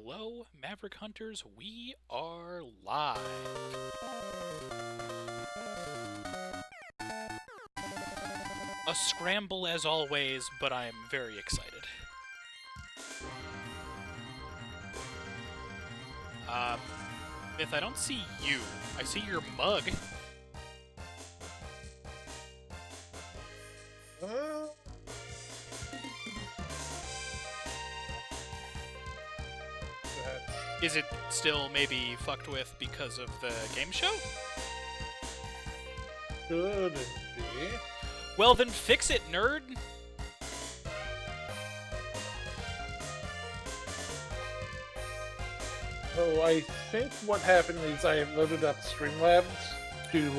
Hello, Maverick Hunters. We are live. A scramble as always, but I'm very excited. Myth, I don't see you. I see your mug. Is it still maybe fucked with because of the game show? Could it be? Well, then fix it, nerd! Oh, I think what happened is I loaded up Streamlabs to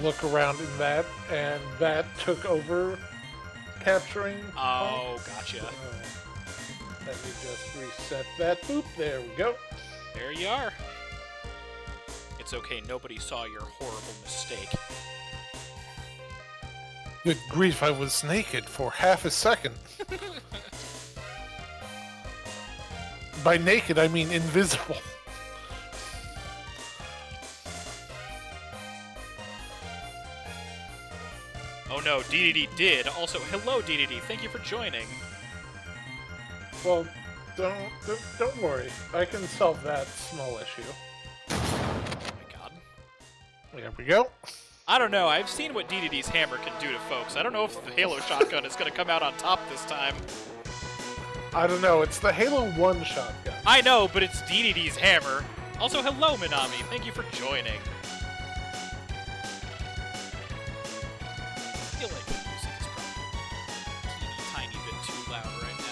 look around in that, and that took over capturing. Oh, gotcha. Let me just reset that. Boop, there we go. There you are. It's okay, nobody saw your horrible mistake. Good grief, I was naked for half a second. By naked, I mean invisible. Oh no, DDD did. Also, hello DDD, thank you for joining. Well, don't worry. I can solve that small issue. Oh my god. There we go. I don't know, I've seen what DDD's hammer can do to folks. I don't know if the Halo shotgun is going to come out on top this time. I don't know, it's the Halo 1 shotgun. I know, but it's DDD's hammer. Also, hello Minami, thank you for joining. I feel like the music is probably a teeny tiny bit too loud right now.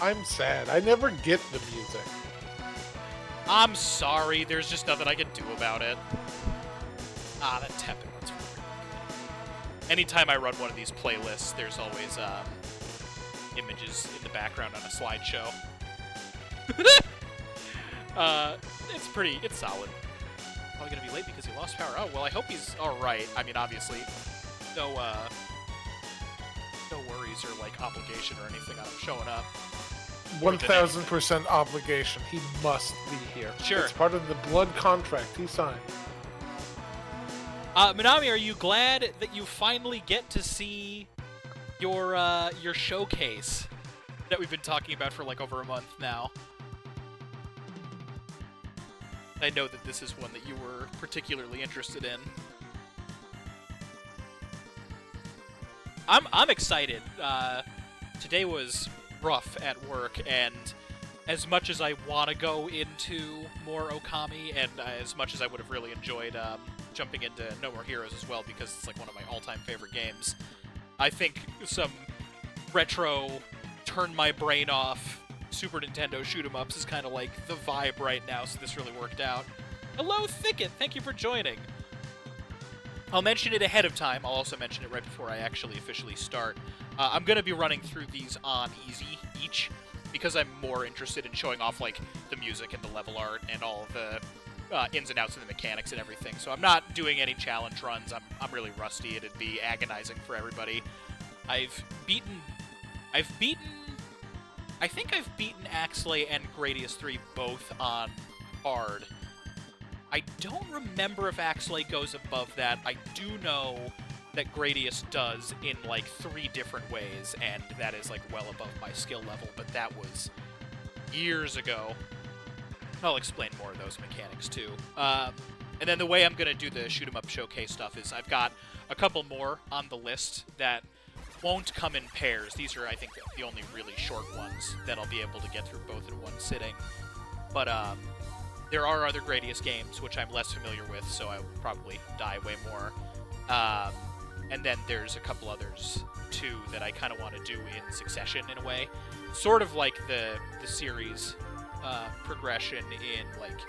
I'm sad. I never get the music. I'm sorry, there's just nothing I can do about it. Ah, that tapping one's really good. Anytime I run one of these playlists, there's always images in the background on a slideshow. It's solid. Probably gonna be late because he lost power. Oh, well, I hope he's alright. I mean, obviously, no worries or, like, obligation or anything on him showing up. 1000% obligation. He must be here. Sure. It's part of the blood contract he signed. Minami, are you glad that you finally get to see your showcase that we've been talking about for like over a month now? I know that this is one that you were particularly interested in. I'm excited. Today was rough at work, and as much as I want to go into more Okami, and as much as I would have really enjoyed jumping into No More Heroes as well, because it's like one of my all-time favorite games, I think some retro, turn my brain off, Super Nintendo shoot-em-ups is kind of like the vibe right now, so this really worked out. Hello, Thicket! Thank you for joining! I'll mention it ahead of time. I'll also mention it right before I actually officially start. I'm going to be running through these on easy each, because I'm more interested in showing off like the music and the level art and all of the ins and outs of the mechanics and everything. So I'm not doing any challenge runs. I'm really rusty. It'd be agonizing for everybody. I think I've beaten Axley and Gradius 3 both on hard. I don't remember if Axley goes above that. I do know that Gradius does in like 3 different ways, and that is like well above my skill level, but that was years ago. I'll explain more of those mechanics too. And then the way I'm going to do the shoot 'em up showcase stuff is I've got a couple more on the list that won't come in pairs. These are, I think, the only really short ones that I'll be able to get through both in one sitting. But there are other Gradius games, which I'm less familiar with, so I will probably die way more. And then there's a couple others, too, that I kind of want to do in succession, in a way. Sort of like the series progression in, like,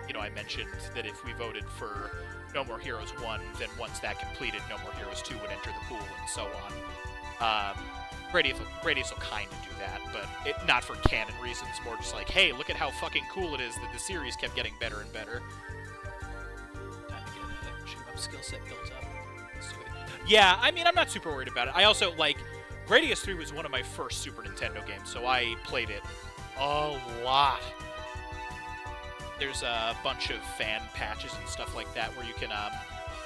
you know, I mentioned that if we voted for No More Heroes 1, then once that completed, No More Heroes 2 would enter the pool, and so on. Gradius will kind of do that, but not for canon reasons, more just like, hey, look at how fucking cool it is that the series kept getting better and better. Time to get a shoot-up skill set built up. Yeah, I mean, I'm not super worried about it. I also, like, Gradius 3 was one of my first Super Nintendo games, so I played it a lot. There's a bunch of fan patches and stuff like that where you can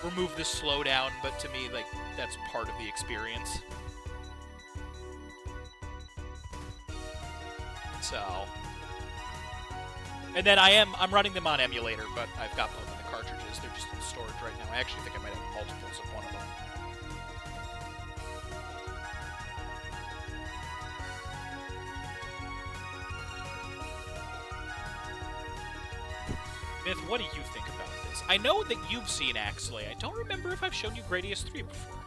remove the slowdown, but to me, like, that's part of the experience. So, and then I'm running them on emulator, but I've got both of the cartridges. They're just in storage right now. I actually think I might have multiples of one of them. Myth, what do you think about this? I know that you've seen Axley. I don't remember if I've shown you Gradius 3 before.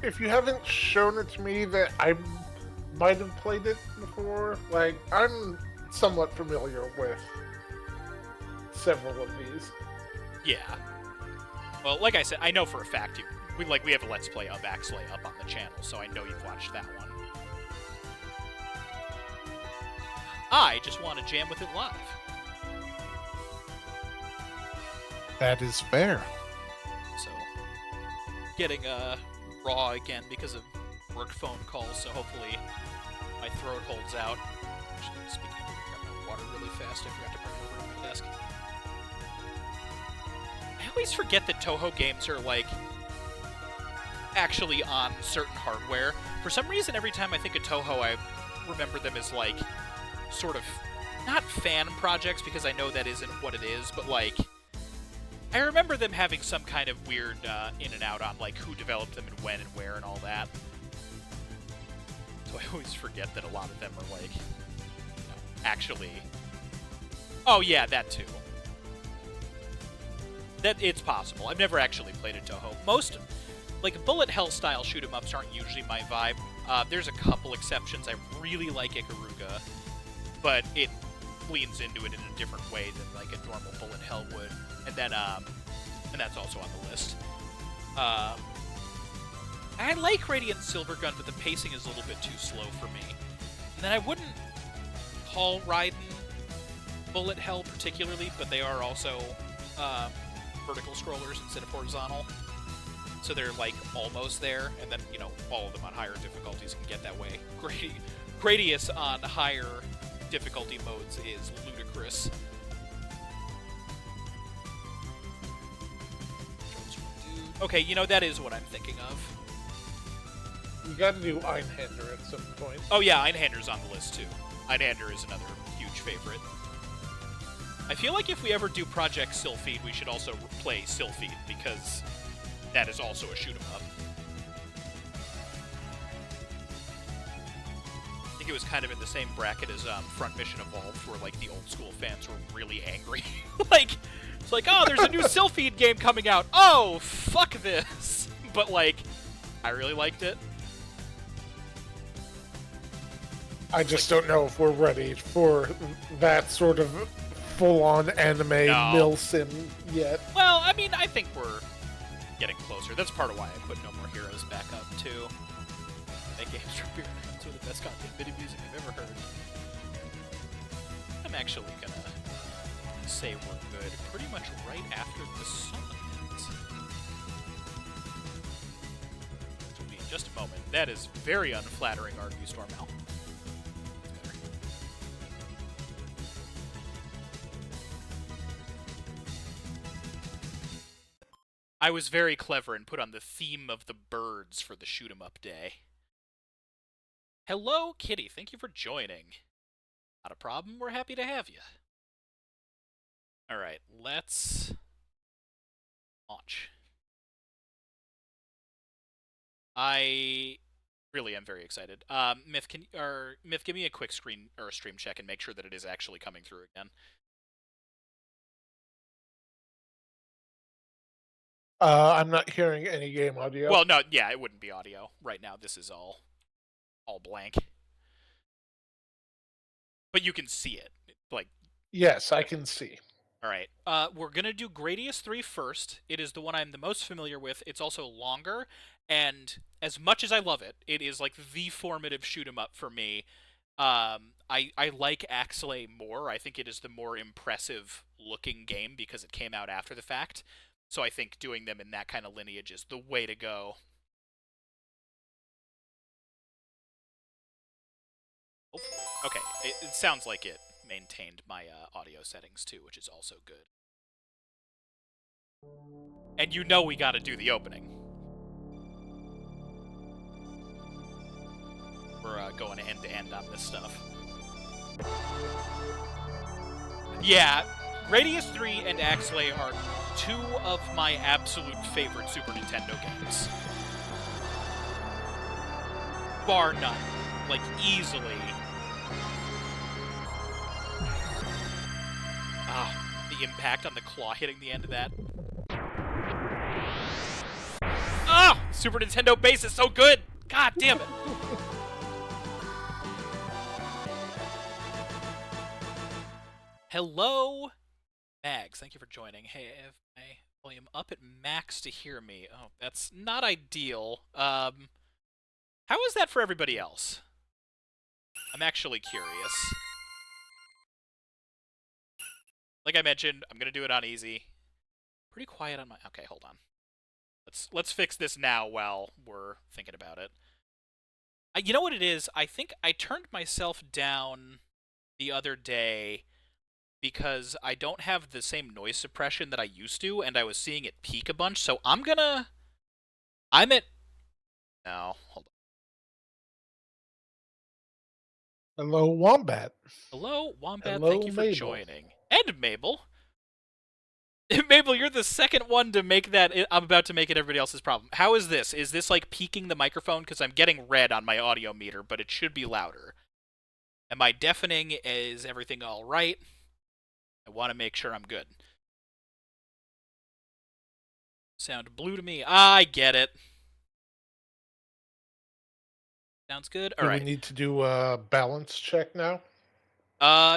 If you haven't shown it to me, that I might have played it before. Like, I'm somewhat familiar with several of these. Yeah. Well, like I said, I know for a fact we have a Let's Play of Axley up on the channel, so I know you've watched that one. I just want to jam with it live. That is fair. So, getting raw again because of work phone calls, so hopefully my throat holds out. Actually, speaking of, grab my water really fast. I forgot to bring it over to my desk. I always forget that Toho games are, like, actually on certain hardware. For some reason, every time I think of Toho, I remember them as, like, sort of, not fan projects, because I know that isn't what it is, but, like, I remember them having some kind of weird in and out on, like, who developed them and when and where and all that. So I always forget that a lot of them are, like, actually... Oh, yeah, that too. That it's possible. I've never actually played a Toho. Most, like, bullet hell style shoot 'em ups aren't usually my vibe. There's a couple exceptions. I really like Ikaruga, but it leans into it in a different way than, like, a normal bullet hell would. And then, and that's also on the list. I like Radiant Silvergun, but the pacing is a little bit too slow for me. And then I wouldn't call Raiden bullet hell particularly, but they are also vertical scrollers instead of horizontal. So they're, like, almost there, and then, you know, all of them on higher difficulties can get that way. Gradius on higher difficulty modes is ludicrous. Okay, you know, that is what I'm thinking of. You gotta do Einhander at some point. Oh yeah, Einhander's on the list too. Einhander is another huge favorite. I feel like if we ever do Project Sylphid, we should also play Sylphid, because that is also a shoot 'em up. I think it was kind of in the same bracket as Front Mission Evolved, where, like, the old school fans were really angry. Like, it's like, oh, there's a new Sylphid game coming out. Oh, fuck this. But, like, I really liked it. I just don't know if we're ready for that sort of full-on anime milsim yet. Well, I mean, I think we're getting closer. That's part of why I put No More Heroes back up, too. That game's are the best goddamn video music I've ever heard. I'm actually gonna say we're good pretty much right after the song ends. Which will be in just a moment. That is very unflattering, Argue Stormal. I was very clever and put on the theme of the birds for the shoot 'em up day. Hello, Kitty. Thank you for joining. Not a problem. We're happy to have you. All right, let's launch. I really am very excited. Myth, Myth, give me a quick screen or a stream check and make sure that it is actually coming through again. I'm not hearing any game audio. Well, no, yeah, it wouldn't be audio right now. This is all blank. But you can see it, like. Yes, I can see. All right. We're going to do Gradius 3 first. It is the one I'm the most familiar with. It's also longer, and as much as I love it, it is, like, the formative shoot 'em up for me. I like Axley more. I think it is the more impressive looking game because it came out after the fact. So I think doing them in that kind of lineage is the way to go. Okay, it sounds like it maintained my audio settings too, which is also good. And you know we gotta do the opening. We're going end to end on this stuff. Yeah, Gradius 3 and Axlay are two of my absolute favorite Super Nintendo games. Bar none. Like, easily. Ah, the impact on the claw hitting the end of that. Ah! Super Nintendo bass is so good! God damn it! Hello, Mags. Thank you for joining. Hey, I have my volume up at max to hear me. Oh, that's not ideal. How is that for everybody else? I'm actually curious. Like I mentioned, I'm gonna do it on easy. Pretty quiet on my... Okay, hold on. Let's fix this now while we're thinking about it. You know what it is? I think I turned myself down the other day because I don't have the same noise suppression that I used to, and I was seeing it peak a bunch, so I'm at... No, hold on. Hello, Wombat. Hello, Wombat, Hello, thank you for Mabel. joining. And Mabel. Mabel, you're the second one to make that... I'm about to make it everybody else's problem. How is this? Is this, like, peaking the microphone? Because I'm getting red on my audio meter, but it should be louder. Am I deafening? Is everything all right? I want to make sure I'm good. Sound blue to me. I get it. Sounds good. All Do right. we need to do a balance check now?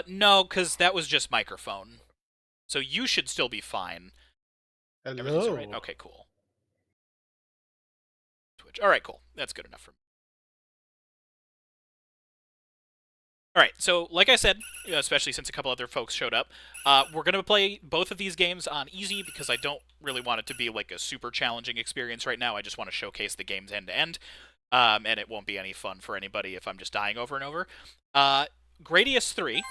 No, because that was just microphone. So you should still be fine. Everything's all Hello. right? Okay, cool. Twitch. All right, cool. That's good enough for me. All right, so like I said, especially since a couple other folks showed up, we're going to play both of these games on easy because I don't really want it to be like a super challenging experience right now. I just want to showcase the games end to end, and it won't be any fun for anybody if I'm just dying over and over. Gradius 3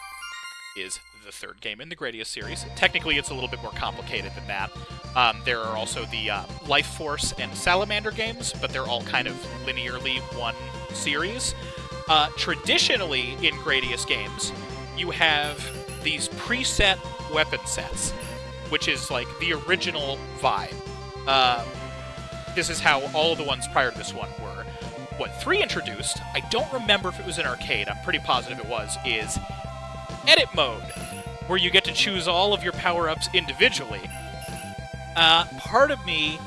is the third game in the Gradius series. Technically, it's a little bit more complicated than that. There are also the Life Force and Salamander games, but they're all kind of linearly one series. Traditionally, in Gradius games, you have these preset weapon sets, which is like the original vibe. This is how all the ones prior to this one were. What 3 introduced, I don't remember if it was in arcade, I'm pretty positive it was, is edit mode, where you get to choose all of your power-ups individually. Part of me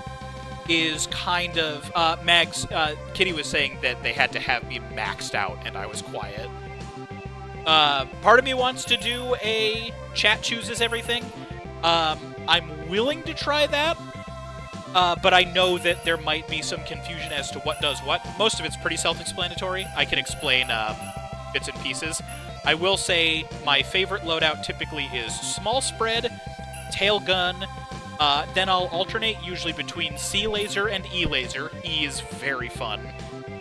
is kind of... Mags, Kitty was saying that they had to have me maxed out, and I was quiet. Part of me wants to do a chat chooses everything. I'm willing to try that, but I know that there might be some confusion as to what does what. Most of it's pretty self-explanatory. I can explain bits and pieces. I will say my favorite loadout typically is small spread, tail gun, then I'll alternate usually between C laser and E laser. E is very fun.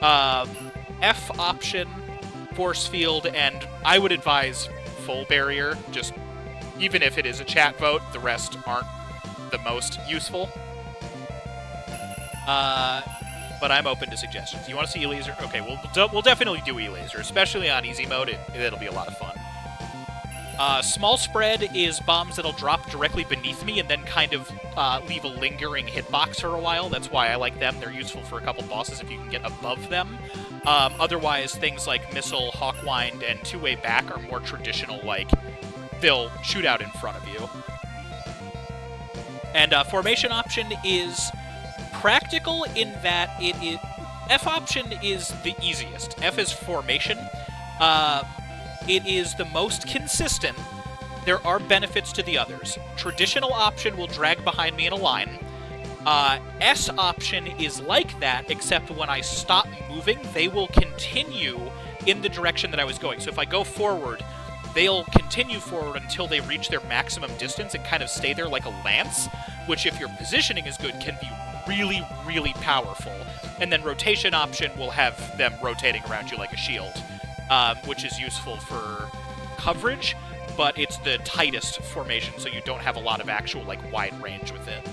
F option, force field, and I would advise full barrier. Just even if it is a chat vote, the rest aren't the most useful. But I'm open to suggestions. You want to see E laser? Okay, we'll definitely do E laser, especially on easy mode. It'll be a lot of fun. Small spread is bombs that'll drop directly beneath me and then kind of leave a lingering hitbox for a while. That's why I like them. They're useful for a couple bosses if you can get above them. Otherwise, things like Missile, Hawkwind, and Two-Way Back are more traditional, like, they'll shoot out in front of you. And formation option is practical in that it is... F option is the easiest. F is formation. It is the most consistent. There are benefits to the others. Traditional option will drag behind me in a line. S option is like that, except when I stop moving, they will continue in the direction that I was going. So if I go forward, they'll continue forward until they reach their maximum distance and kind of stay there like a lance, which if your positioning is good can be really, really powerful. And then rotation option will have them rotating around you like a shield. which is useful for coverage, but it's the tightest formation, so you don't have a lot of actual, like, wide range with it.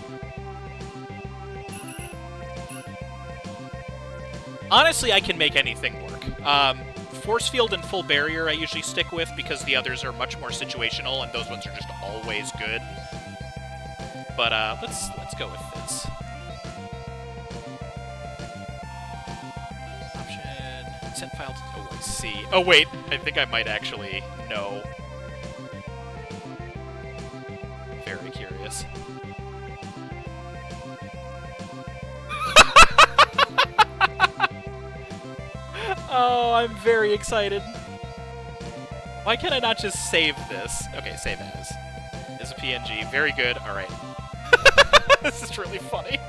Honestly, I can make anything work. Force Field and Full Barrier I usually stick with because the others are much more situational, and those ones are just always good. But let's go with this. Option, send file to, oh, I see. Oh wait, I think I might actually know. Very curious. Oh, I'm very excited. Why can I not just save this? Okay, save as. Is a PNG. Very good. All right. This is really funny.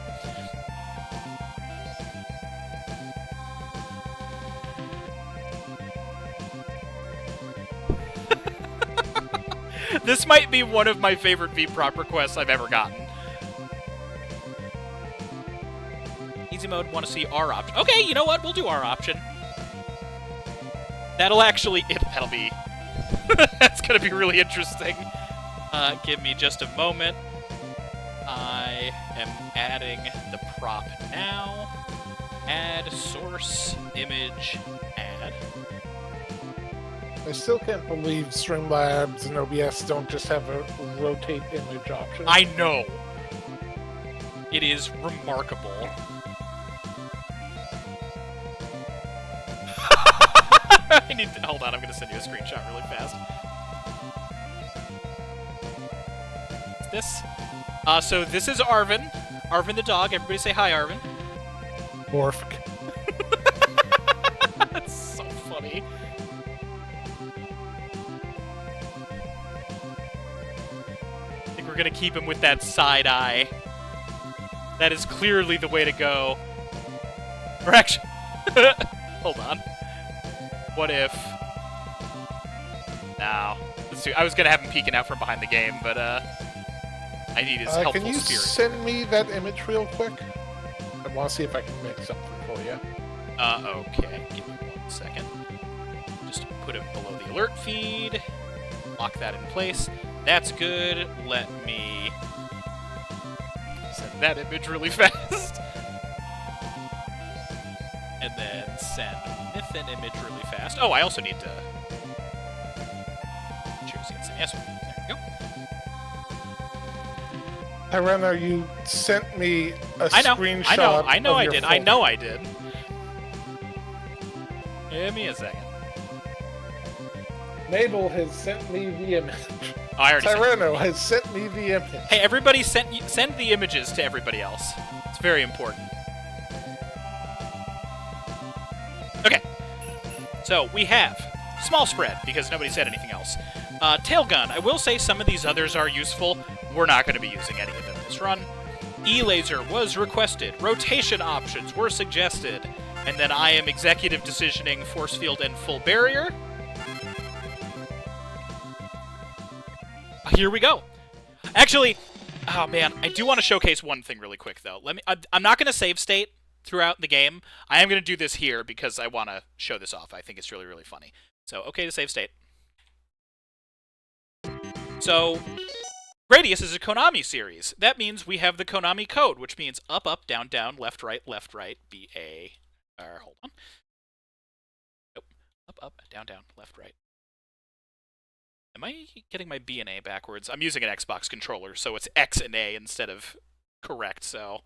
This might be one of my favorite V-Prop requests I've ever gotten. Easy mode, want to see R option. Okay, you know what? We'll do R option. That'll actually... that'll be... That's gonna be really interesting. Give me just a moment. I am adding the prop now. Add source image add. I still can't believe Streamlabs and OBS don't just have a rotate image option. I know. It is remarkable. I need to, hold on, I'm gonna send you a screenshot really fast. What's this? So this is Arvin. Arvin the dog. Everybody say hi, Arvin. Morph. That's so funny. I think we're gonna keep him with that side eye. That is clearly the way to go. Or actually... Hold on. What if... No. Let's see. I was gonna have him peeking out from behind the game, but I need his helpful Can you spirit. send me that image real quick? I want to see if I can make something for you. Okay. Give me 1 second. Just put him below the alert feed. Lock that in place. That's good. Let me send that image really fast. And then send Mythin image really fast. Oh, I also need to choose the instant. Yes, there you go. Tyrano, you sent me a screenshot. I know of I your did. folder. I know I did. Give me a second. Mabel has sent me the image. Oh, I already sent it. Tyrano has sent me the image. Hey, everybody, send the images to everybody else. It's very important. Okay. So, we have small spread, because nobody said anything else. Tail gun. I will say some of these others are useful. We're not going to be using any of them this run. E-laser was requested. Rotation options were suggested. And then I am executive decisioning force field and full barrier. Here we go. Actually, oh man, I do want to showcase one thing really quick though. I'm not going to save state throughout the game. I am going to do this here because I want to show this off. I think it's really, really funny. So, okay to save state. So, Gradius is a Konami series. That means we have the Konami code, which means up, up, down, down, left, right, B-A... hold on. Nope. Up, up, down, down, left, right. Am I getting my B and A backwards? I'm using an Xbox controller, so it's X and A instead of correct, so...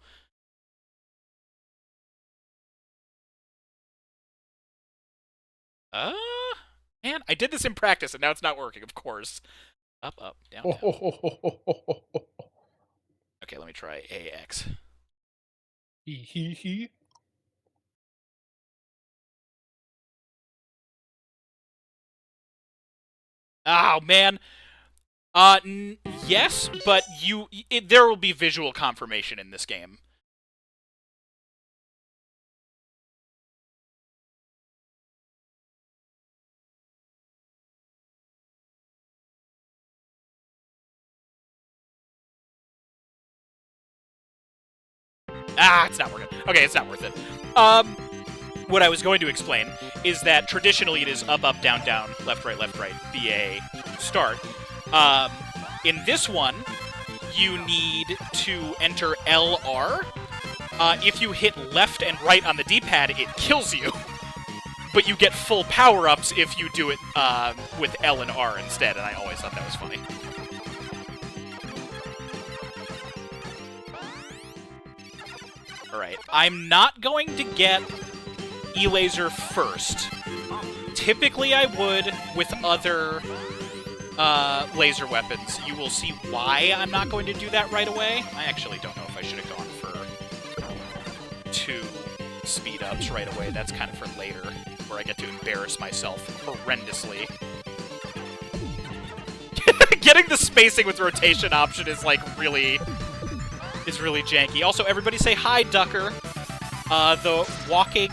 Man, I did this in practice, and now it's not working, of course. Up, up, down, down. Okay, let me try AX. He. Oh, man. Yes, but there will be visual confirmation in this game. Ah, it's not working. Okay, it's not worth it. what I was going to explain is that traditionally it is up, up, down, down, left, right, BA, start. In this one, you need to enter LR. If you hit left and right on the D-pad, it kills you. But you get full power-ups if you do it with L and R instead, and I always thought that was funny. Alright, I'm not going to get E-Laser first. Typically I would with other laser weapons. You will see why I'm not going to do that right away. I actually don't know if I should have gone for 2 speed-ups right away. That's kind of for later, where I get to embarrass myself horrendously. Getting the spacing with rotation option is, like, really janky. Also, everybody say hi, Ducker. The walking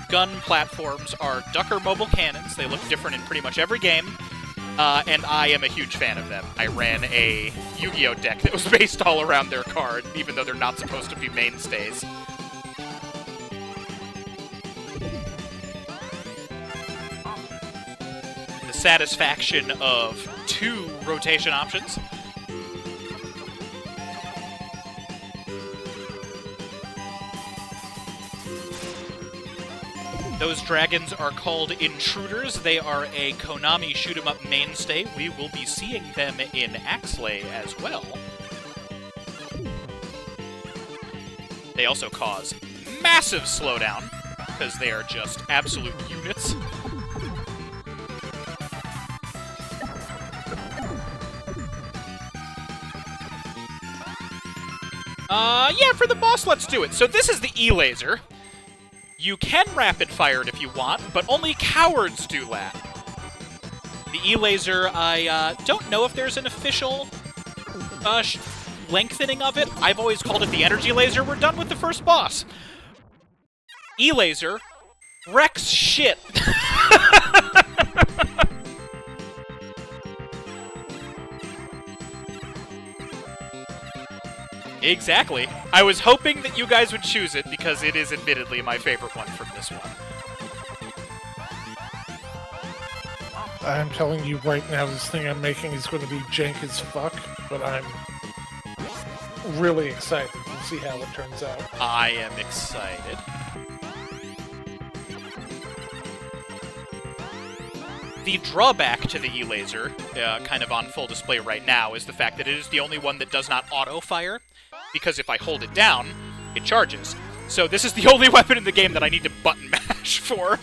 gun platforms are Ducker mobile cannons. They look different in pretty much every game, and I am a huge fan of them. I ran a Yu-Gi-Oh! Deck that was based all around their card, even though they're not supposed to be mainstays. The satisfaction of 2 rotation options. Those dragons are called Intruders. They are a Konami shoot-'em-up mainstay. We will be seeing them in Axlay as well. They also cause massive slowdown, because they are just absolute units. Yeah, for the boss, let's do it. So this is the E-Laser. You can rapid fire it if you want, but only cowards do that. The E-Laser, I don't know if there's an official lengthening of it. I've always called it the Energy Laser. We're done with the first boss. E-Laser wrecks shit. Exactly. I was hoping that you guys would choose it because it is admittedly my favorite one from this one. I'm telling you right now, this thing I'm making is going to be jank as fuck, but I'm really excited to see how it turns out. I am excited. The drawback to the E-Laser, kind of on full display right now, is the fact that it is the only one that does not auto-fire, because if I hold it down, it charges. So this is the only weapon in the game that I need to button mash for.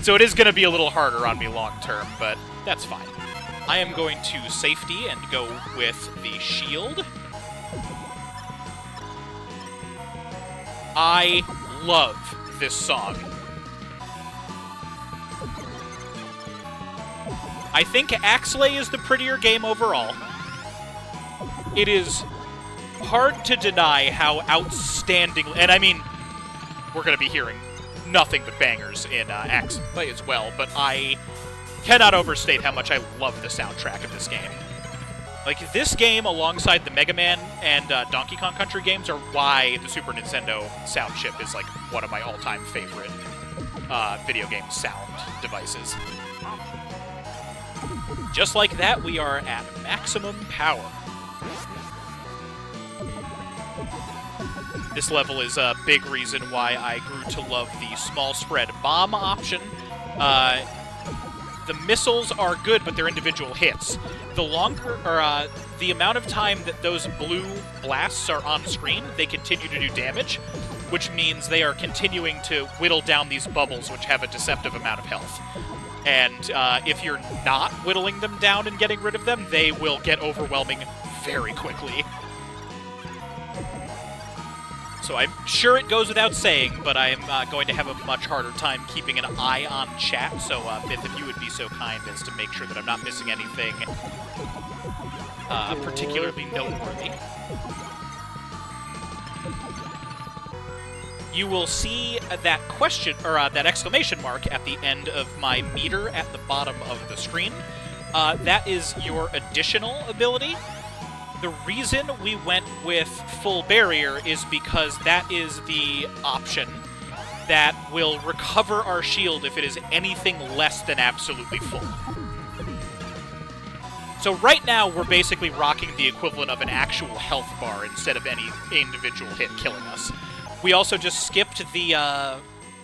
So it is going to be a little harder on me long-term, but that's fine. I am going to safety and go with the shield. I love this song. I think Axlay is the prettier game overall. It is hard to deny how outstanding... And I mean, we're going to be hearing nothing but bangers in Axlay as well, but I cannot overstate how much I love the soundtrack of this game. Like, this game, alongside the Mega Man and Donkey Kong Country games, are why the Super Nintendo sound chip is, like, one of my all-time favorite video game sound devices. Just like that, we are at maximum power. This level is a big reason why I grew to love the small spread bomb option. The missiles are good, but they're individual hits. The longer, or the amount of time that those blue blasts are on screen, they continue to do damage, which means they are continuing to whittle down these bubbles, which have a deceptive amount of health. And if you're not whittling them down and getting rid of them, they will get overwhelming very quickly. So I'm sure it goes without saying, but I'm going to have a much harder time keeping an eye on chat. So, Myth, if you would be so kind as to make sure that I'm not missing anything particularly noteworthy. You will see that question, or that exclamation mark at the end of my meter at the bottom of the screen. That is your additional ability. The reason we went with Full Barrier is because that is the option that will recover our shield if it is anything less than absolutely full. So right now, we're basically rocking the equivalent of an actual health bar instead of any individual hit killing us. We also just skipped the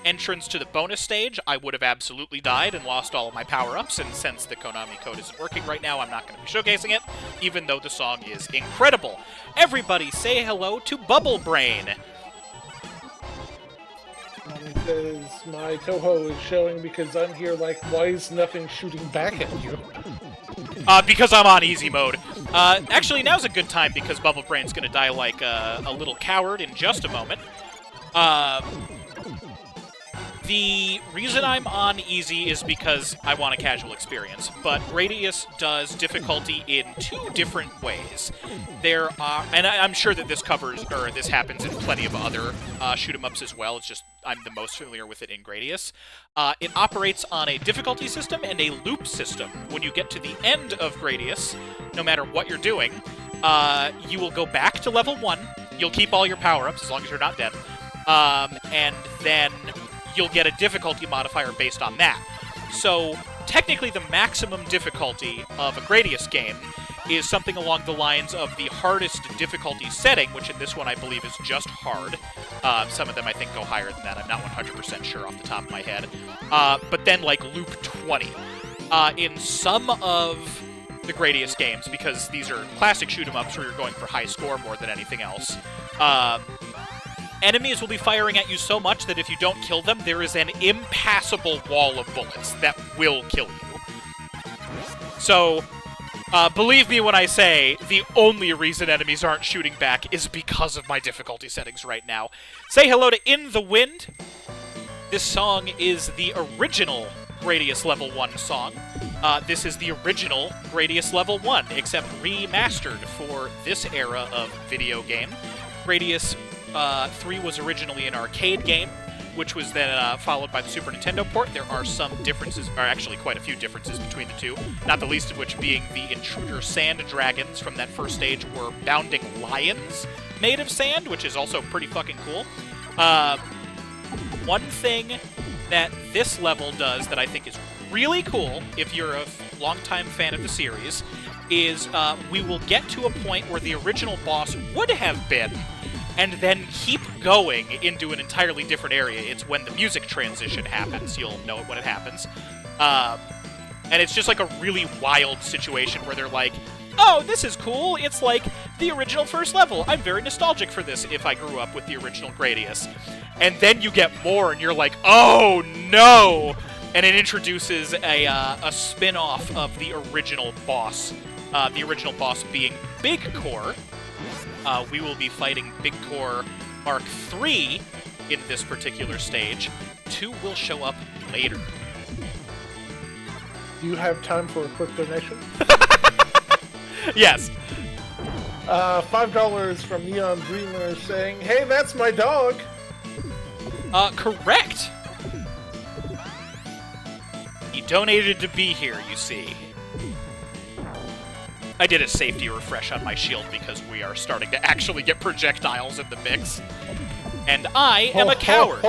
entrance to the bonus stage. I would have absolutely died and lost all of my power-ups, and since the Konami code isn't working right now, I'm not going to be showcasing it, even though the song is incredible. Everybody say hello to Bubble Brain! It says, my Toho is showing because I'm here like, why is nothing shooting back at you? Because I'm on easy mode. Actually, now's a good time because Bubble Brain's gonna die like a little coward in just a moment. The reason I'm on easy is because I want a casual experience, but Gradius does difficulty in 2 different ways. There are, and I'm sure that this happens in plenty of other shoot-em-ups as well, it's just I'm the most familiar with it in Gradius. It operates on a difficulty system and a loop system. When you get to the end of Gradius, no matter what you're doing, you will go back to level 1, you'll keep all your power-ups as long as you're not dead, and then you'll get a difficulty modifier based on that. So, technically the maximum difficulty of a Gradius game is something along the lines of the hardest difficulty setting, which in this one I believe is just hard. Some of them I think go higher than that, I'm not 100% sure off the top of my head. But then like loop 20. In some of the Gradius games, because these are classic shoot-em-ups where you're going for high score more than anything else, enemies will be firing at you so much that if you don't kill them, there is an impassable wall of bullets that will kill you. So, believe me when I say, the only reason enemies aren't shooting back is because of my difficulty settings right now. Say hello to In the Wind. This song is the original Gradius Level 1 song. This is the original Gradius Level 1, except remastered for this era of video game. Gradius 3 was originally an arcade game, which was then followed by the Super Nintendo port. There are some differences, or actually quite a few differences between the two, not the least of which being the intruder sand dragons from that first stage were bounding lions made of sand, which is also pretty fucking cool. One thing that this level does that I think is really cool, if you're a longtime fan of the series, is we will get to a point where the original boss would have been, and then keep going into an entirely different area. It's when the music transition happens. You'll know it when it happens. And it's just like a really wild situation where they're like, oh, this is cool. It's like the original first level. I'm very nostalgic for this if I grew up with the original Gradius. And then you get more and you're like, oh no! And it introduces a spin-off of the original boss. The original boss being Big Core. We will be fighting Big Core Mark III in this particular stage. 2 will show up later. Do you have time for a quick donation? Yes. $5 from Neon Dreamer saying, hey, that's my dog! Correct! He donated to be here, you see. I did a safety refresh on my shield because we are starting to actually get projectiles in the mix. And I am a coward.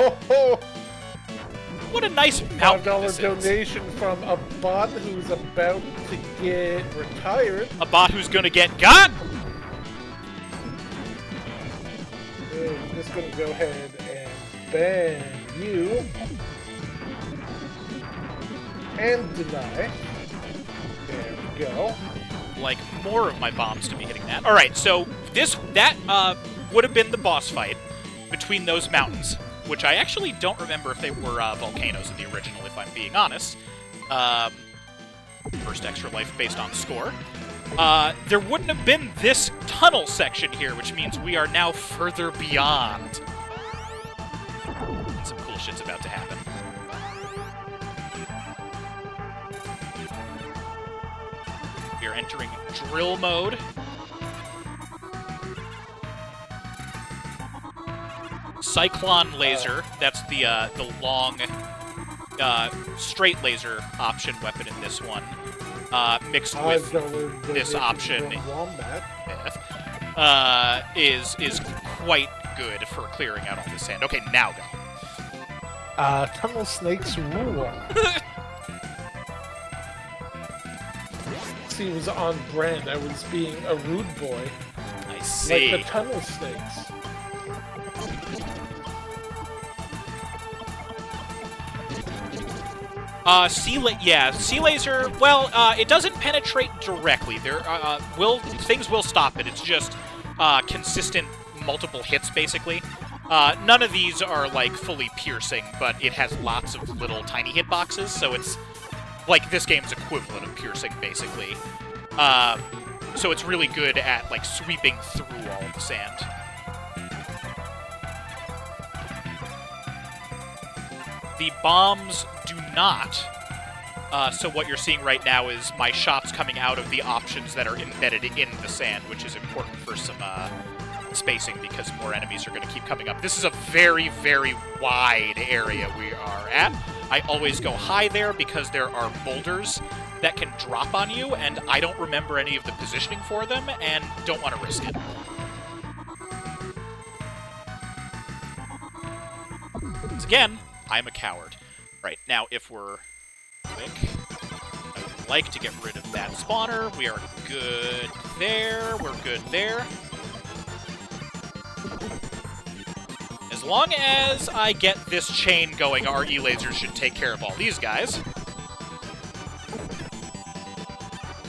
What a nice mountain this is. $5 donation from a bot who's about to get retired. A bot who's gonna get got! I'm just gonna go ahead and ban you. And deny. There we go. Like more of my bombs to be hitting that. Alright, so that would have been the boss fight between those mountains, which I actually don't remember if they were volcanoes in the original, if I'm being honest. First extra life based on score. There wouldn't have been this tunnel section here, which means we are now further beyond. Some cool shit's about to happen. We are entering drill mode. Cyclone laser, that's the long, straight laser option weapon in this one, mixed with this option, is quite good for clearing out all this sand. Okay, now go. Tunnel snakes rule. See, it was on brand. I was being a rude boy. I see. Like the tunnel snakes. Sea laser. Well, it doesn't penetrate directly. Things will stop it. It's just consistent multiple hits, basically. None of these are like fully piercing, but it has lots of little tiny hitboxes, so it's like this game's equivalent of piercing, basically. So it's really good at like sweeping through all of the sand. The bombs do not. So what you're seeing right now is my shots coming out of the options that are embedded in the sand, which is important for some spacing because more enemies are going to keep coming up. This is a very, very wide area we are at. I always go high there because there are boulders that can drop on you, and I don't remember any of the positioning for them and don't want to risk it. Because again, I'm a coward. Right, now if we're quick, I would like to get rid of that spawner. We are good there. We're good there. As long as I get this chain going, our E-lasers should take care of all these guys.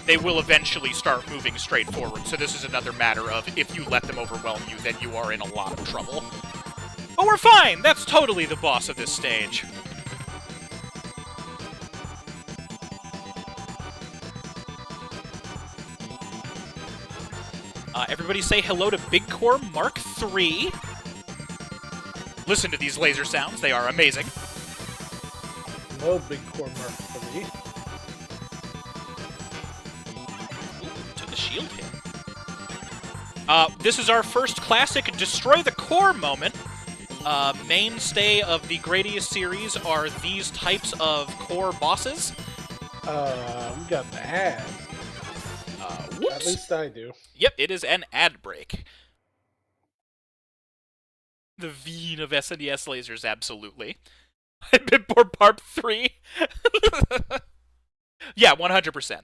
They will eventually start moving straight forward, so this is another matter of if you let them overwhelm you, then you are in a lot of trouble. But we're fine! That's totally the boss of this stage. Everybody say hello to Big Core Mark III. Listen to these laser sounds. They are amazing. No Big Core Mark III. Ooh, took a shield hit. This is our first classic Destroy the Core moment. Mainstay of the Gradius series are these types of core bosses. We got an ad. Whoops. At least I do. Yep, it is an ad break. The vein of SNES lasers, absolutely. Bitboard Barb 3. Yeah, 100%.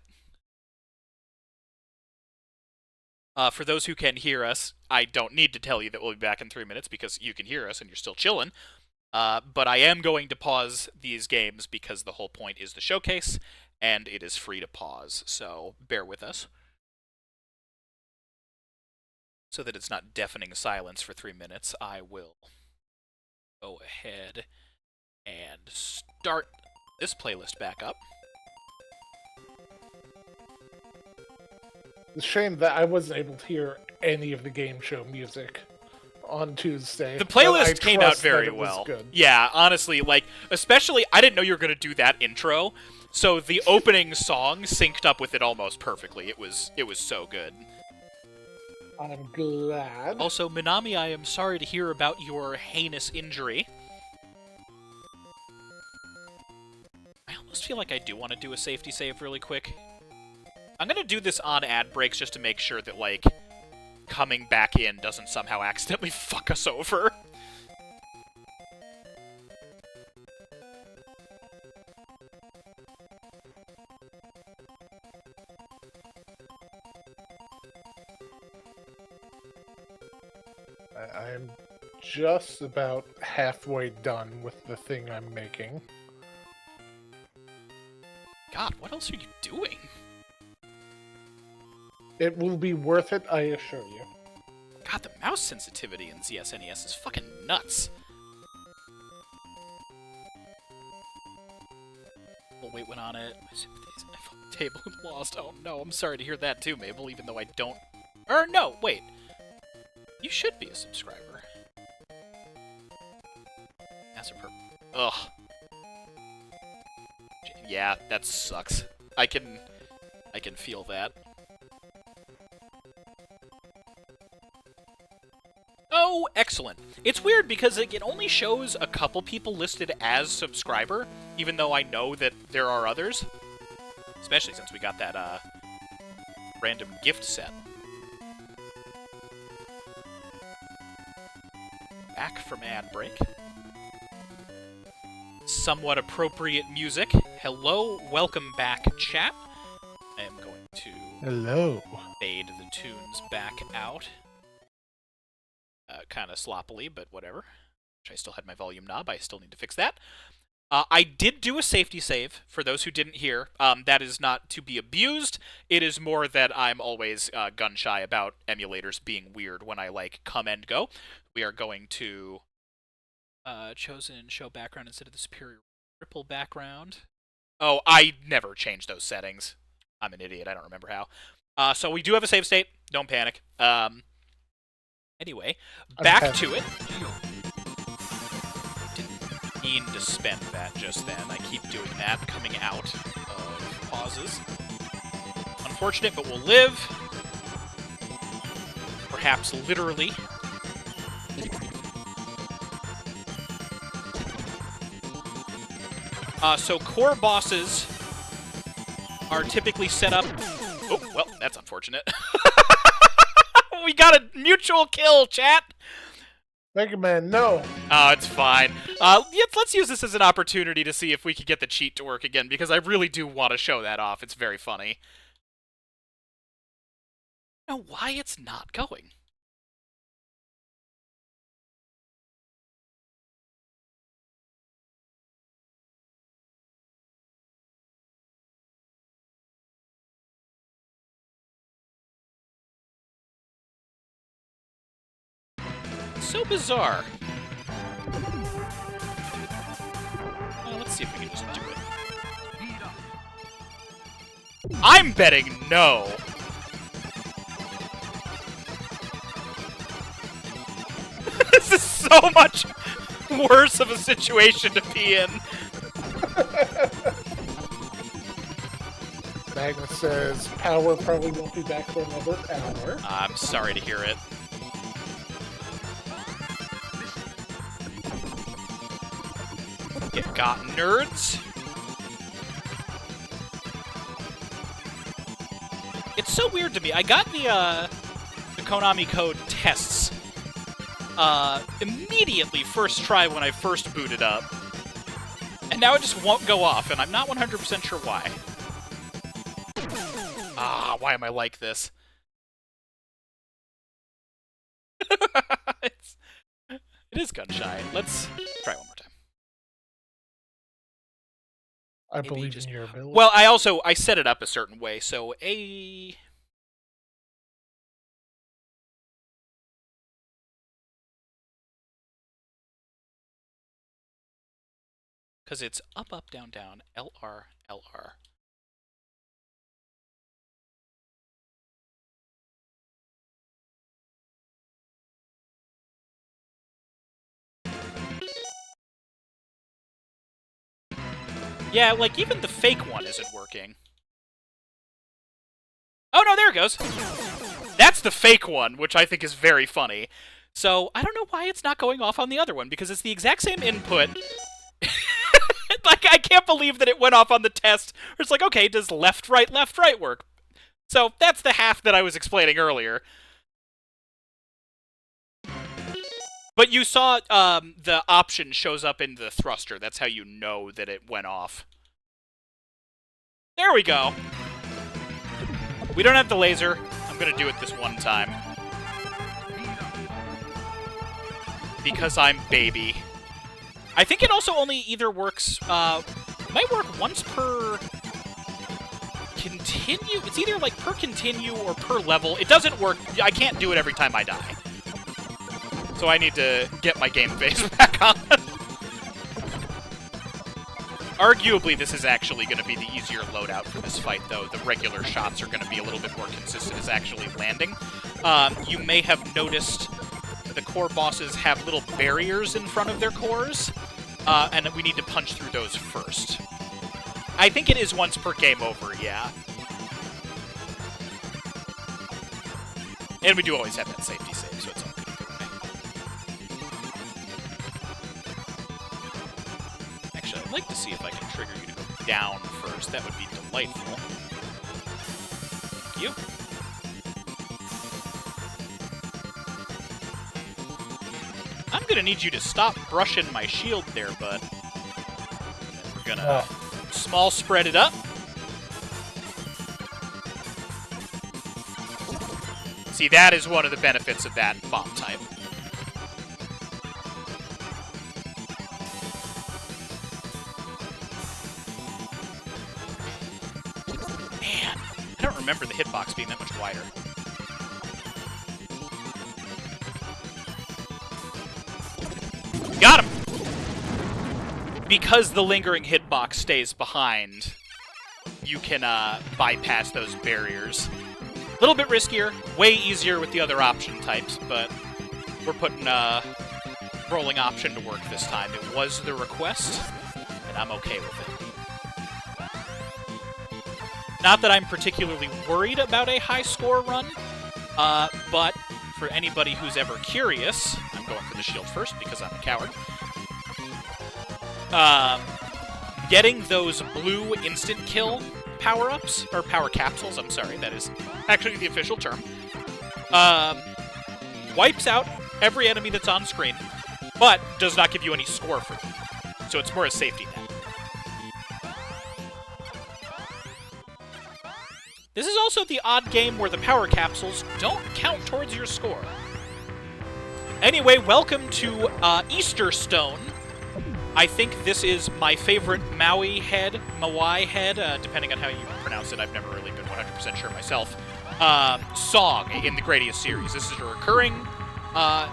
For those who can hear us, I don't need to tell you that we'll be back in 3 minutes because you can hear us and you're still chilling. But I am going to pause these games because the whole point is the showcase, and it is free to pause, so bear with us. So that it's not deafening silence for 3 minutes, I will go ahead and start this playlist back up. It's a shame that I wasn't able to hear any of the game show music on Tuesday. The playlist but I came out trust that very it was well. good. Yeah, honestly, like, especially, I didn't know you were going to do that intro, so the opening song synced up with it almost perfectly. It was so good. I'm glad. Also, Minami, I am sorry to hear about your heinous injury. I almost feel like I do want to do a safety save really quick. I'm going to do this on ad breaks just to make sure that, like, coming back in doesn't somehow accidentally fuck us over. I'm just about halfway done with the thing I'm making. God, what else are you doing? It will be worth it, I assure you. God, the mouse sensitivity in ZSNES is fucking nuts. Full weight went on it. My sympathies. My fucking table lost. Oh no, I'm sorry to hear that too, Mabel, even though I don't... Or no, wait. You should be a subscriber. Master Purple. Ugh. Yeah, that sucks. I can feel that. Oh, excellent. It's weird because it only shows a couple people listed as subscriber, even though I know that there are others. Especially since we got that, random gift set. Back from ad break. somewhat appropriate music. Hello, welcome back, chat. I am going to Hello. fade the tunes back out. Kind of sloppily, but whatever. I still had my volume knob. I still need to fix that. I did do a safety save, for those who didn't hear. That is not to be abused. It is more that I'm always gun-shy about emulators being weird when I, like, come and go. We are going to chosen show background instead of the superior ripple background. Oh, I never changed those settings. I'm an idiot. I don't remember how. So we do have a save state. Don't panic. Anyway, back to it. Didn't mean to spend that just then. I keep doing that, coming out of pauses. Unfortunate, but we'll live. Perhaps literally. So core bosses are typically set up... Oh, well, that's unfortunate. We got a mutual kill, chat! Mega Man, no. Oh, it's fine. Let's use this as an opportunity to see if we can get the cheat to work again, because I really do want to show that off. It's very funny. I don't know why it's not going. So bizarre. Well, let's see if we can just do it. I'm betting no. This is so much worse of a situation to be in. Magnus says power probably won't be back for another hour. I'm sorry to hear it. Get got, nerds. It's so weird to me. I got the Konami code tests immediately first try when I first booted up. And now it just won't go off, and I'm not 100% sure why. Ah, why am I like this? It is gun-shy. Let's try one more time. I Maybe believe just- in your ability. Well, I set it up a certain way, so a... Because it's up, up, down, down, LR, LR. Yeah, like, even the fake one isn't working. Oh, no, there it goes. That's the fake one, which I think is very funny. So, I don't know why it's not going off on the other one, because it's the exact same input. Like, I can't believe that it went off on the test. It's like, okay, does left, right work? So, that's the half that I was explaining earlier. But you saw the option shows up in the thruster. That's how you know that it went off. There we go. We don't have the laser. I'm going to do it this one time. Because I'm baby. I think it also only either works... might work once per... continue? It's either, like, per continue or per level. It doesn't work... I can't do it every time I die. So I need to get my game face back on. Arguably, this is actually going to be the easier loadout for this fight, though. The regular shots are going to be a little bit more consistent as actually landing. You may have noticed the core bosses have little barriers in front of their cores, and we need to punch through those first. I think it is once per game over, yeah. And we do always have that safety save, so it's all good either way. Actually, I'd like to see if I can trigger you to go down first. That would be delightful. Thank you. I'm gonna need you to stop brushing my shield there, bud. We're gonna small spread it up. See, that is one of the benefits of that bomb type. Man, I don't remember the hitbox being that much wider. Got him! Because the lingering hitbox stays behind, you can bypass those barriers. A little bit riskier, way easier with the other option types, but we're putting rolling option to work this time. It was the request, and I'm okay with it. Not that I'm particularly worried about a high score run, but for anybody who's ever curious, I'm going for the shield first because I'm a coward. Getting those blue instant kill power-ups, or power capsules, I'm sorry, that is actually the official term, wipes out every enemy that's on screen, but does not give you any score for them. So it's more a safety net. This is also the odd game where the power capsules don't count towards your score. Anyway, welcome to Easter Stone. I think this is my favorite Maui head, depending on how you pronounce it. I've never really been 100% sure myself. Song in the Gradius series. This is a recurring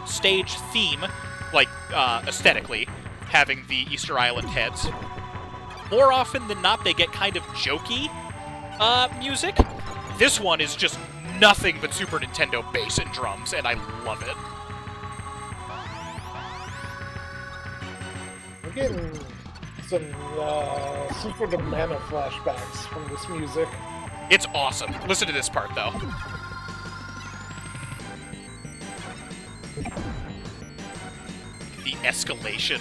stage theme, like aesthetically, having the Easter Island heads. More often than not, they get kind of jokey music. This one is just nothing but Super Nintendo bass and drums, and I love it. I'm getting some sort of mana flashbacks from this music. It's awesome. Listen to this part, though. The escalation.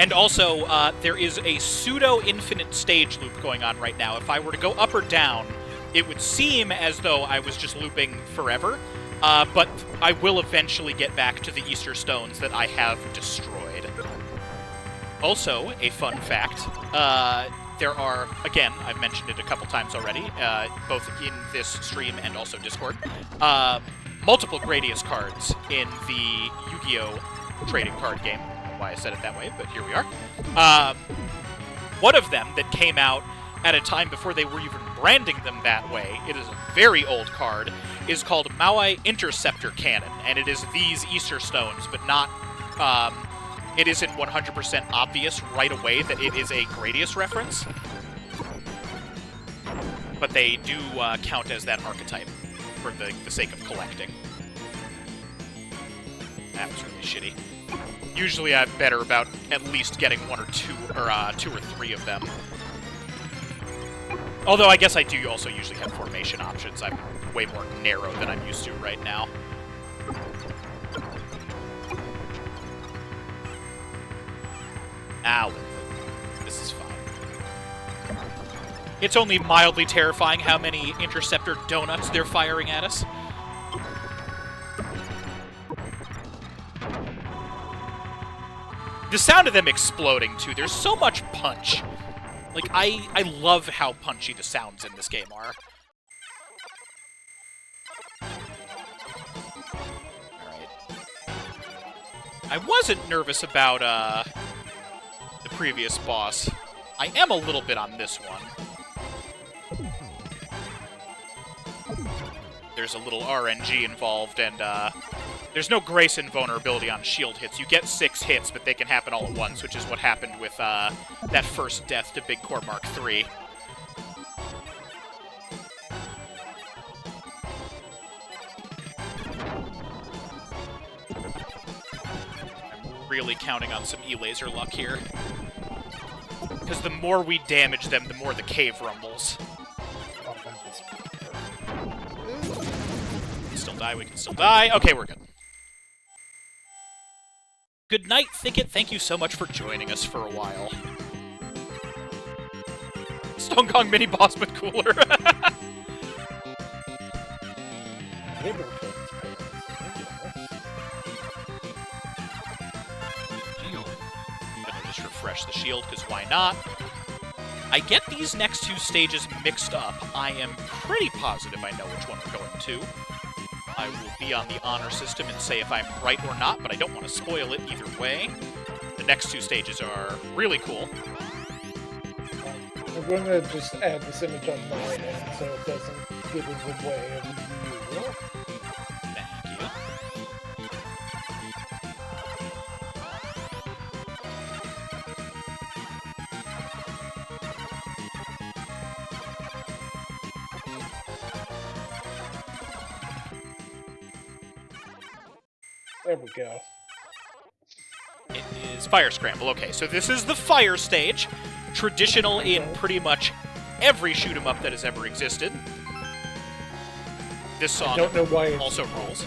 And also, there is a pseudo-infinite stage loop going on right now. If I were to go up or down, it would seem as though I was just looping forever, but I will eventually get back to the Easter Stones that I have destroyed. Also, a fun fact, there are, again, I've mentioned it a couple times already, both in this stream and also Discord, multiple Gradius cards in the Yu-Gi-Oh! Trading card game. Why I said it that way, but here we are. One of them that came out at a time before they were even branding them that way, it is a very old card, is called Maui Interceptor Cannon, and it is these Easter Stones, but not, it isn't 100% obvious right away that it is a Gradius reference, but they do count as that archetype for the sake of collecting. That was really shitty. Usually I'm better about at least getting one or two, or two or three of them. Although I guess I do also usually have formation options. I'm way more narrow than I'm used to right now. Ow. This is fine. It's only mildly terrifying how many interceptor donuts they're firing at us. The sound of them exploding, too. There's so much punch. Like, I love how punchy the sounds in this game are. Alright. I wasn't nervous about, the previous boss. I am a little bit on this one. There's a little RNG involved, and, there's no grace and vulnerability on shield hits. You get 6 hits, but they can happen all at once, which is what happened with that first death to Big Core Mark III. I'm really counting on some E-Laser luck here. Because the more we damage them, the more the cave rumbles. We can still die, we can still die. Okay, we're good. Good night, Thicket. Thank you so much for joining us for a while. Stone Kong mini boss, but cooler. Ableton's pants. I'm gonna just refresh the shield, because why not? I get these next two stages mixed up. I am pretty positive I know which one we're going to. I will be on the honor system and say if I'm right or not, but I don't want to spoil it either way. The next two stages are really cool. I'm going to just add this image on my end so it doesn't get in the way of you. Thank you. There we go. It is Fire Scramble. Okay, so this is the fire stage. Traditional in pretty much every shoot 'em up that has ever existed. This song Don't know why it's also rules.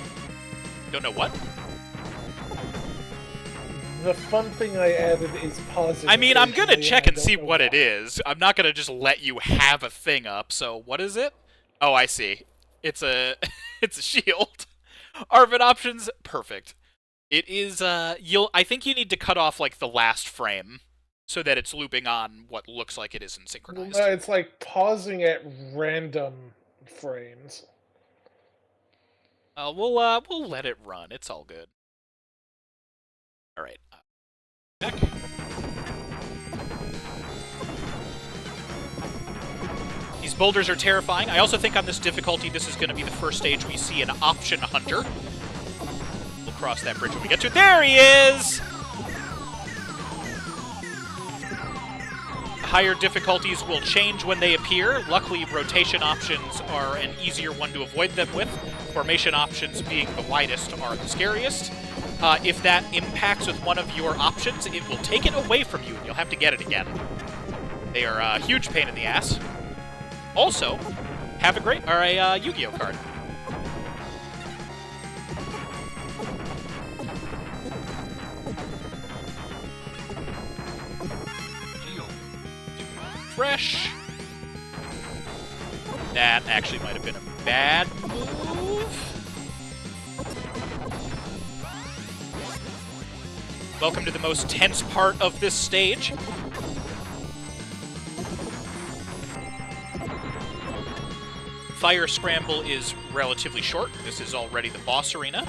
Don't know what? The fun thing I added is pausing. I mean, I'm gonna occasionally, check and I see don't know what it why. is. I'm not gonna just let you have a thing up. So what is it? Oh, I see. It's a it's a shield. Arvid options, perfect. It is I think you need to cut off like the last frame so that it's looping on what looks like it isn't Well, synchronized. no, it's like pausing at random frames. We'll let it run. It's all good. All right. Back. These boulders are terrifying. I also think on this difficulty, this is going to be the first stage we see an option hunter. We'll cross that bridge when we get to it. There he is! Higher difficulties will change when they appear. Luckily, rotation options are an easier one to avoid them with. Formation options, being the widest, are the scariest. If that impacts with one of your options, it will take it away from you, and you'll have to get it again. They are a huge pain in the ass. Also, have a Yu-Gi-Oh card. Fresh. That actually might have been a bad move. Welcome to the most tense part of this stage. Fire Scramble is relatively short. This is already the boss arena.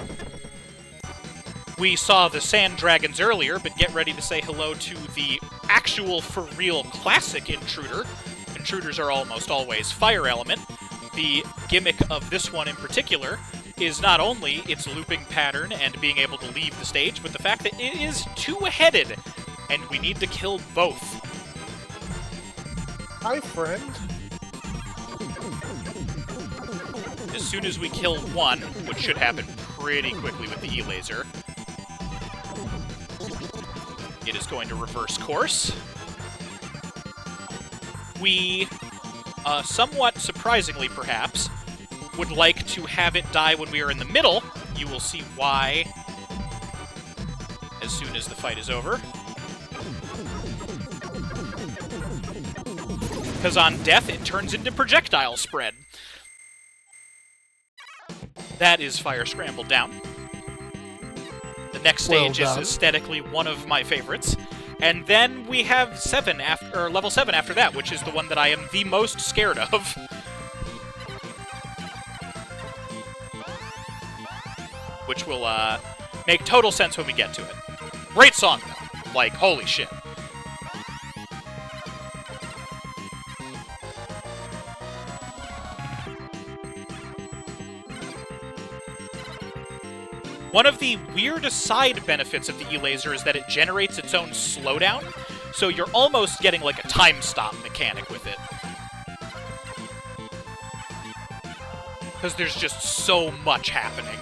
We saw the Sand Dragons earlier, but get ready to say hello to the actual, for-real, classic Intruder. Intruders are almost always fire element. The gimmick of this one in particular is not only its looping pattern and being able to leave the stage, but the fact that it is two-headed, and we need to kill both. Hi, friend. As soon as we kill one, which should happen pretty quickly with the E-Laser, it is going to reverse course. We, somewhat surprisingly perhaps, would like to have it die when we are in the middle. You will see why as soon as the fight is over. Because on death, it turns into projectile spread. That is Fire Scramble down. The next stage is aesthetically one of my favorites. And then we have level 7 after that, which is the one that I am the most scared of. Which will make total sense when we get to it. Great song, though. Like, holy shit. One of the weirdest side benefits of the E-Laser is that it generates its own slowdown, so you're almost getting like a time stop mechanic with it. Because there's just so much happening.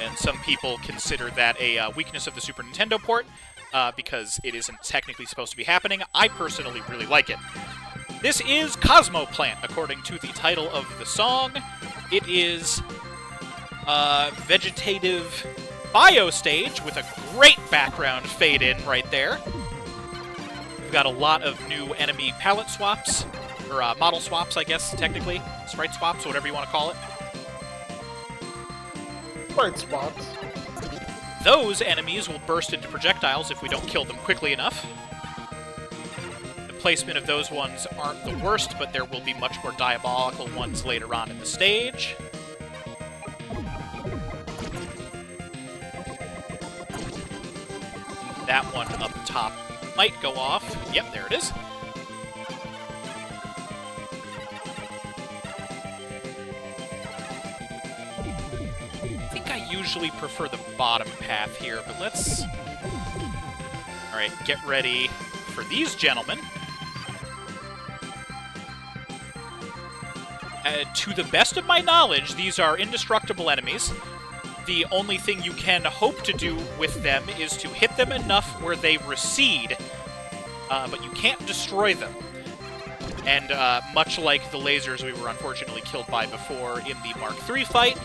And some people consider that a weakness of the Super Nintendo port, because it isn't technically supposed to be happening. I personally really like it. This is Cosmo Plant, according to the title of the song. It is vegetative bio stage with a great background fade in right there. We've got a lot of new enemy palette swaps. Or model swaps, I guess, technically. Sprite swaps, whatever you want to call it. Bright spots. Those enemies will burst into projectiles if we don't kill them quickly enough. The placement of those ones aren't the worst, but there will be much more diabolical ones later on in the stage. That one up top might go off. Yep, there it is. I think I usually prefer the bottom path here, but let's... Alright, get ready for these gentlemen. To the best of my knowledge, these are indestructible enemies. The only thing you can hope to do with them is to hit them enough where they recede, but you can't destroy them. And much like the lasers we were unfortunately killed by before in the Mark III fight,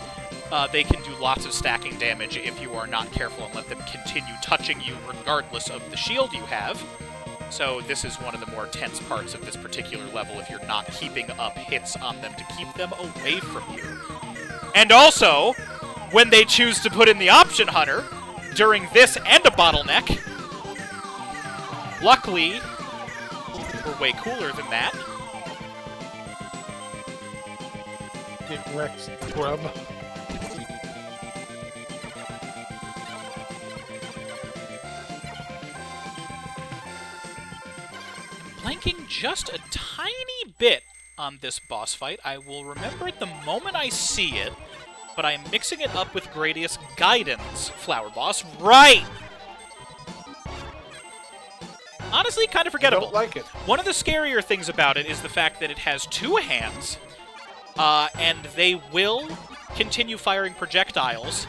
they can do lots of stacking damage if you are not careful and let them continue touching you regardless of the shield you have. So this is one of the more tense parts of this particular level if you're not keeping up hits on them to keep them away from you. And also, when they choose to put in the Option Hunter, during this and a bottleneck, luckily, we're way cooler than that. Get wrecked, grub. Blanking just a tiny bit on this boss fight. I will remember it the moment I see it, but I am mixing it up with Gradius Gaidon's Flower Boss. Right! Honestly, kind of forgettable. I don't like it. One of the scarier things about it is the fact that it has two hands, and they will continue firing projectiles,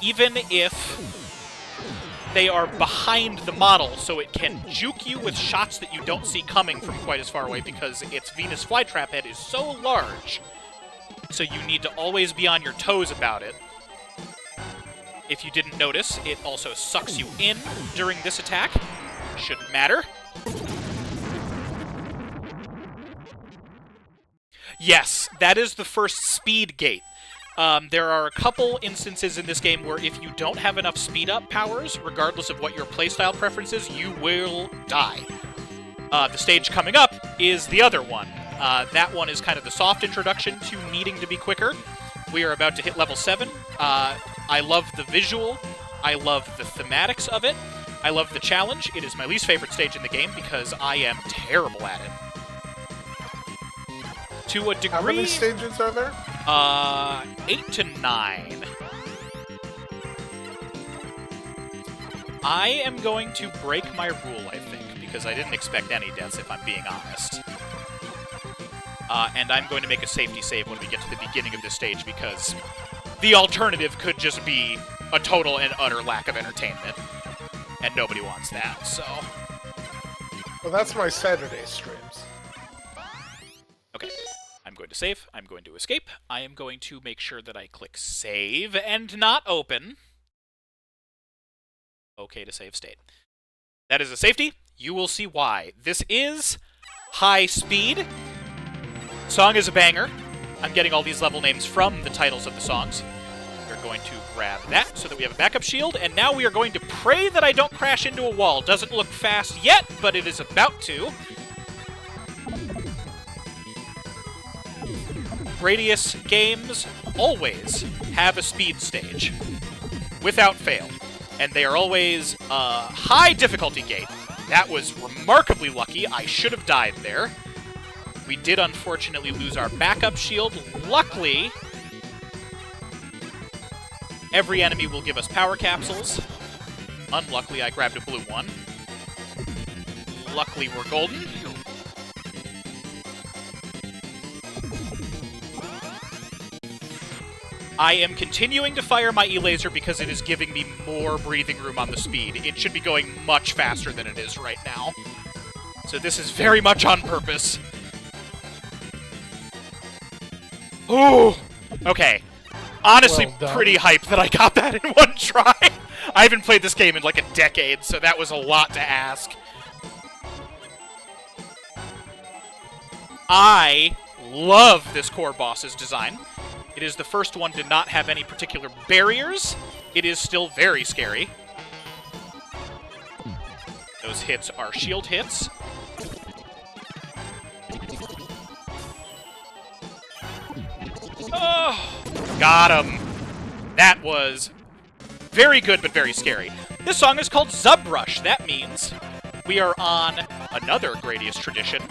even if they are behind the model, so it can juke you with shots that you don't see coming from quite as far away because its Venus flytrap head is so large. So you need to always be on your toes about it. If you didn't notice, it also sucks you in during this attack. Shouldn't matter. Yes, that is the first speed gate. There are a couple instances in this game where if you don't have enough speed-up powers, regardless of what your playstyle preference is, you will die. The stage coming up is the other one. That one is kind of the soft introduction to needing to be quicker. We are about to hit level 7. I love the visual. I love the thematics of it. I love the challenge. It is my least favorite stage in the game because I am terrible at it. To a degree... How many stages are there? 8 to 9. I am going to break my rule, I think, because I didn't expect any deaths, if I'm being honest. And I'm going to make a safety save when we get to the beginning of this stage, because the alternative could just be a total and utter lack of entertainment. And nobody wants that, so... Well, that's my Saturday streams. Okay. I'm going to save. I'm going to escape. I am going to make sure that I click save and not open. Okay to save state. That is a safety. You will see why. This is High Speed. Song is a banger. I'm getting all these level names from the titles of the songs. We're going to grab that so that we have a backup shield, and now we are going to pray that I don't crash into a wall. Doesn't look fast yet, but it is about to. Gradius games always have a speed stage, without fail, and they are always a high difficulty gate. That was remarkably lucky. I should have died there. We did unfortunately lose our backup shield. Luckily, every enemy will give us power capsules. Unluckily, I grabbed a blue one. Luckily, we're golden. I am continuing to fire my E-Laser because it is giving me more breathing room on the speed. It should be going much faster than it is right now. So this is very much on purpose. Ooh! Okay. Honestly, Well pretty hyped that I got that in one try. I haven't played this game in like a decade, so that was a lot to ask. I love this core boss's design. It is the first one to not have any particular barriers. It is still very scary. Those hits are shield hits. Oh, got him. That was very good, but very scary. This song is called Zub Rush. That means we are on another Gradius tradition,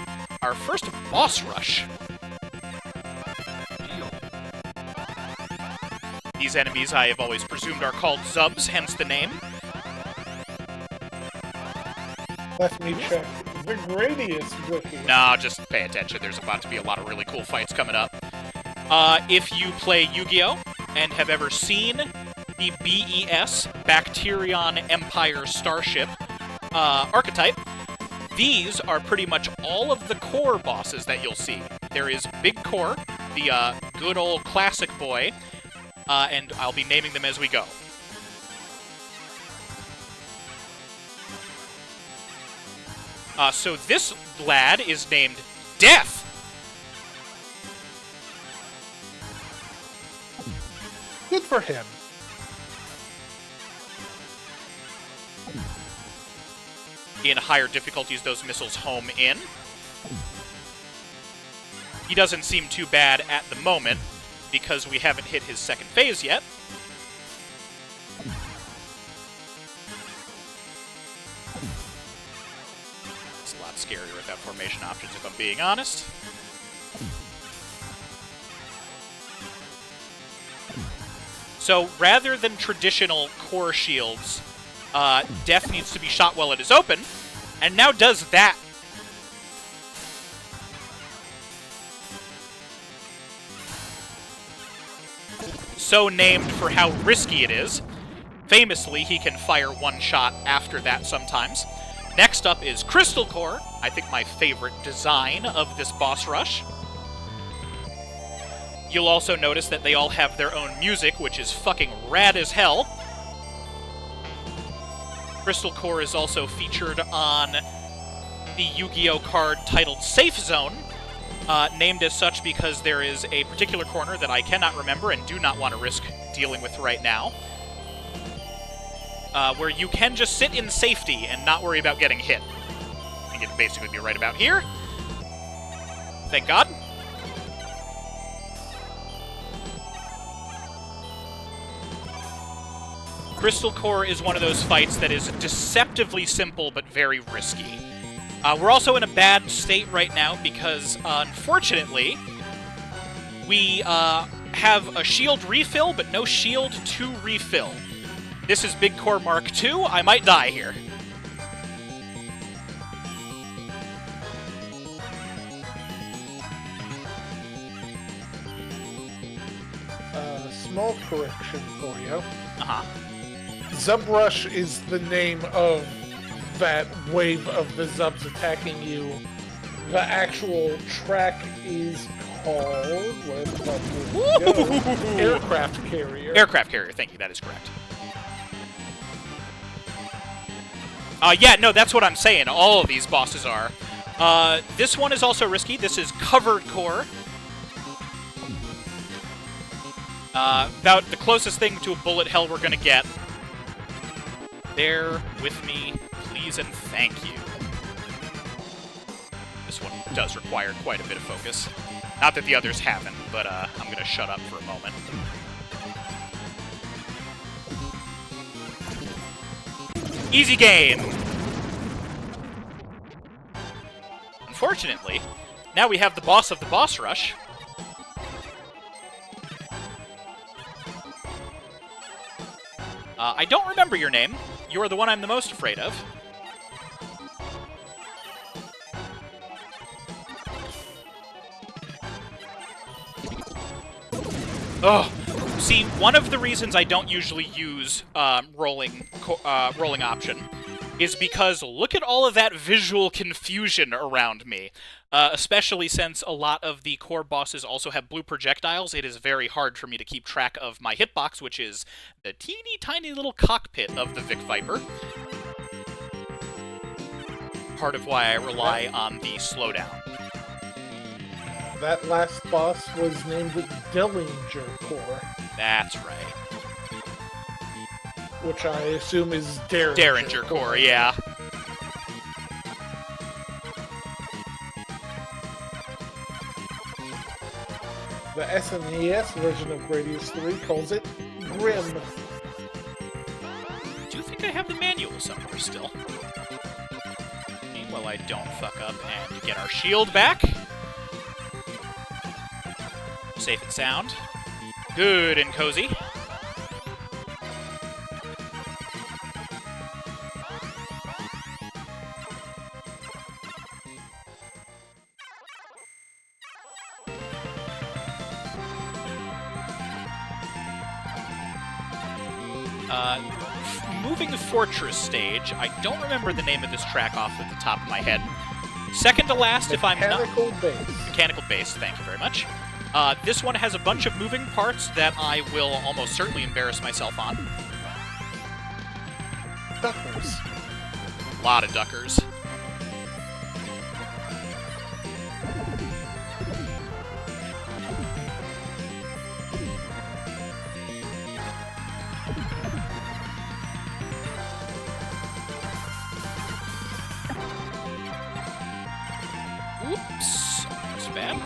our first boss rush. These enemies I have always presumed are called Zubs, hence the name. Let me check the Gradius wiki. No, just pay attention. There's about to be a lot of really cool fights coming up. If you play Yu-Gi-Oh! And have ever seen the BES, Bacterion Empire Starship, archetype, these are pretty much all of the core bosses that you'll see. There is Big Core, the good old classic boy, and I'll be naming them as we go. So this lad is named Death. Good for him. In higher difficulties, those missiles home in. He doesn't seem too bad at the moment, because we haven't hit his second phase yet. It's a lot scarier without formation options, if I'm being honest. So, rather than traditional core shields, Death needs to be shot while it is open, and now does that. So named for how risky it is. Famously, he can fire one shot after that sometimes. Next up is Crystal Core, I think my favorite design of this boss rush. You'll also notice that they all have their own music, which is fucking rad as hell. Crystal Core is also featured on the Yu-Gi-Oh! Card titled Safe Zone, named as such because there is a particular corner that I cannot remember and do not want to risk dealing with right now, where you can just sit in safety and not worry about getting hit. I think it'd basically be right about here. Thank God. Crystal Core is one of those fights that is deceptively simple but very risky. We're also in a bad state right now because, unfortunately, we have a shield refill, but no shield to refill. This is Big Core Mark II. I might die here. Small correction for you. Uh-huh. Zubrush is the name of that wave of the Zubs attacking you. The actual track is called... Aircraft Carrier. Aircraft Carrier, thank you. That is correct. Yeah, no, that's what I'm saying. All of these bosses are. This one is also risky. This is Covered Core. About the closest thing to a bullet hell we're gonna get. Bear with me, please and thank you. This one does require quite a bit of focus. Not that the others haven't, but I'm gonna shut up for a moment. Easy game! Unfortunately, now we have the boss of the boss rush. I don't remember your name. You are the one I'm the most afraid of. Oh, see, one of the reasons I don't usually use rolling option is because look at all of that visual confusion around me. Especially since a lot of the core bosses also have blue projectiles, it is very hard for me to keep track of my hitbox, which is the teeny tiny little cockpit of the Vic Viper. Part of why I rely on the slowdown. That last boss was named Dellinger Core, That's right. which I assume is Derringer. Derringer Core, yeah. The SNES version of Gradius 3 calls it Grim. I do think I have the manual somewhere still. Meanwhile, I don't fuck up and get our shield back. Safe and sound. Good and cozy. Moving the Fortress stage, I don't remember the name of this track off at the top of my head. Second to last, if I'm not... Mechanical Base. Mechanical Base, thank you very much. This one has a bunch of moving parts that I will almost certainly embarrass myself on. Duckers. A lot of duckers. Oops. That's bad.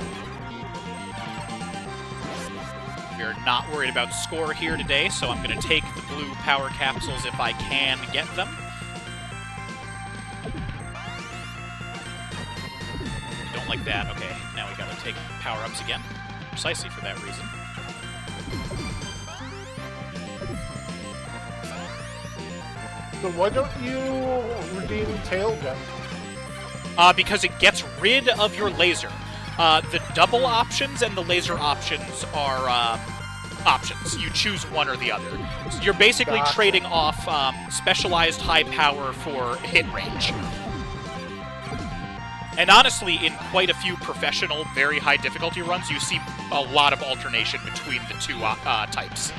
We're not worried about score here today, so I'm going to take the blue power capsules if I can get them. Don't like that. Okay, now we got to take power-ups again, precisely for that reason. So why don't you redeem Tailgun? Because it gets rid of your laser. The double options and the laser options are options. You choose one or the other. So you're basically Gotcha. trading off specialized high power for hit range. And honestly, in quite a few professional, very high difficulty runs, you see a lot of alternation between the two types.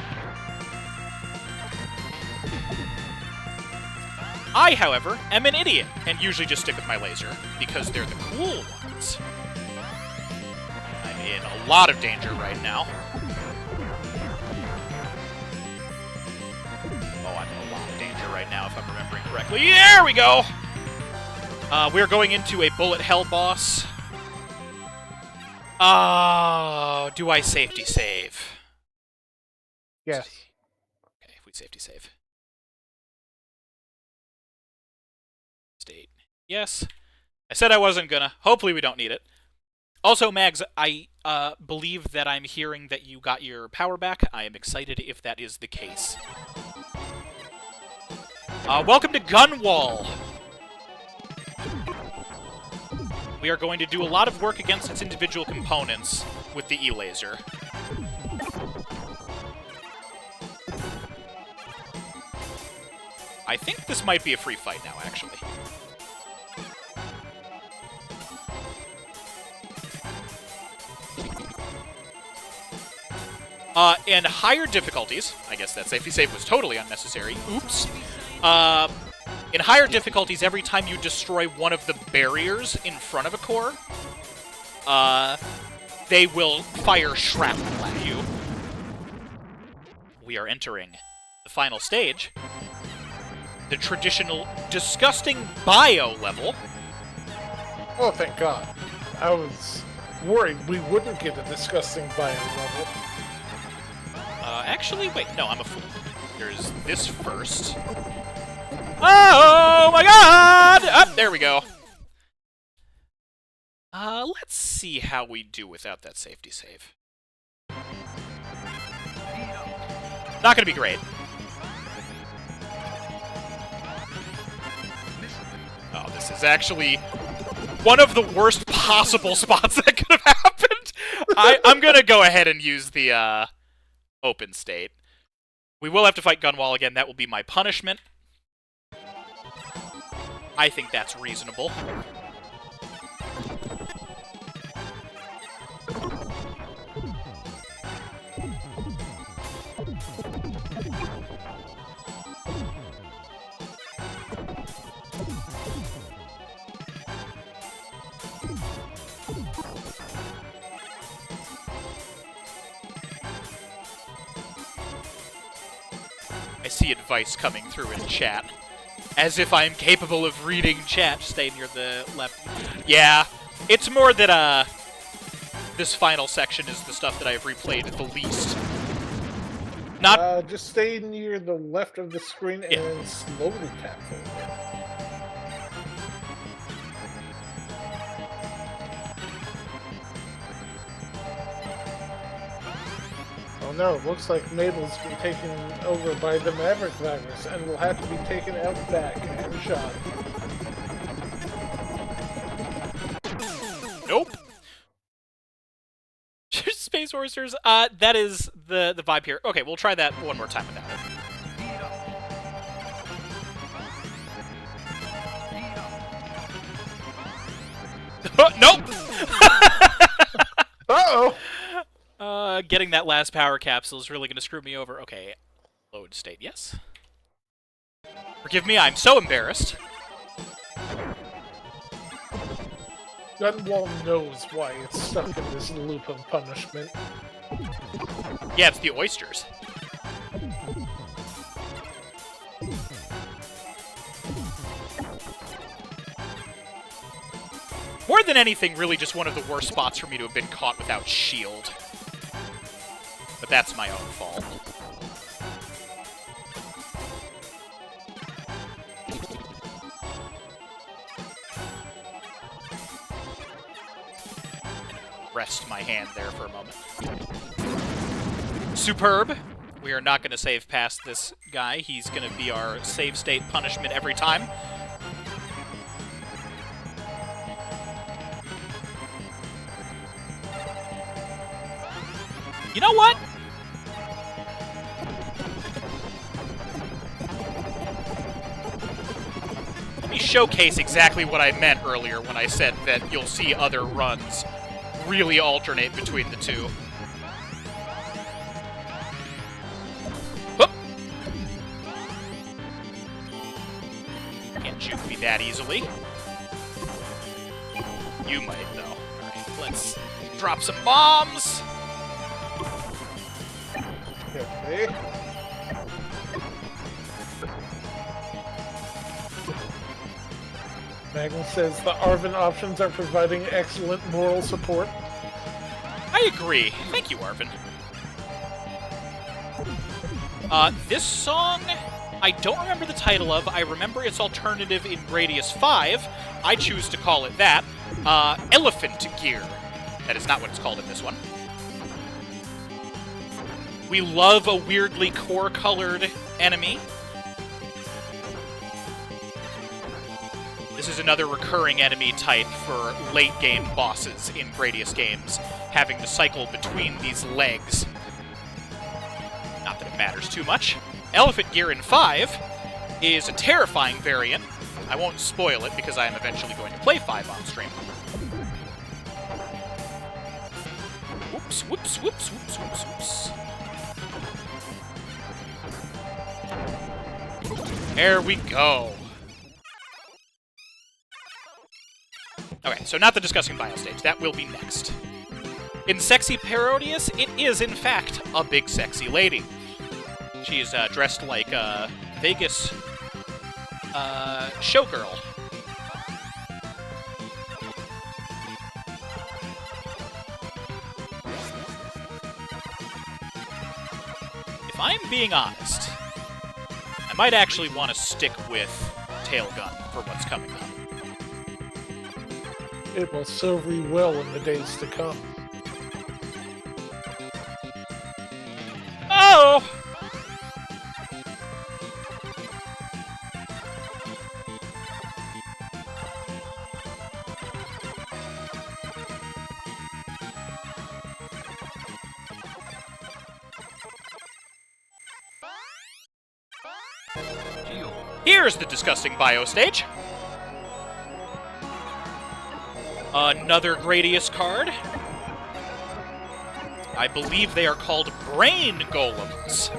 I, however, am an idiot, and usually just stick with my laser, because they're the cool ones. I'm in a lot of danger right now. Oh, I'm in a lot of danger right now, if I'm remembering correctly. There we go! We're going into a bullet hell boss. Oh, do I safety save? Yes. Okay, if we safety save. State. Yes. I said I wasn't gonna. Hopefully we don't need it. Also, Mags, I believe that I'm hearing that you got your power back. I am excited if that is the case. Welcome to Gunwall! We are going to do a lot of work against its individual components with the E-Laser. I think this might be a free fight now, actually. In higher difficulties, I guess that safety save was totally unnecessary. Oops. In higher difficulties, every time you destroy one of the barriers in front of a core, they will fire shrapnel at you. We are entering the final stage. The traditional disgusting bio level. Oh, thank God. I was worried we wouldn't get a disgusting bio level. Actually, wait, no, I'm a fool. There's this first. Oh my God! Up, there we go. Let's see how we do without that safety save. Not gonna be great. Oh, this is actually one of the worst possible spots that could have happened. I'm gonna go ahead and use the, open state. We will have to fight Gunwall again. That will be my punishment. I think that's reasonable. I see advice coming through in chat. As if I'm capable of reading chat. Stay near the left. Yeah, it's more that, this final section is the stuff that I've replayed the least. Not... just stay near the left of the screen and Yeah. slowly tap forward. Oh no, it looks like Mabel's been taken over by the Maverick virus and will have to be taken out back and shot. Nope. Space Oysters? That is the vibe here. Okay, we'll try that one more time without it. Nope! Uh-oh! Getting that last power capsule is really going to screw me over. Okay, load state, yes. Forgive me, I'm so embarrassed. Gunwall knows why it's stuck in this loop of punishment. Yeah, it's the oysters. More than anything, really just one of the worst spots for me to have been caught without shield. But that's my own fault. Rest my hand there for a moment. Superb. We are not going to save past this guy. He's going to be our save state punishment every time. You know what? Let me showcase exactly what I meant earlier when I said that you'll see other runs really alternate between the two. Whoop. Can't juke me that easily. You might, though. Alright, let's drop some bombs. Okay. Magnus says the Arvin options are providing excellent moral support. I agree. Thank you, Arvin. This song, I don't remember the title of. I remember its alternative in Gradius 5. I choose to call it that. Elephant Gear. That is not what it's called in this one. We love a weirdly core-colored enemy. This is another recurring enemy type for late-game bosses in Gradius games, having to cycle between these legs. Not that it matters too much. Elephant Gear in 5 is a terrifying variant. I won't spoil it because I am eventually going to play 5 on stream. Whoops, whoops, whoops, whoops, whoops, whoops. There we go. Okay, so not the discussing bio stage. That will be next. In Sexy Parodius, it is, in fact, a big sexy lady. She is dressed like a Vegas showgirl. If I'm being honest, I might actually want to stick with Tailgun for what's coming up. It will serve you well in the days to come. Oh! Here's the disgusting bio stage. Another Gradius card. I believe they are called Brain Golems.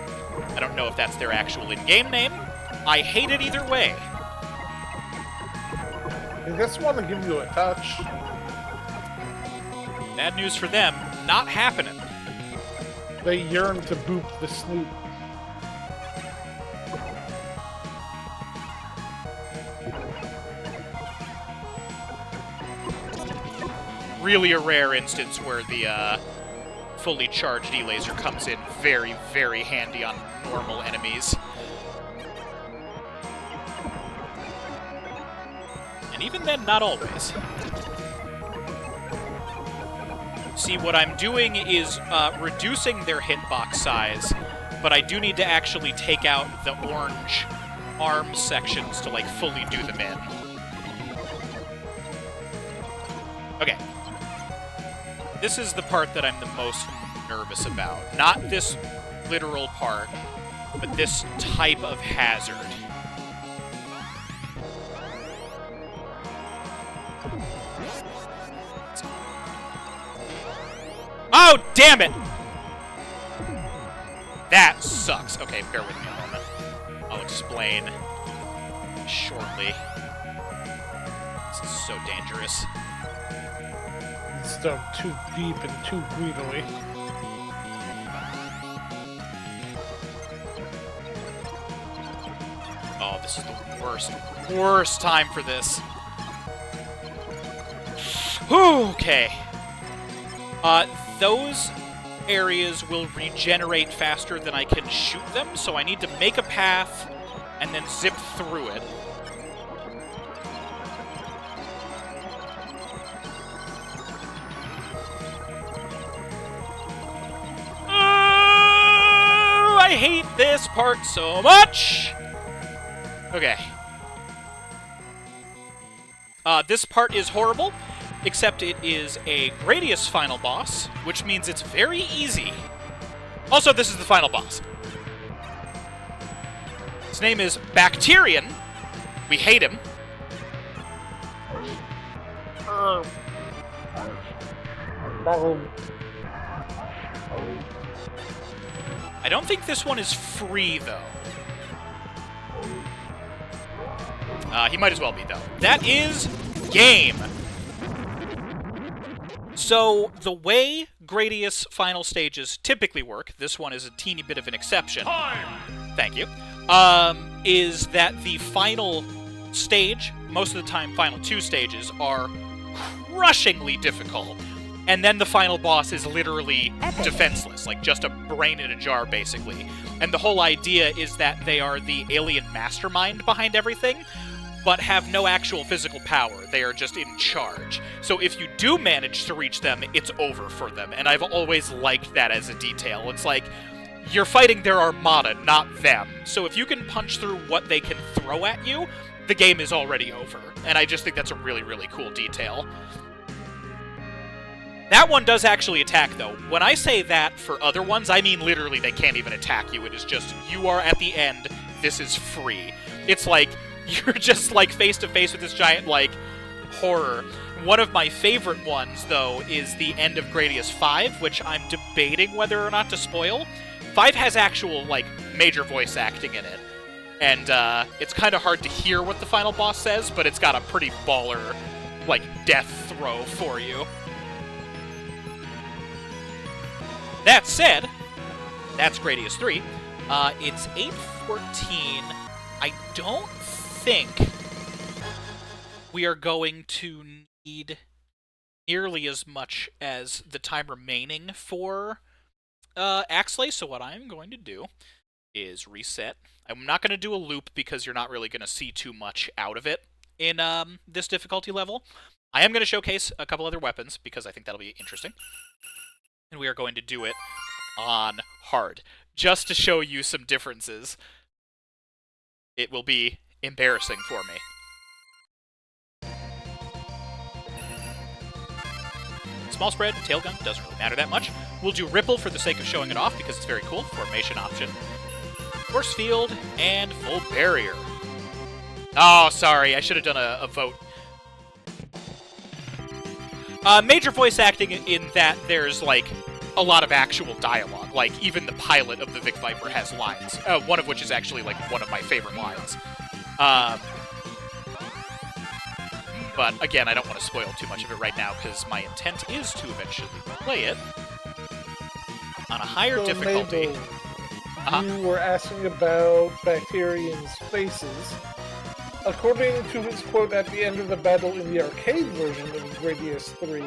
I don't know if that's their actual in-game name. I hate it either way. They just want to give you a touch. Bad news for them, not happening. They yearn to boop the snoot. really a rare instance where the fully charged E-laser comes in very, very handy on normal enemies. And even then, not always. See, what I'm doing is reducing their hitbox size, but I do need to actually take out the orange arm sections to, like, fully do them in. Okay. This is the part that I'm the most nervous about. Not this literal part, but this type of hazard. Oh, damn it! That sucks. Okay, bear with me a moment. I'll explain shortly. This is so dangerous. It's done too deep and too greedily. Oh, this is the worst time for this. Whew, okay. Those areas will regenerate faster than I can shoot them, so I need to make a path and then zip through it. Oh, I hate this part so much! Okay. This part is horrible. Except it is a Gradius final boss, which means it's very easy. Also, this is the final boss. His name is Bacterian. We hate him. I don't think this one is free, though. He might as well be, though. That is game. So, the way Gradius final stages typically work, this one is a teeny bit of an exception. Thank you. Is that the final stage, most of the time final two stages, are crushingly difficult. And then the final boss is literally defenseless, like just a brain in a jar, basically. And the whole idea is that they are the alien mastermind behind everything, but have no actual physical power. They are just in charge. So if you do manage to reach them, it's over for them. And I've always liked that as a detail. It's like, you're fighting their armada, not them. So if you can punch through what they can throw at you, the game is already over. And I just think that's a really, really cool detail. That one does actually attack, though. When I say that for other ones, I mean literally they can't even attack you. It is just, you are at the end, this is free. It's like, you're just, like, face-to-face with this giant, like, horror. One of my favorite ones, though, is the end of Gradius 5, which I'm debating whether or not to spoil. 5 has actual, like, major voice acting in it. And, it's kind of hard to hear what the final boss says, but it's got a pretty baller, like, death throw for you. That said, that's Gradius 3. It's 8:14. I don't think we are going to need nearly as much as the time remaining for Axley, so what I'm going to do is reset. I'm not going to do a loop because you're not really going to see too much out of it in this difficulty level. I am going to showcase a couple other weapons because I think that'll be interesting. And we are going to do it on hard, just to show you some differences. It will be embarrassing for me. Small spread, tailgun, doesn't really matter that much. We'll do Ripple for the sake of showing it off because it's very cool. Formation option. Force field, and full barrier. Oh, sorry, I should have done a vote. Major voice acting in that there's, like, a lot of actual dialogue. Like, even the pilot of the Vic Viper has lines. One of which is actually, like, one of my favorite lines. But, again, I don't want to spoil too much of it right now, because my intent is to eventually play it on a higher difficulty. You were asking about Bacterian's faces. According to his quote at the end of the battle in the arcade version of Gradius 3,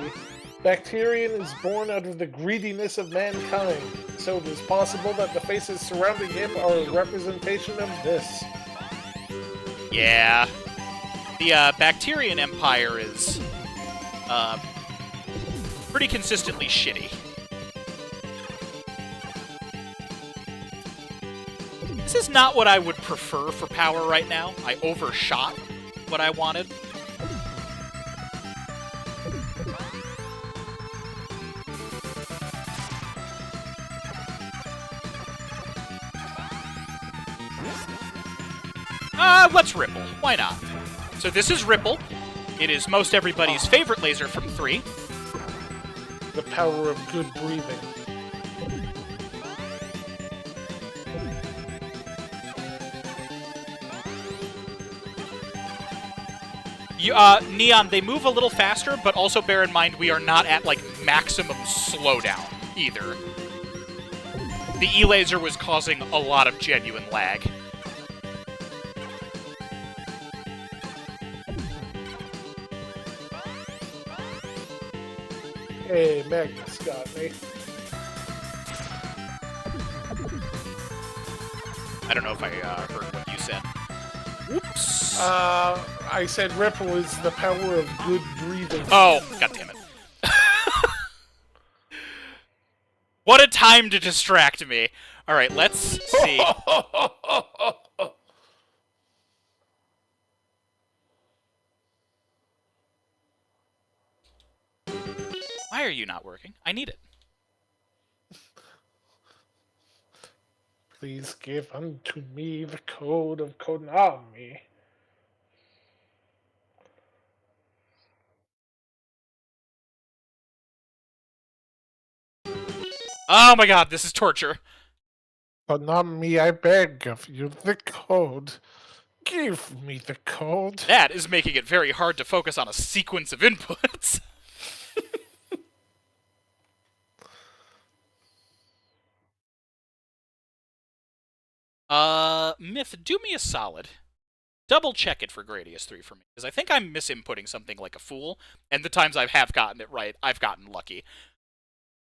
Bacterian is born out of the greediness of mankind, so it is possible that the faces surrounding him are a representation of this. Yeah. The Bacterian Empire is pretty consistently shitty. This is not what I would prefer for power right now. I overshot what I wanted. Let's Ripple. Why not? So this is Ripple. It is most everybody's favorite laser from 3. The power of good breathing. Neon, they move a little faster, but also bear in mind we are not at, like, maximum slowdown, either. The E-Laser was causing a lot of genuine lag. Hey, Magnus got me. I don't know if I heard what you said. Whoops. I said Ripple is the power of good breathing. Oh, goddammit. What a time to distract me. Alright, let's see. Why are you not working? I need it. Please give unto me the code of Konami. Oh my god, this is torture. Konami, I beg of you, the code. Give me the code. That is making it very hard to focus on a sequence of inputs. Myth, do me a solid. Double check it for Gradius 3 for me, because I think I'm misinputting something like a fool, and the times I have gotten it right, I've gotten lucky.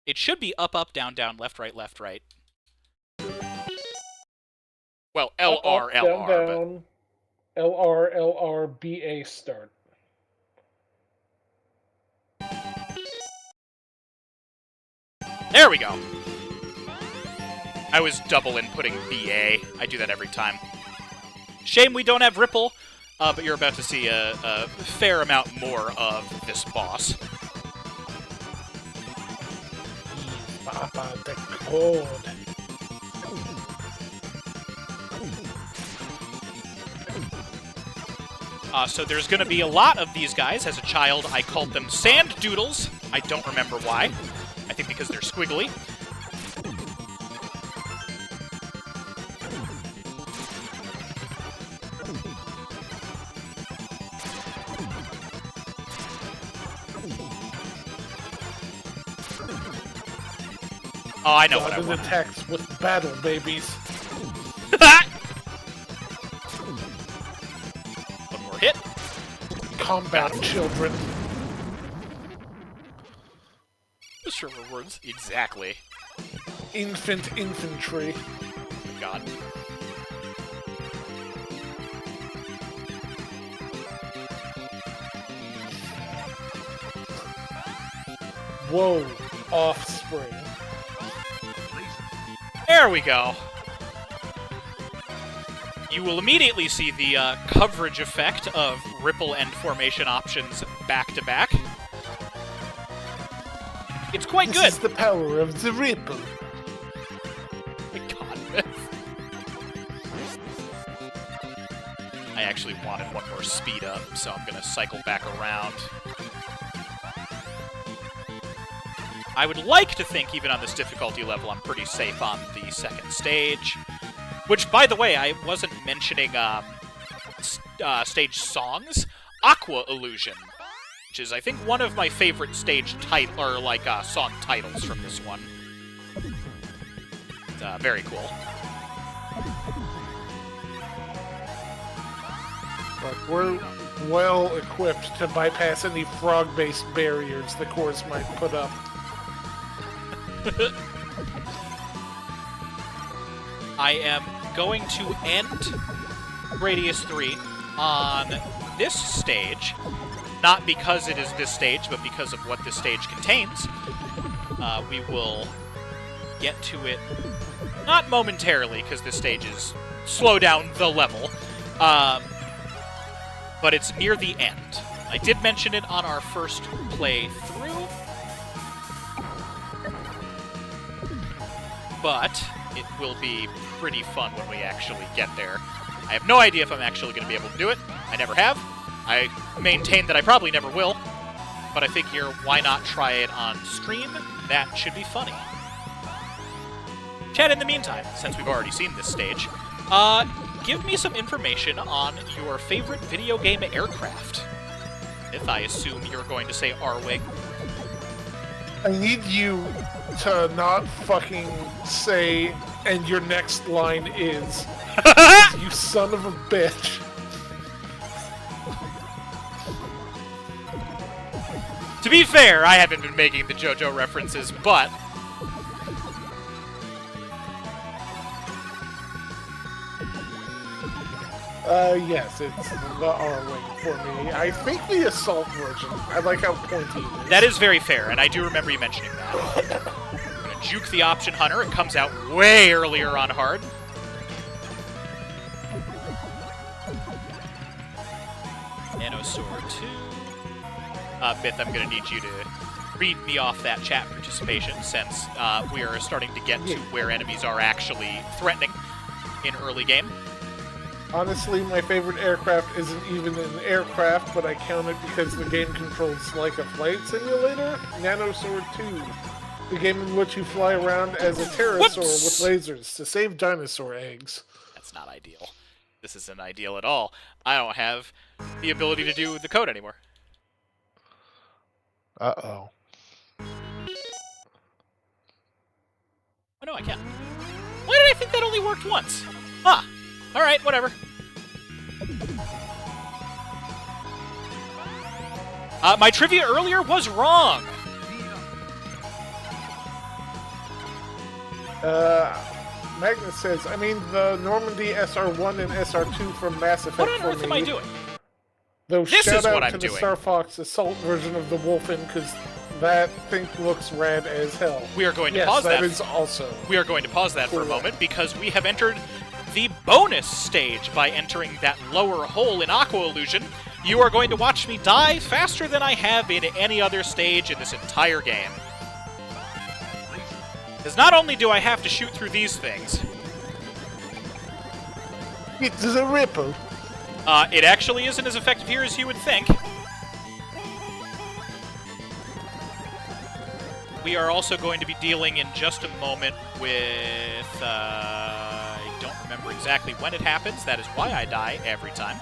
It should be up, up, down, down, left, right, left, right. Well, LR, Up, LR, down, LR, LR, BA start. There we go. I was double inputting BA. I do that every time. Shame we don't have Ripple, but you're about to see a fair amount more of this boss. Papa, the code. So there's going to be a lot of these guys. As a child, I called them sand doodles. I don't remember why. I think because they're squiggly. Oh, I know what I want. Attacks with battle babies. One more hit. Combat children. Sure rewards. Exactly. Infant infantry. Oh, God. Whoa. Offspring. There we go. You will immediately see the coverage effect of ripple and formation options back to back. It's quite good. This is the power of the ripple. My God, Myth. I actually wanted one more speed up, so I'm gonna cycle back around. I would like to think, even on this difficulty level, I'm pretty safe on the second stage. Which, by the way, I wasn't mentioning stage songs. Aqua Illusion, which is, I think, one of my favorite stage title or like song titles from this one. It's very cool. But we're well equipped to bypass any frog-based barriers the course might put up. I am going to end Radius 3 on this stage. Not because it is this stage, but because of what this stage contains. We will get to it, not momentarily, because this stage is slow down the level, but it's near the end. I did mention it on our first playthrough, but it will be pretty fun when we actually get there. I have no idea if I'm actually going to be able to do it. I never have. I maintain that I probably never will, but I figure why not try it on stream? That should be funny. Chat, in the meantime, since we've already seen this stage, give me some information on your favorite video game aircraft. If I assume you're going to say R-Wing. I need you to not fucking say, and your next line is, you son of a bitch. To be fair, I haven't been making the JoJo references, but... Yes, it's the R-Wing for me. I think the Assault version. I like how pointy it is. That is very fair, and I do remember you mentioning that. I'm gonna juke the Option Hunter. It comes out way earlier on hard. Nano Sword 2. Myth, I'm gonna need you to read me off that chat participation, since we are starting to get to where enemies are actually threatening in early game. Honestly, my favorite aircraft isn't even an aircraft, but I count it because the game controls like a flight simulator. Nano Sword 2, the game in which you fly around as a pterosaur with lasers to save dinosaur eggs. That's not ideal. This isn't ideal at all. I don't have the ability to do the code anymore. Uh-oh. Oh no, I can't. Why did I think that only worked once? Huh. Alright, whatever. My trivia earlier was wrong! Magnus says, I mean the Normandy SR-1 and SR-2 from Mass Effect What on for earth am I doing? Though This shout is what out I'm to the doing. Star Fox Assault version of the Wolfen, because that thing looks rad as hell. We are going to Yes, pause that. that is also. We are going to pause that for a Correct. moment because we have entered the bonus stage by entering that lower hole in Aqua Illusion. You are going to watch me die faster than I have in any other stage in this entire game. Because not only do I have to shoot through these things, It's a ripple. it actually isn't as effective here as you would think. We are also going to be dealing in just a moment with, I don't remember exactly when it happens. That is why I die every time.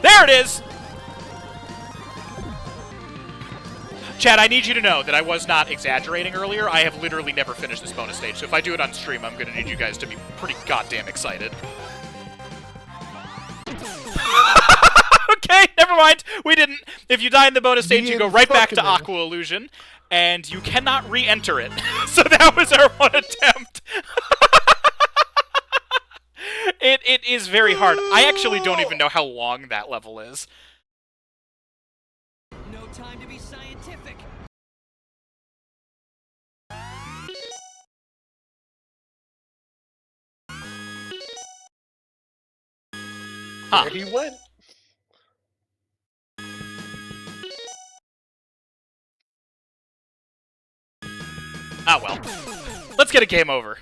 There it is! Chad, I need you to know that I was not exaggerating earlier. I have literally never finished this bonus stage, so if I do it on stream, I'm going to need you guys to be pretty goddamn excited. Okay, never mind. We didn't. If you die in the bonus stage, you go right back to Aqua Illusion, and you cannot re-enter it. So that was our one attempt. It is very hard. I actually don't even know how long that level is. No time to be scientific. Huh. There he went. Ah, well. Let's get a game over.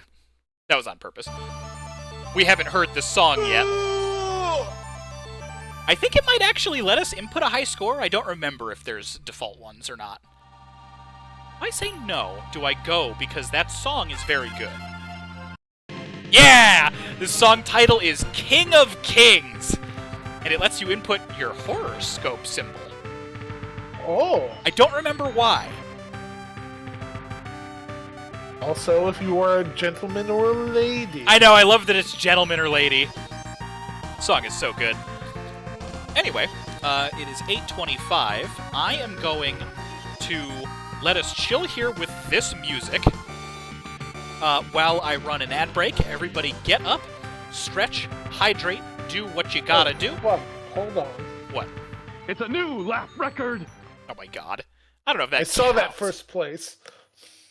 That was on purpose. We haven't heard this song yet. I think it might actually let us input a high score. I don't remember if there's default ones or not. If I say no, do I go? Because that song is very good. Yeah! The song title is King of Kings. And it lets you input your horoscope symbol. Oh. I don't remember why. Also, if you are a gentleman or a lady. I know, I love that it's gentleman or lady. Song is so good. Anyway, it is 8:25. I am going to let us chill here with this music while I run an ad break. Everybody get up, stretch, hydrate, do what you gotta do. What? Hold on. What? It's a new lap record! Oh my god. I don't know if that I saw that counts. first place.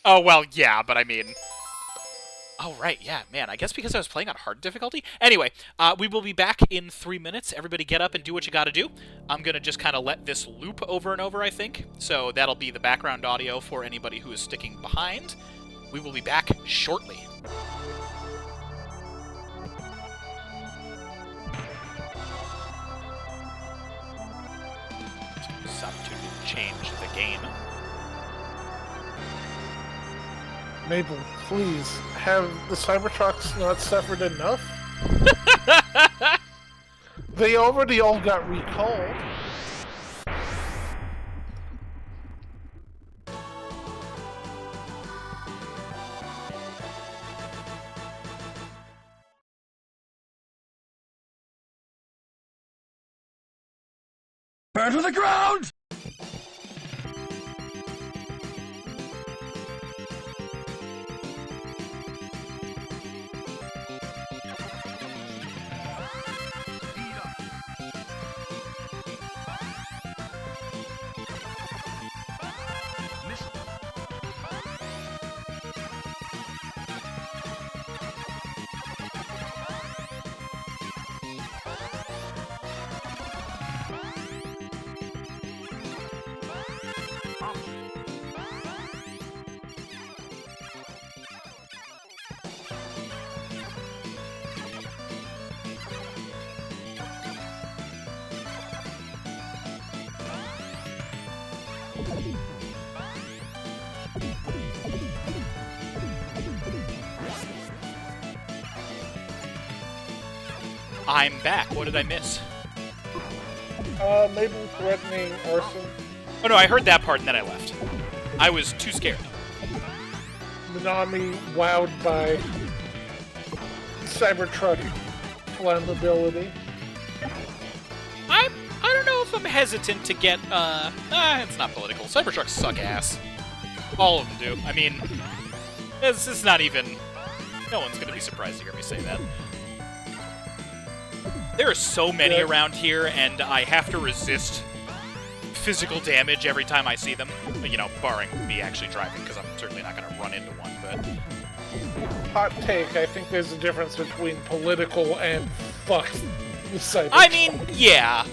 Oh, well, yeah, but I mean... Oh, right, yeah, man, I guess because I was playing on hard difficulty? Anyway, we will be back in 3 minutes. Everybody get up and do what you gotta do. I'm gonna just kind of let this loop over and over, I think. So that'll be the background audio for anybody who is sticking behind. We will be back shortly. This opportunity to change the game. Mabel, please, have the Cybertrucks not suffered enough? They already all got recalled. Burn to the ground! I'm back. What did I miss? Mabel threatening arson. Oh no, I heard that part and then I left. I was too scared. Minami wowed by Cybertruck flammability. I don't know if I'm hesitant to get, it's not political. Cybertrucks suck ass. All of them do. I mean, it's not even... No one's gonna be surprised to hear me say that. There are so many around here, and I have to resist physical damage every time I see them. You know, barring me actually driving, because I'm certainly not gonna run into one, but... Hot take, I think there's a difference between political and fuck the Cybertruck. I mean, yeah.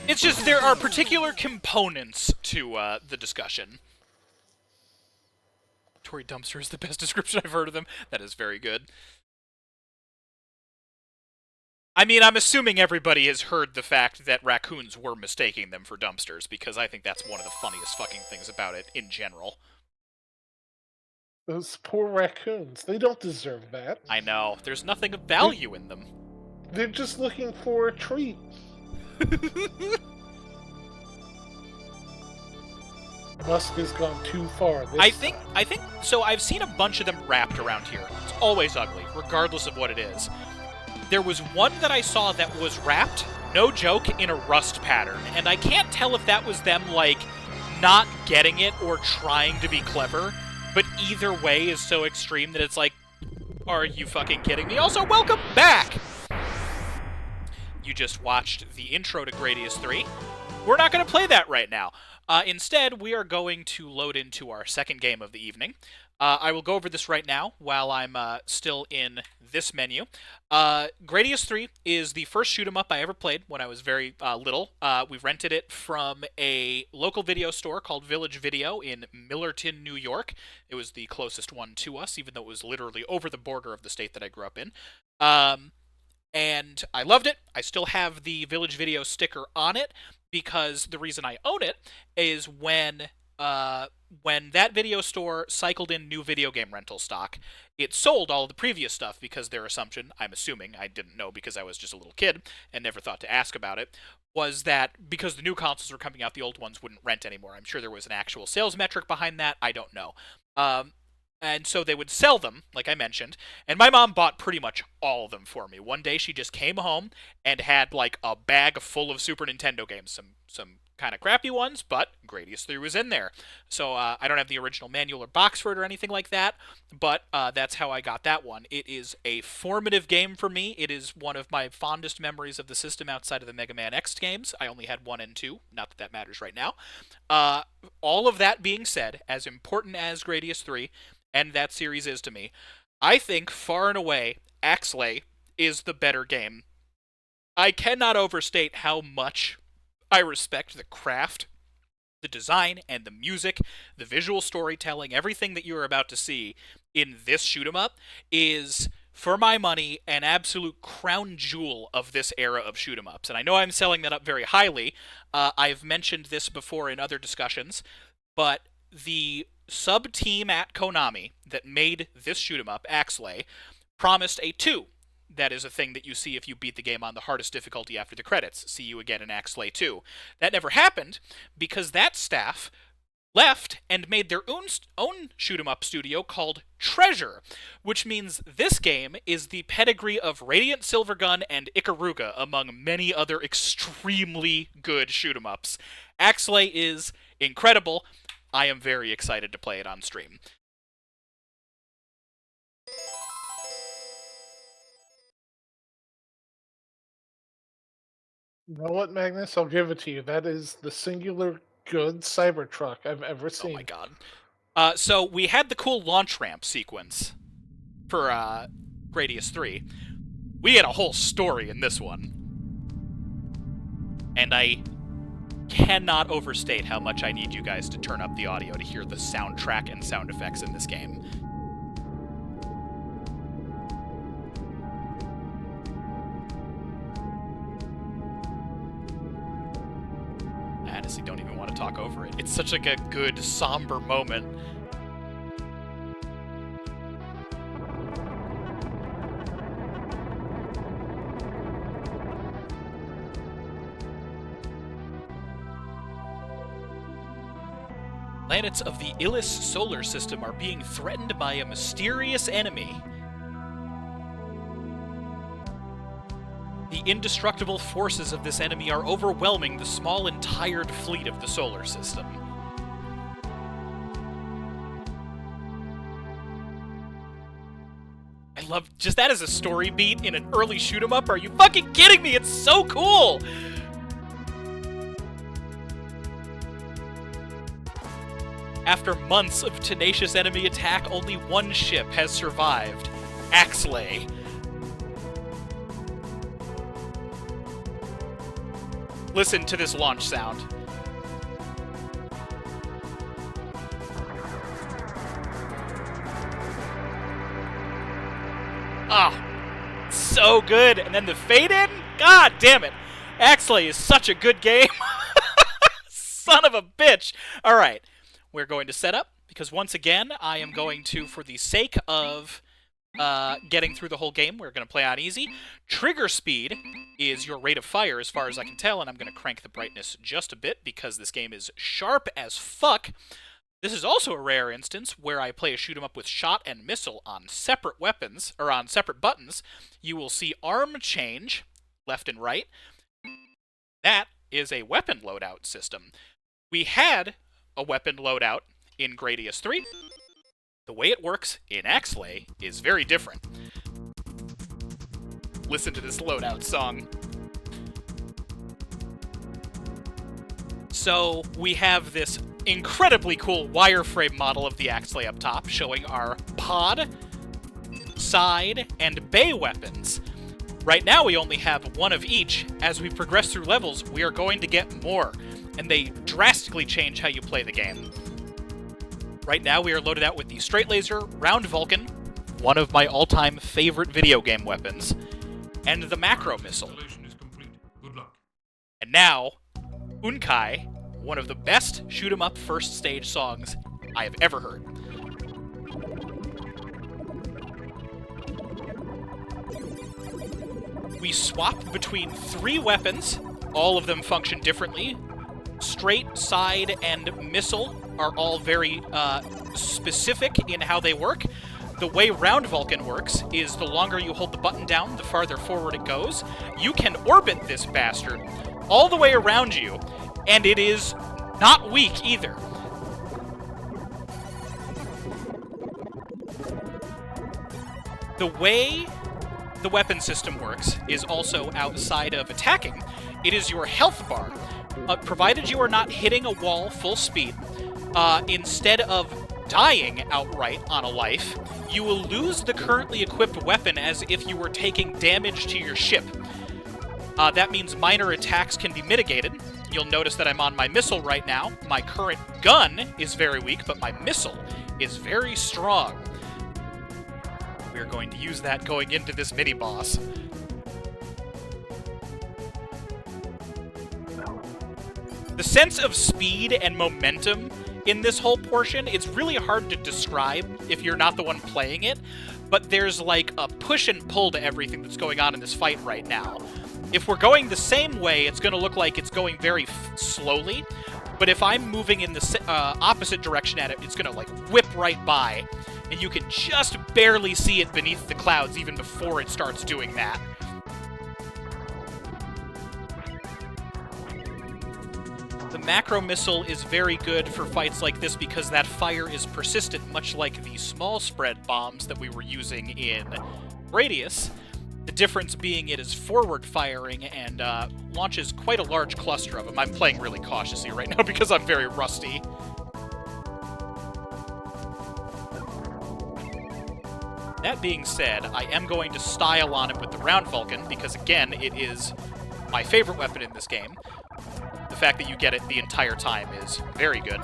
It's just there are particular components to the discussion. Tory dumpster is the best description I've heard of them. That is very good. I mean, I'm assuming everybody has heard the fact that raccoons were mistaking them for dumpsters, because I think that's one of the funniest fucking things about it in general. Those poor raccoons, they don't deserve that. I know. There's nothing of value in them. They're just looking for a treat. Musk has gone too far. I think, so I've seen a bunch of them wrapped around here. It's always ugly, regardless of what it is. There was one that I saw that was wrapped, no joke, in a rust pattern, and I can't tell if that was them, like, not getting it or trying to be clever, but either way is so extreme that it's like, are you fucking kidding me? Also, welcome back! You just watched the intro to Gradius 3. We're not going to play that right now. Instead, we are going to load into our second game of the evening. I will go over this right now while I'm still in this menu. Gradius 3 is the first shoot-'em-up I ever played when I was very little. We rented it from a local video store called Village Video in Millerton, New York. It was the closest one to us, even though it was literally over the border of the state that I grew up in. And I loved it. I still have the Village Video sticker on it, because the reason I own it is when that video store cycled in new video game rental stock, it sold all of the previous stuff because their assumption, I'm assuming, I didn't know because I was just a little kid and never thought to ask about it, was that because the new consoles were coming out, the old ones wouldn't rent anymore. I'm sure there was an actual sales metric behind that. I don't know. And so they would sell them, like I mentioned, and my mom bought pretty much all of them for me. One day she just came home and had like a bag full of Super Nintendo games, some kind of crappy ones, but Gradius 3 was in there. So I don't have the original manual or box for it or anything like that, but that's how I got that one. It is a formative game for me. It is one of my fondest memories of the system outside of the Mega Man X games. I only had 1 and 2, not that that matters right now. All of that being said, as important as Gradius 3 and that series is to me, I think far and away Axlay is the better game. I cannot overstate how much I respect the craft, the design, and the music, the visual storytelling. Everything that you're about to see in this shoot-'em-up is, for my money, an absolute crown jewel of this era of shoot-'em-ups. And I know I'm selling that up very highly. I've mentioned this before in other discussions, but the sub-team at Konami that made this shoot-'em-up, Axlay, promised a 2. That is a thing that you see if you beat the game on the hardest difficulty after the credits. See you again in Axlay 2. That never happened because that staff left and made their own shoot-'em-up studio called Treasure, which means this game is the pedigree of Radiant Silvergun and Ikaruga, among many other extremely good shoot-'em-ups. Axlay is incredible. I am very excited to play it on stream. You know what, Magnus? I'll give it to you. That is the singular good Cybertruck I've ever seen. Oh my god. So we had the cool launch ramp sequence for Gradius 3. We had a whole story in this one. And I cannot overstate how much I need you guys to turn up the audio to hear the soundtrack and sound effects in this game. I honestly don't even want to talk over it. It's such like a good, somber moment. Planets of the Illis solar system are being threatened by a mysterious enemy. The indestructible forces of this enemy are overwhelming the small and tired fleet of the solar system. I love just that as a story beat in an early shoot-'em-up. Are you fucking kidding me? It's so cool! After months of tenacious enemy attack, only one ship has survived. Axlay. Listen to this launch sound. Ah, so good. And then the fade in? God damn it. Axlay is such a good game. Son of a bitch. All right. We're going to set up, because once again, I am going to, for the sake of getting through the whole game, we're going to play on easy. Trigger speed is your rate of fire, as far as I can tell, and I'm going to crank the brightness just a bit, because this game is sharp as fuck. This is also a rare instance where I play a shoot-'em-up with shot and missile on separate weapons, or on separate buttons. You will see arm change, left and right. That is a weapon loadout system. We had a weapon loadout in Gradius 3. The way it works in Axlay is very different. Listen to this loadout song. So we have this incredibly cool wireframe model of the Axlay up top, showing our pod, side, and bay weapons. Right now we only have one of each. As we progress through levels, we are going to get more, and they drastically change how you play the game. Right now we are loaded out with the Straight Laser, Round Vulcan, one of my all-time favorite video game weapons, and the Macro Missile. Good luck. And now, Unkai, one of the best shoot-'em-up first stage songs I have ever heard. We swap between 3 weapons. All of them function differently. Straight, side, and missile are all very specific in how they work. The way Round Vulcan works is the longer you hold the button down, the farther forward it goes. You can orbit this bastard all the way around you, and it is not weak either. The way the weapon system works is also outside of attacking. It is your health bar. Provided you are not hitting a wall full speed, instead of dying outright on a life, you will lose the currently equipped weapon as if you were taking damage to your ship. That means minor attacks can be mitigated. You'll notice that I'm on my missile right now. My current gun is very weak, but my missile is very strong. We're going to use that going into this mini-boss. The sense of speed and momentum in this whole portion, it's really hard to describe if you're not the one playing it, but there's like a push and pull to everything that's going on in this fight right now. If we're going the same way, it's going to look like it's going very slowly, but if I'm moving in the opposite direction at it, it's going to like whip right by, and you can just barely see it beneath the clouds even before it starts doing that. The macro missile is very good for fights like this because that fire is persistent, much like the small spread bombs that we were using in Gradius. The difference being it is forward firing and launches quite a large cluster of them. I'm playing really cautiously right now because I'm very rusty. That being said, I am going to style on it with the Round Vulcan because, again, it is my favorite weapon in this game. The fact that you get it the entire time is very good.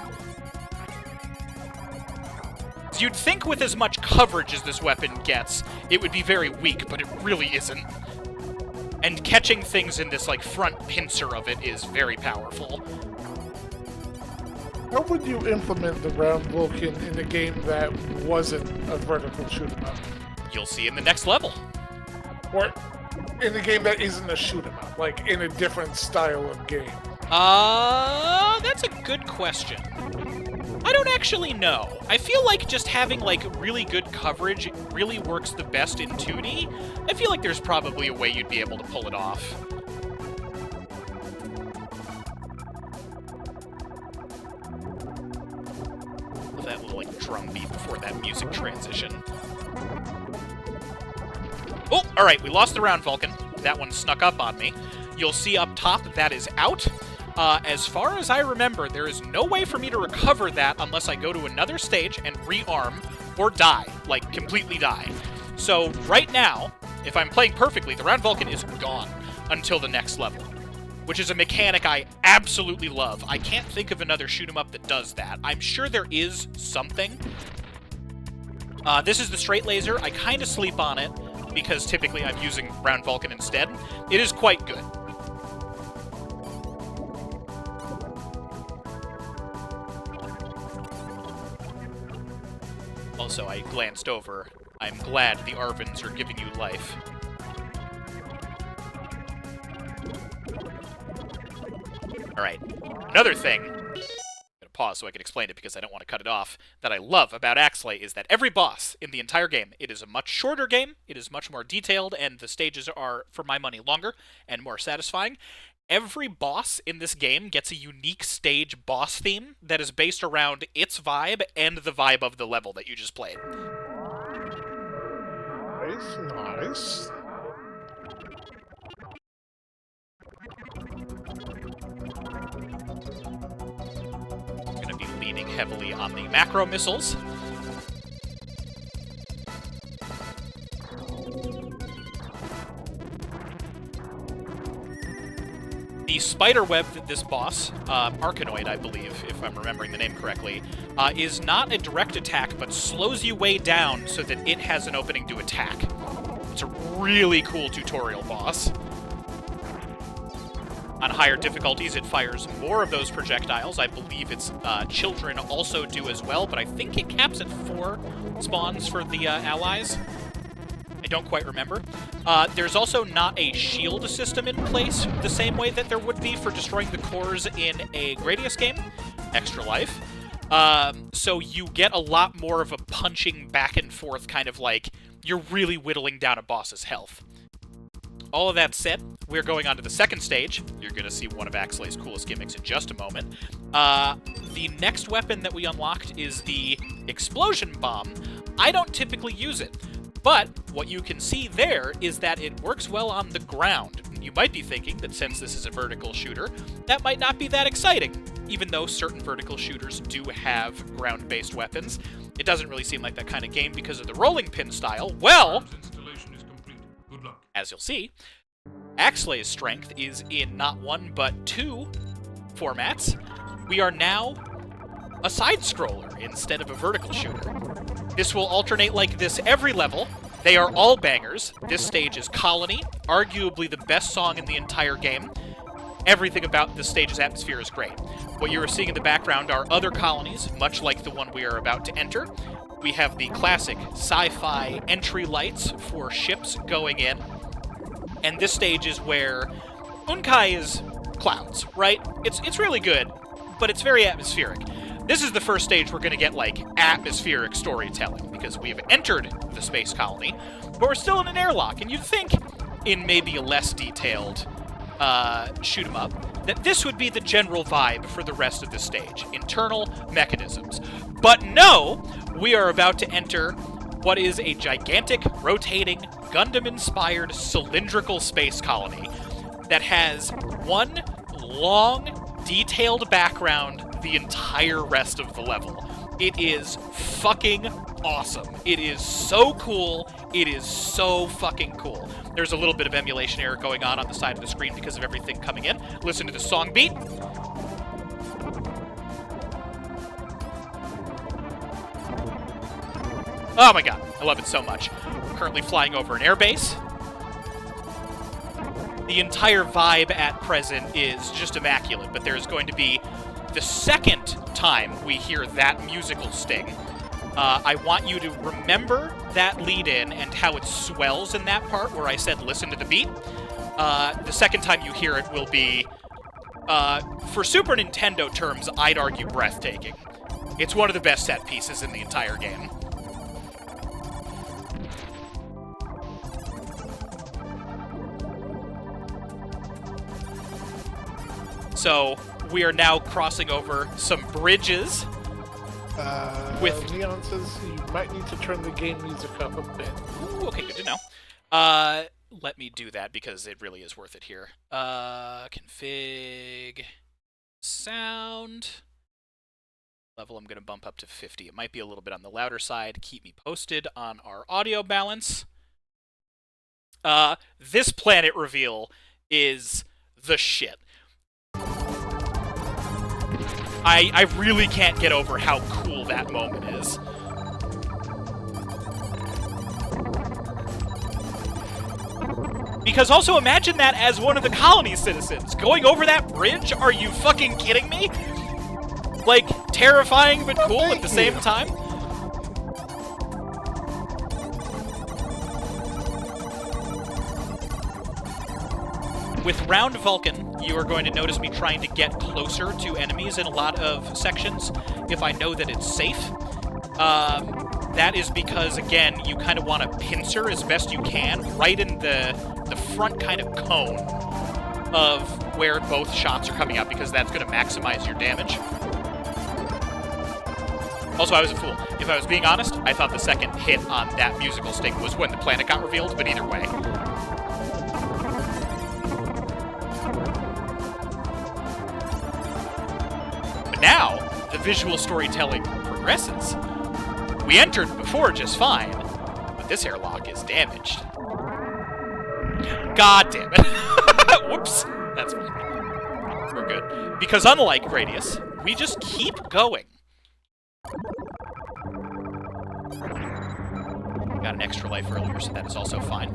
So you'd think with as much coverage as this weapon gets, it would be very weak, but it really isn't. And catching things in this, like, front pincer of it is very powerful. How would you implement the Round Vulcan in a game that wasn't a vertical shoot-'em-up? You'll see in the next level. Or in a game that isn't a shoot-'em-up, like in a different style of game? That's a good question. I don't actually know. I feel like just having, like, really good coverage really works the best in 2D. I feel like there's probably a way you'd be able to pull it off. Love that little, like, drum beat before that music transition. Oh, alright, we lost the Round Vulcan. That one snuck up on me. You'll see up top that is out. As far as I remember, there is no way for me to recover that unless I go to another stage and rearm or die, like completely die. So right now, if I'm playing perfectly, the Round Vulcan is gone until the next level, which is a mechanic I absolutely love. I can't think of another shoot-'em-up that does that. I'm sure there is something. This is the straight laser. I kind of sleep on it because typically I'm using Round Vulcan instead. It is quite good. Also, I glanced over. I'm glad the Arvins are giving you life. Alright, another thing, I'm going to pause so I can explain it because I don't want to cut it off, that I love about Axlay is that every boss in the entire game, it is a much shorter game, it is much more detailed, and the stages are, for my money, longer and more satisfying. Every boss in this game gets a unique stage boss theme that is based around its vibe and the vibe of the level that you just played. Nice, nice. I'm going to be leaning heavily on the macro missiles. The spider web that this boss, Arkanoid, I believe, if I'm remembering the name correctly, is not a direct attack, but slows you way down so that it has an opening to attack. It's a really cool tutorial boss. On higher difficulties, it fires more of those projectiles. I believe its children also do as well, but I think it caps at 4 spawns for the allies. I don't quite remember. There's also not a shield system in place the same way that there would be for destroying the cores in a Gradius game. Extra life. So you get a lot more of a punching back and forth kind of like you're really whittling down a boss's health. All of that said, we're going on to the second stage. You're going to see one of Axelay's coolest gimmicks in just a moment. The next weapon that we unlocked is the explosion bomb. I don't typically use it, but what you can see there is that it works well on the ground. You might be thinking that since this is a vertical shooter, that might not be that exciting. Even though certain vertical shooters do have ground-based weapons, it doesn't really seem like that kind of game because of the rolling pin style. Well, Installation is complete. Good luck. as you'll see, Axelay's strength is in not one but two formats. We are now a side-scroller instead of a vertical shooter. This will alternate like this every level. They are all bangers. This stage is Colony, arguably the best song in the entire game. Everything about this stage's atmosphere is great. What you are seeing in the background are other colonies, much like the one we are about to enter. We have the classic sci-fi entry lights for ships going in. And this stage is where Unkai is clouds, right? It's really good, but it's very atmospheric. This is the first stage we're going to get, like, atmospheric storytelling, because we have entered the space colony, but we're still in an airlock, and you'd think, in maybe a less detailed shoot-'em-up, that this would be the general vibe for the rest of the stage. Internal mechanisms. But no! We are about to enter what is a gigantic, rotating, Gundam-inspired, cylindrical space colony that has one long, detailed background the entire rest of the level. It is fucking awesome. It is so cool. It is so fucking cool. There's a little bit of emulation error going on the side of the screen because of everything coming in. Listen to the song beat. Oh my god, I love it so much. I'm currently flying over an airbase. The entire vibe at present is just immaculate, but there's going to be the second time we hear that musical sting. I want you to remember that lead-in and how it swells in that part where I said listen to the beat. The second time you hear it will be, for Super Nintendo terms, I'd argue breathtaking. It's one of the best set pieces in the entire game. So, we are now crossing over some bridges. Leon says you might need to turn the game music up a bit. Ooh, okay, good to know. Let me do that because it really is worth it here. Config sound. Level I'm going to bump up to 50. It might be a little bit on the louder side. Keep me posted on our audio balance. This planet reveal is the shit. I really can't get over how cool that moment is. Because also imagine that as one of the colony citizens. Going over that bridge? Are you fucking kidding me? Like, terrifying but cool at the same time? With Round Vulcan, you are going to notice me trying to get closer to enemies in a lot of sections if I know that it's safe. That is because, again, you kind of want to pincer as best you can right in the front kind of cone of where both shots are coming out because that's going to maximize your damage. Also, I was a fool. If I was being honest, I thought the second hit on that musical sting was when the planet got revealed, but either way. Now, the visual storytelling progresses. We entered before just fine, but this airlock is damaged. God damn it. Whoops. That's fine. We're good. Because unlike Gradius, we just keep going. Got an extra life earlier, so that is also fine.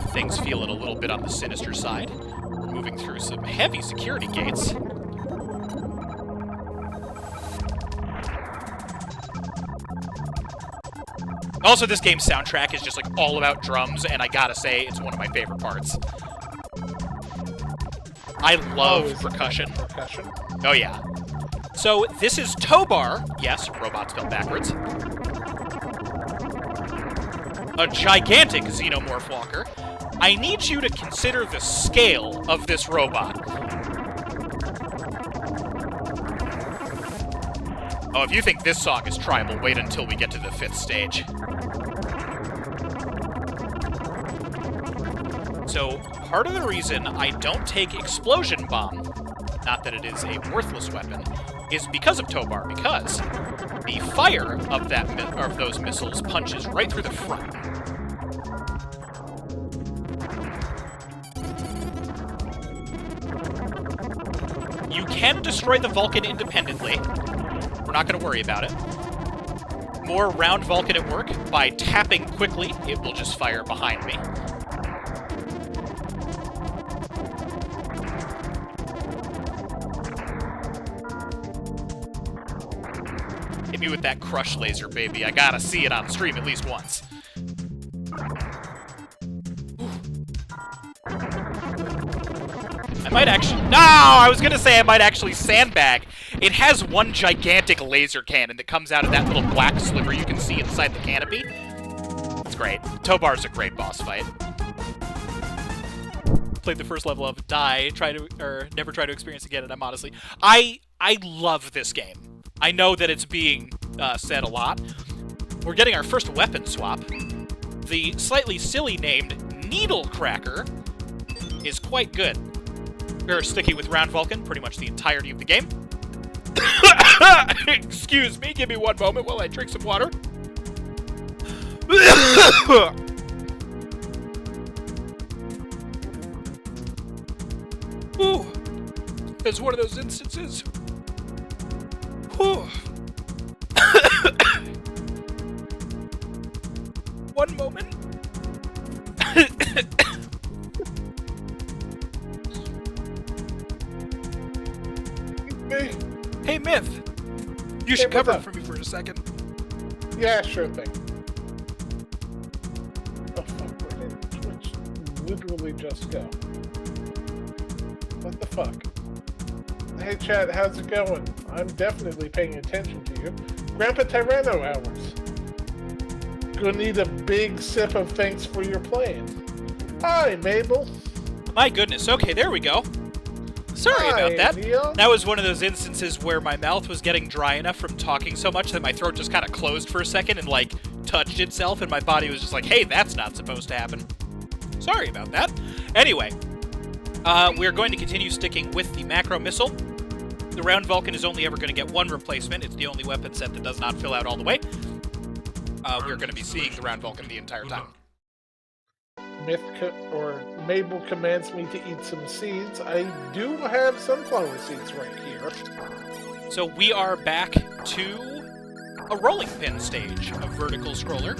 Things feeling a little bit on the sinister side. We're moving through some heavy security gates. Also, this game's soundtrack is just like all about drums, and I gotta say, it's one of my favorite parts. I love percussion. Percussion? Oh yeah. So this is Tobar. Yes, robot spelled backwards. A gigantic xenomorph walker. I need you to consider the scale of this robot. Oh, if you think this song is tribal, wait until we get to the 5th stage. So, part of the reason I don't take Explosion Bomb, not that it is a worthless weapon, is because of Tobar, because the fire of those missiles punches right through the front. You can destroy the Vulcan independently. We're not going to worry about it. More round Vulcan at work. By tapping quickly, it will just fire behind me. Hit me with that crush laser, baby. I gotta see it on stream at least once. I might actually... No! I was gonna say I might actually sandbag. It has one gigantic laser cannon that comes out of that little black sliver you can see inside the canopy. It's great. Tobar's a great boss fight. Played the first level of Die, never try to experience again, and I'm honestly... I love this game. I know that it's being said a lot. We're getting our first weapon swap. The slightly silly named Needle Cracker is quite good. We're sticking with Round Vulcan pretty much the entirety of the game. Excuse me, give me one moment while I drink some water. Ooh, it's one of those instances. Whew. One moment. Hey, Myth. You should cover for me for a second. Yeah, sure thing. Oh, fuck, where did Twitch literally just go? What the fuck? Hey, chat, how's it going? I'm definitely paying attention to you. Grandpa Tyranno hours. Gonna need a big sip of thanks for your playing. Hi, Mabel. My goodness. Okay, there we go. Sorry about that. Neil. That was one of those instances where my mouth was getting dry enough from talking so much that my throat just kind of closed for a second and, like, touched itself, and my body was just like, hey, that's not supposed to happen. Sorry about that. Anyway, we're going to continue sticking with the macro missile. The Round Vulcan is only ever going to get one replacement. It's the only weapon set that does not fill out all the way. We're going to be seeing the Round Vulcan the entire time. Mabel commands me to eat some seeds. I do have sunflower seeds right here. So we are back to a rolling pin stage, a vertical scroller.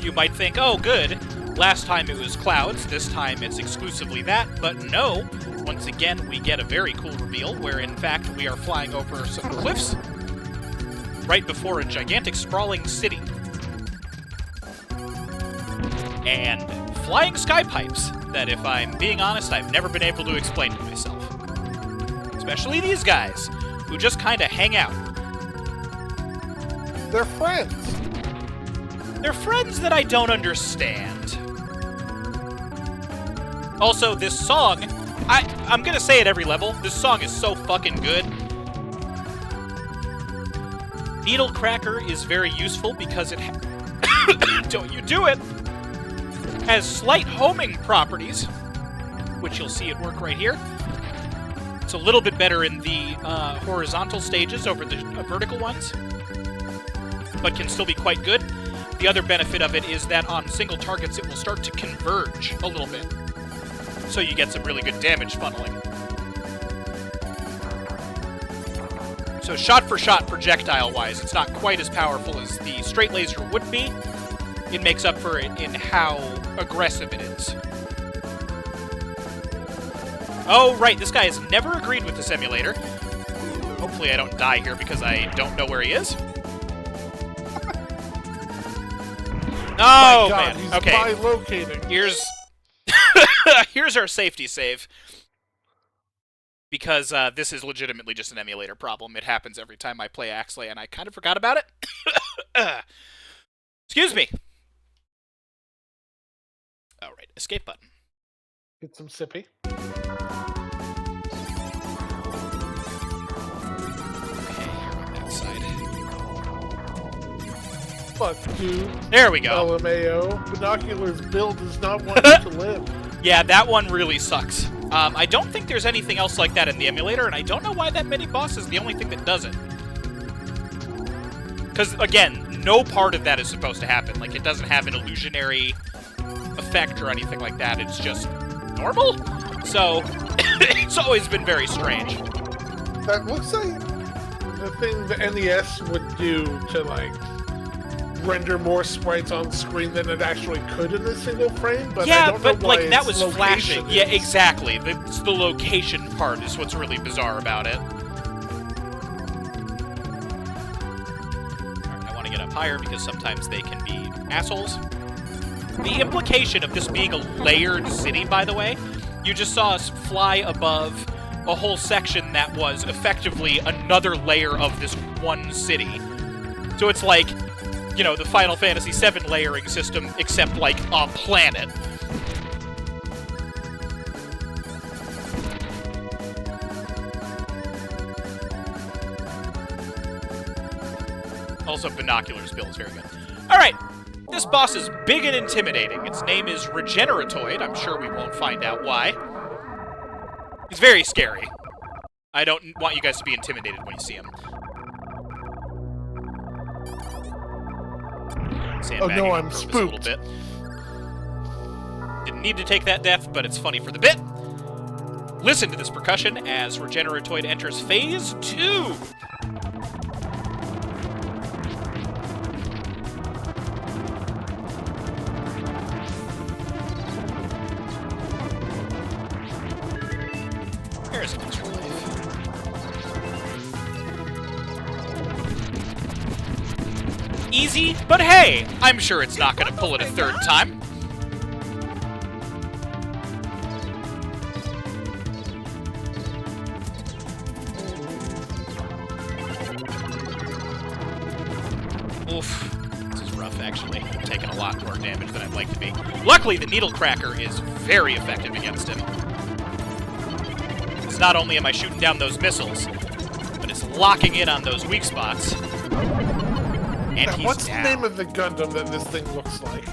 You might think, oh, good. Last time it was clouds, this time it's exclusively that, but no. Once again, we get a very cool reveal where, in fact, we are flying over some cliffs right before a gigantic sprawling city. And flying sky pipes that, if I'm being honest, I've never been able to explain to myself. Especially these guys, who just kind of hang out. They're friends. They're friends that I don't understand. Also, this song, I'm gonna say at every level, this song is so fucking good. Needle Cracker is very useful because it don't you do it! Has slight homing properties, which you'll see at work right here. It's a little bit better in the horizontal stages over the vertical ones, but can still be quite good. The other benefit of it is that on single targets it will start to converge a little bit, so you get some really good damage funneling. So shot for shot projectile-wise, it's not quite as powerful as the straight laser would be. It makes up for it in how aggressive it is. Oh, right, this guy has never agreed with the simulator. Hopefully I don't die here because I don't know where he is. Oh, God, man. he's Okay. bilocating. Here's our safety save. because this is legitimately just an emulator problem. It happens every time I play Axley, and I kind of forgot about it. Excuse me. All right, escape button. Get some sippy. Okay, on that side. Fuck you. There we go. LMAO. Binoculars build does not want you to live. Yeah, that one really sucks. I don't think there's anything else like that in the emulator, and I don't know why that mini-boss is the only thing that does it. Because, again, no part of that is supposed to happen. Like, it doesn't have an illusionary effect or anything like that. It's just normal? So, it's always been very strange. That looks like the thing the NES would do to, like, render more sprites on screen than it actually could in a single frame, but I don't know why like, that was its flashing. location Yeah, is. exactly. It's the location part is what's really bizarre about it. I want to get up higher because sometimes they can be assholes. The implication of this being a layered city, by the way, you just saw us fly above a whole section that was effectively another layer of this one city. So it's like, you know, the Final Fantasy VII layering system, except like a planet. Also, binoculars build is very good. Alright, this boss is big and intimidating. Its name is Regeneratoid. I'm sure we won't find out why. He's very scary. I don't want you guys to be intimidated when you see him. Oh no, I'm A little spooked. bit. Didn't need to take that death, but it's funny for the bit. Listen to this percussion as Regeneratoid enters Phase 2. There's an extra life. Easy, but hey, I'm sure it's not going to pull it a third time. Oof. This is rough, actually. I'm taking a lot more damage than I'd like to be. Luckily, the Needle Cracker is very effective against him. Because not only am I shooting down those missiles, but it's locking in on those weak spots. And Now, he's what's down. the name of the Gundam that this thing looks like?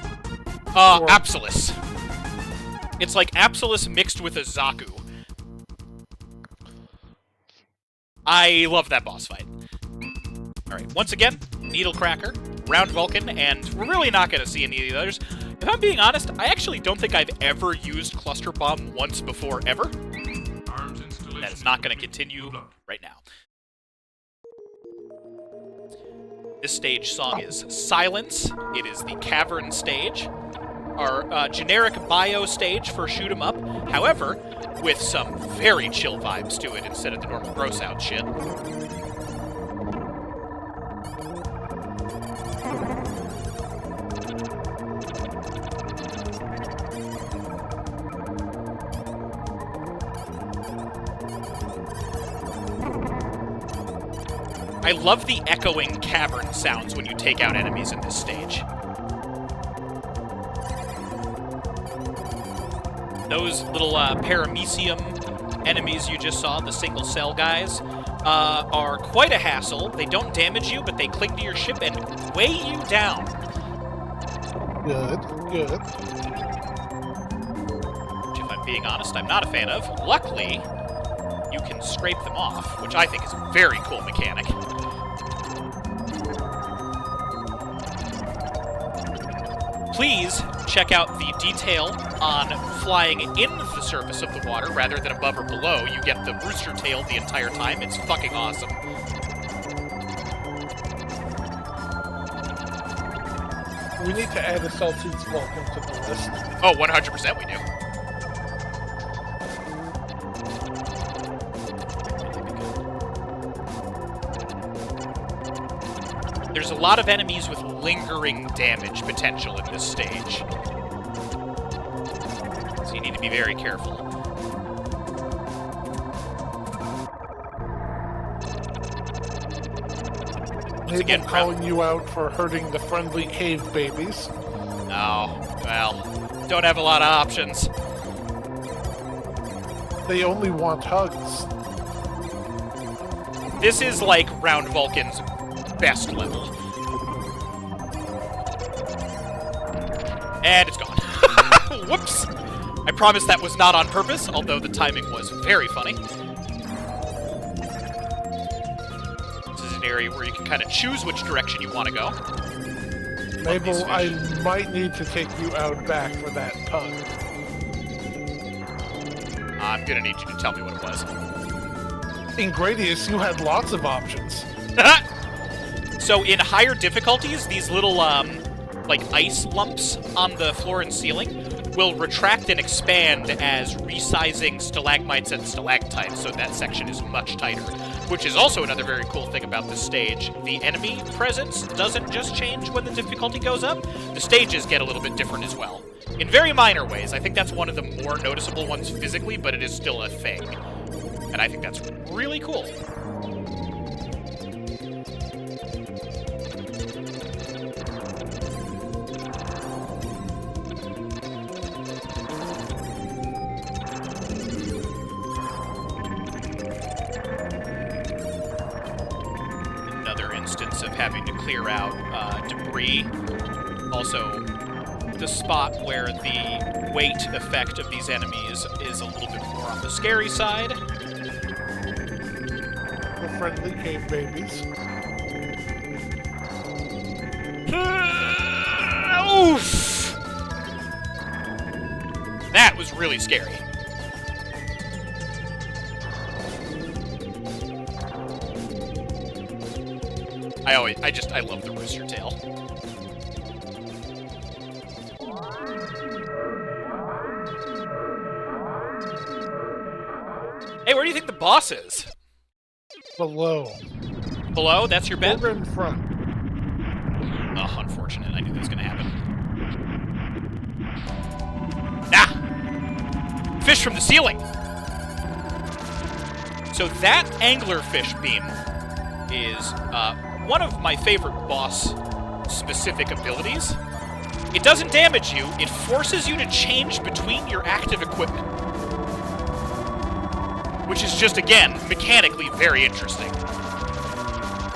Apsilus. It's like Apsilus mixed with a Zaku. I love that boss fight. Alright, once again, Needle Cracker, Round Vulcan, and we're really not going to see any of the others. If I'm being honest, I actually don't think I've ever used Cluster Bomb once before, ever. Arms installation. That is not going to complete. continue Good luck. right now. This stage song is Silence. It is the Cavern stage. Our generic bio stage for Shoot 'em Up. However, with some very chill vibes to it instead of the normal gross out shit. I love the echoing cavern sounds when you take out enemies in this stage. Those little paramecium enemies you just saw, the single cell guys, are quite a hassle. They don't damage you, but they cling to your ship and weigh you down. Good, good. Which, if I'm being honest, I'm not a fan of. Luckily, you can scrape them off, which I think is a very cool mechanic. Please check out the detail on flying in the surface of the water rather than above or below. You get the rooster tail the entire time. It's fucking awesome. We need to add a Saltines Vulcan to the list. Oh, 100% we do. There's a lot of enemies with lingering damage potential in this stage. So you need to be very careful. Once again, calling you out for hurting the friendly cave babies. Oh, well, don't have a lot of options. They only want hugs. This is like Round Vulcan's best level. And it's gone. Whoops! I promise that was not on purpose, although the timing was very funny. This is an area where you can kind of choose which direction you want to go. Mabel, I might need to take you out back for that pun. I'm gonna need you to tell me what it was. In Gradius, you had lots of options. So in higher difficulties, these little, like ice lumps on the floor and ceiling will retract and expand as resizing stalagmites and stalactites, so that section is much tighter. Which is also another very cool thing about this stage. The enemy presence doesn't just change when the difficulty goes up, the stages get a little bit different as well. In very minor ways. I think that's one of the more noticeable ones physically, but it is still a thing. And I think that's really cool. Another instance of having to clear out debris. Also, the spot where the weight effect of these enemies is a little bit more on the scary side. The friendly cave babies. Oof! That was really scary. I love the rooster tail. Hey, where do you think the boss is? Below. Below? That's your bet? Over in front. Oh, unfortunate. I knew that was gonna happen. Ah! Fish from the ceiling! So that anglerfish beam is one of my favorite boss-specific abilities. It doesn't damage you, it forces you to change between your active equipment. Which is just, again, mechanically very interesting.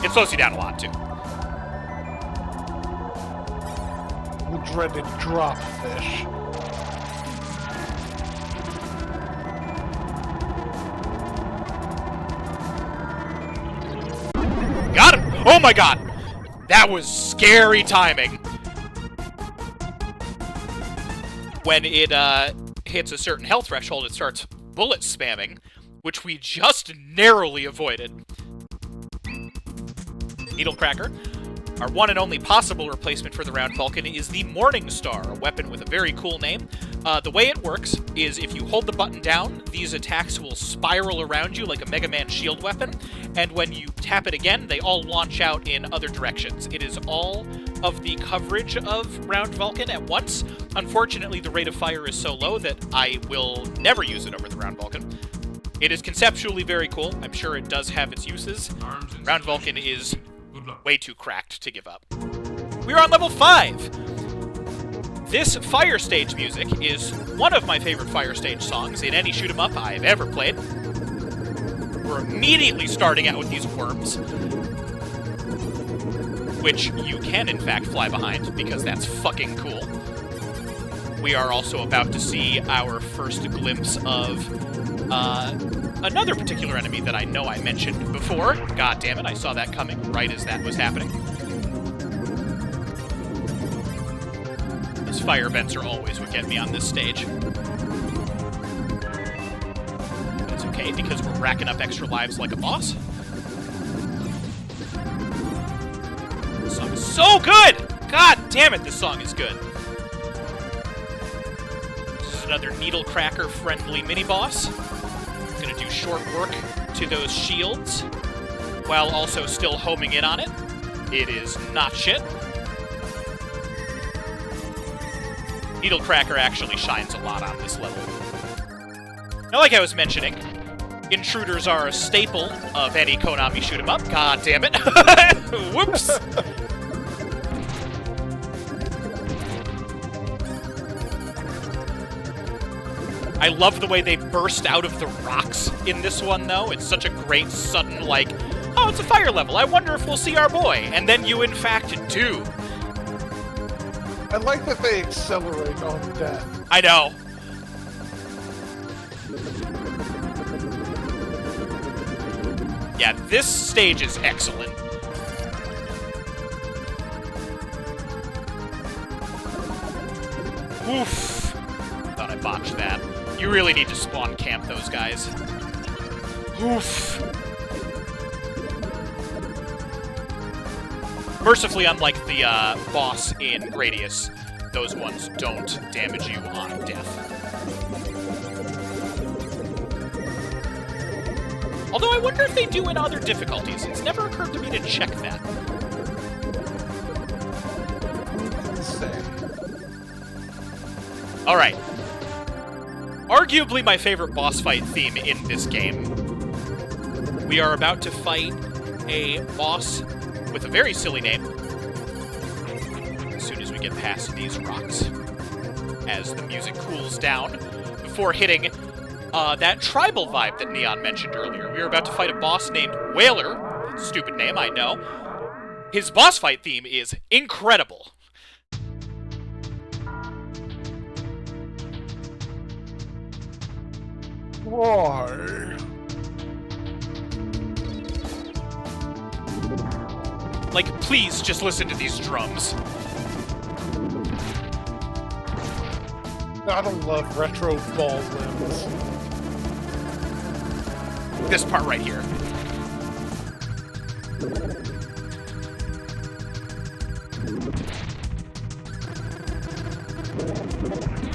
It slows you down a lot, too. The dreaded drop fish. Got him! Oh my god! That was scary timing. When it hits a certain health threshold, it starts bullet spamming, which we just narrowly avoided. Needlecracker. Our one and only possible replacement for the Round Vulcan is the Morning Star, a weapon with a very cool name. The way it works is if you hold the button down, these attacks will spiral around you like a Mega Man shield weapon, and when you tap it again, they all launch out in other directions. It is all of the coverage of Round Vulcan at once. Unfortunately, the rate of fire is so low that I will never use it over the Round Vulcan. It is conceptually very cool. I'm sure it does have its uses. Round Vulcan is way too cracked to give up. We're on level 5! This fire stage music is one of my favorite fire stage songs in any shoot-'em-up I've ever played. We're immediately starting out with these worms, which you can in fact fly behind, because that's fucking cool. We are also about to see our first glimpse of another particular enemy that I know I mentioned before. God damn it, I saw that coming right as that was happening. Those fire vents are always what get me on this stage. But it's okay, because we're racking up extra lives like a boss. This song is so good! God damn it, this song is good. This is another Needlecracker friendly mini-boss. Gonna do short work to those shields, while also still homing in on it. It is not shit. Needlecracker actually shines a lot on this level. Now, like I was mentioning, Intruders are a staple of any Konami shoot 'em up. God damn it. Whoops. I love the way they burst out of the rocks in this one, though. It's such a great, sudden, like, oh, it's a fire level. I wonder if we'll see our boy. And then you, in fact, do. I like that they accelerate on death. I know. Yeah, this stage is excellent. Oof. Thought I botched that. You really need to spawn camp those guys. Oof. Mercifully, unlike the boss in Gradius, those ones don't damage you on death. Although I wonder if they do in other difficulties. It's never occurred to me to check that. Alright. Arguably my favorite boss fight theme in this game. We are about to fight a boss with a very silly name. As soon as we get past these rocks. As the music cools down. Before hitting that tribal vibe that Neon mentioned earlier. We are about to fight a boss named Whaler. Stupid name, I know. His boss fight theme is incredible. Why? Like, please just listen to these drums. Gotta love retro ball limbs. This part right here.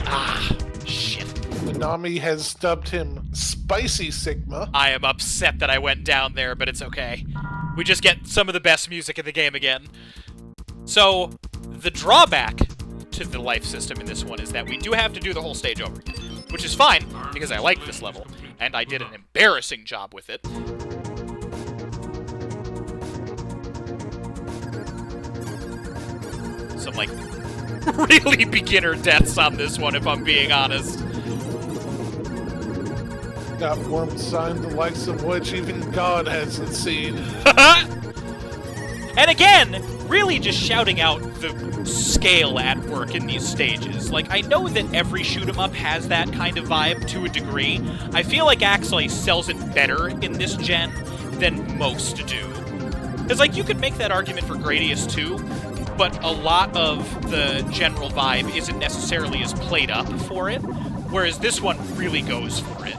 Ah, shit. Konami has dubbed him Spicy Sigma. I am upset that I went down there, but it's okay. We just get some of the best music in the game again. So, the drawback to the life system in this one is that we do have to do the whole stage over, which is fine, because I like this level, and I did an embarrassing job with it. Some, like, really beginner deaths on this one, if I'm being honest. Got warm sign the likes of which even God hasn't seen. And again, really just shouting out the scale at work in these stages. Like, I know that every shoot-'em-up has that kind of vibe to a degree. I feel like Axley sells it better in this gen than most do. Because, like, you could make that argument for Gradius too, but a lot of the general vibe isn't necessarily as played up for it, whereas this one really goes for it.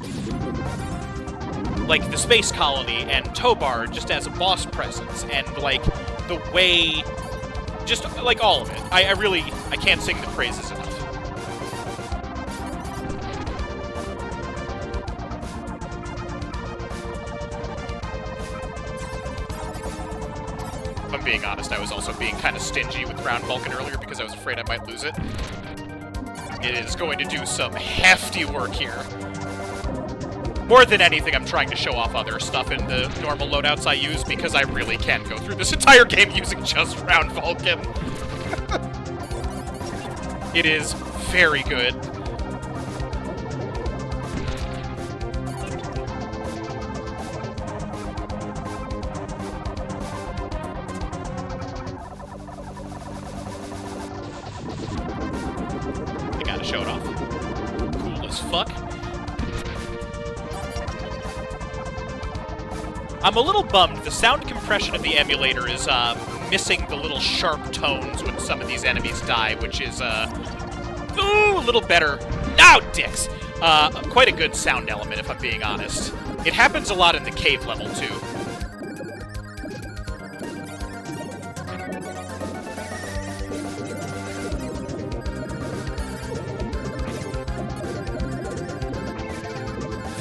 Like, the space colony and Tobar just as a boss presence, and, like, the way... just, like, all of it. I can't sing the praises enough. If I'm being honest, I was also being kind of stingy with Round Vulcan earlier because I was afraid I might lose it. It is going to do some hefty work here. More than anything, I'm trying to show off other stuff in the normal loadouts I use because I really can't go through this entire game using just Round Vulcan. It is very good. I gotta show it off. Cool as fuck. I'm a little bummed. The sound compression of the emulator is missing the little sharp tones when some of these enemies die, which is ooh, a little better. Now, dicks! Quite a good sound element, if I'm being honest. It happens a lot in the cave level, too.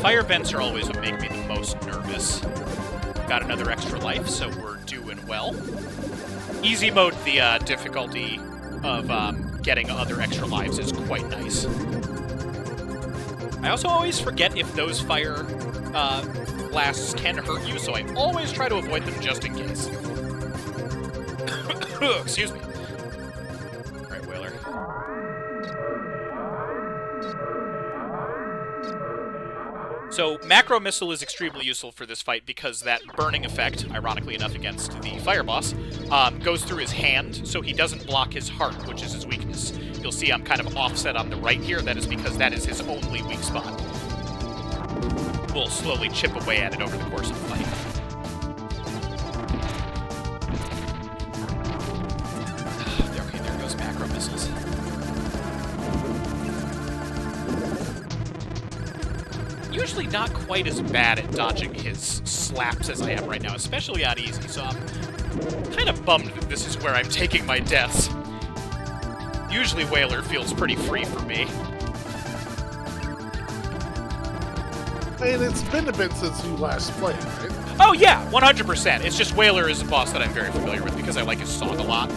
Fire vents are always what make me the most nervous. Got another extra life, so we're doing well. Easy mode, the difficulty of getting other extra lives is quite nice. I also always forget if those fire blasts can hurt you, so I always try to avoid them just in case. Excuse me. Alright, Whaler. So, Macro Missile is extremely useful for this fight because that burning effect, ironically enough against the Fire Boss, goes through his hand, so he doesn't block his heart, which is his weakness. You'll see I'm kind of offset on the right here. That is because that is his only weak spot. We'll slowly chip away at it over the course of the fight. Okay, there goes Macro Missiles. Usually not quite as bad at dodging his slaps as I am right now, especially on easy, so I'm kind of bummed that this is where I'm taking my deaths. Usually Whaler feels pretty free for me. And it's been a bit since you last played, right? Oh yeah, 100%. It's just Whaler is a boss that I'm very familiar with because I like his song a lot.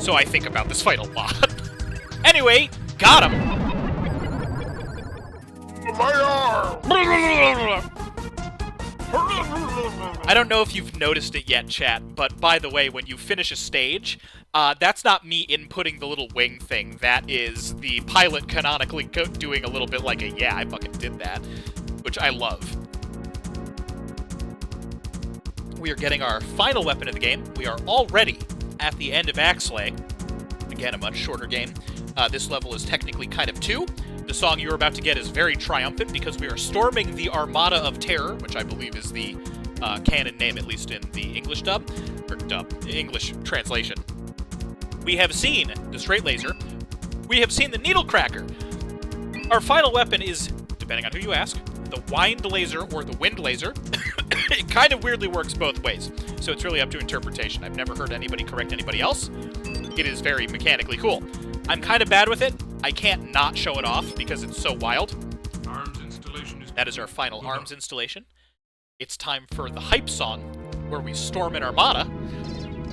So I think about this fight a lot. Anyway, got him! My arm! I don't know if you've noticed it yet, chat, but by the way, when you finish a stage, that's not me inputting the little wing thing. That is the pilot canonically doing a little bit like a, yeah, I fucking did that, which I love. We are getting our final weapon of the game. We are already at the end of Axlay. Again, a much shorter game. This level is technically kind of 2. The song you're about to get is very triumphant because we are storming the Armada of Terror, which I believe is the canon name, at least in the English English translation. We have seen the Straight Laser. We have seen the Needle Cracker. Our final weapon is, depending on who you ask, the Wind Laser or the Wind Laser. It kind of weirdly works both ways, so it's really up to interpretation. I've never heard anybody correct anybody else. It is very mechanically cool. I'm kind of bad with it. I can't not show it off because it's so wild. Arms installation is... That is our final arms installation. It's time for the hype song, where we storm an armada.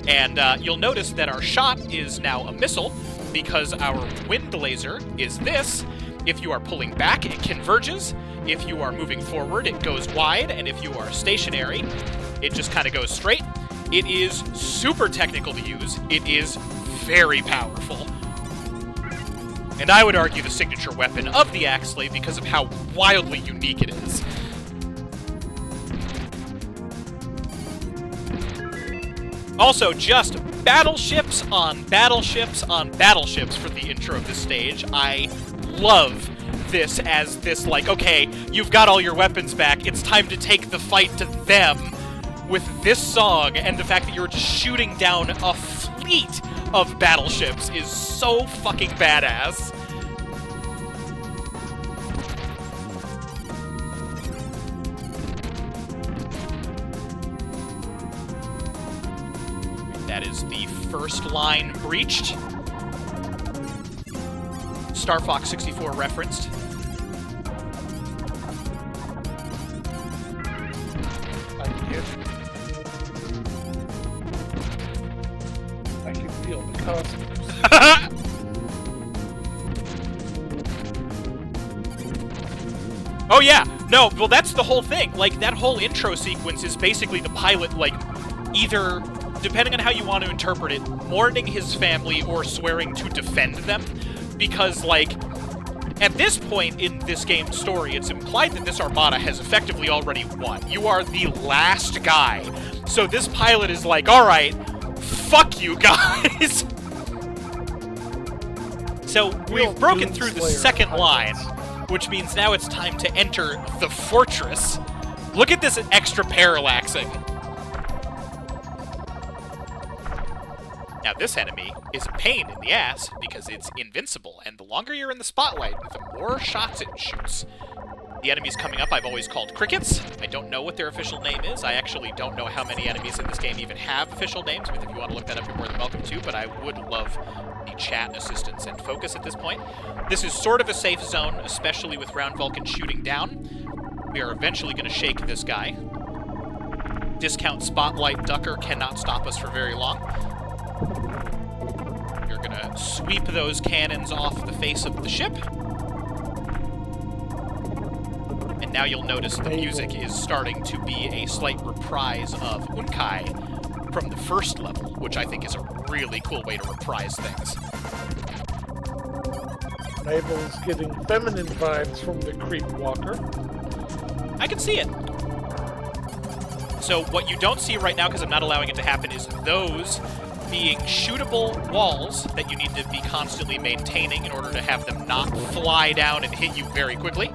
And you'll notice that our shot is now a missile, because our wind laser is this. If you are pulling back, it converges. If you are moving forward, it goes wide. And if you are stationary, it just kind of goes straight. It is super technical to use. It is very powerful. And I would argue the signature weapon of the Axlay because of how wildly unique it is. Also, just battleships on battleships on battleships for the intro of this stage. I love this as this, like, okay, you've got all your weapons back, it's time to take the fight to them with this song, and the fact that you're just shooting down a fleet of battleships is so fucking badass. That is the first line breached. Star Fox 64 referenced. I can feel the cosmos. Oh yeah, no, well that's the whole thing. Like, that whole intro sequence is basically the pilot, like, either, depending on how you want to interpret it, mourning his family or swearing to defend them. Because, like, at this point in this game's story, it's implied that this armada has effectively already won. You are the last guy. So this pilot is like, alright, fuck you guys. So we've broken through the second line, which means now it's time to enter the fortress. Look at this extra parallaxing. Now this enemy is a pain in the ass because it's invincible, and the longer you're in the spotlight, the more shots it shoots. The enemies coming up I've always called crickets. I don't know what their official name is. I actually don't know how many enemies in this game even have official names, but if you want to look that up, you're more than welcome to, but I would love the chat assistance and focus at this point. This is sort of a safe zone, especially with round Vulcan shooting down. We are eventually going to shake this guy. Discount Spotlight Ducker cannot stop us for very long. You're gonna sweep those cannons off the face of the ship. And now you'll notice the music is starting to be a slight reprise of Unkai from the first level, which I think is a really cool way to reprise things. Mabel's getting feminine vibes from the Creep Walker. I can see it. So what you don't see right now, because I'm not allowing it to happen, is those being shootable walls that you need to be constantly maintaining in order to have them not fly down and hit you very quickly.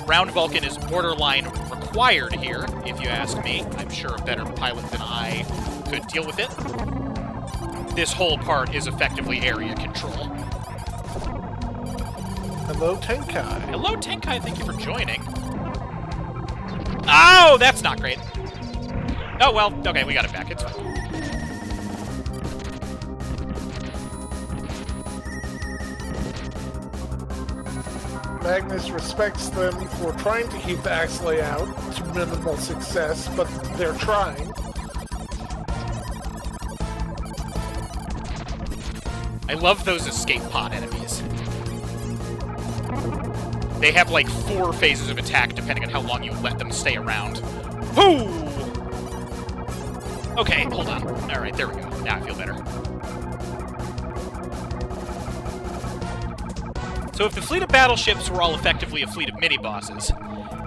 Round Vulcan is borderline required here, if you ask me. I'm sure a better pilot than I could deal with it. This whole part is effectively area control. Hello, Tenkai. Hello, Tenkai. Thank you for joining. Oh, that's not great. Oh, well, okay, we got it back. It's fine. Magnus respects them for trying to keep the Axley out to minimal success, but they're trying. I love those escape pod enemies. They have like 4 phases of attack depending on how long you let them stay around. Whoo! Okay, hold on. Alright, there we go. Now I feel better. So if the fleet of battleships were all effectively a fleet of mini-bosses,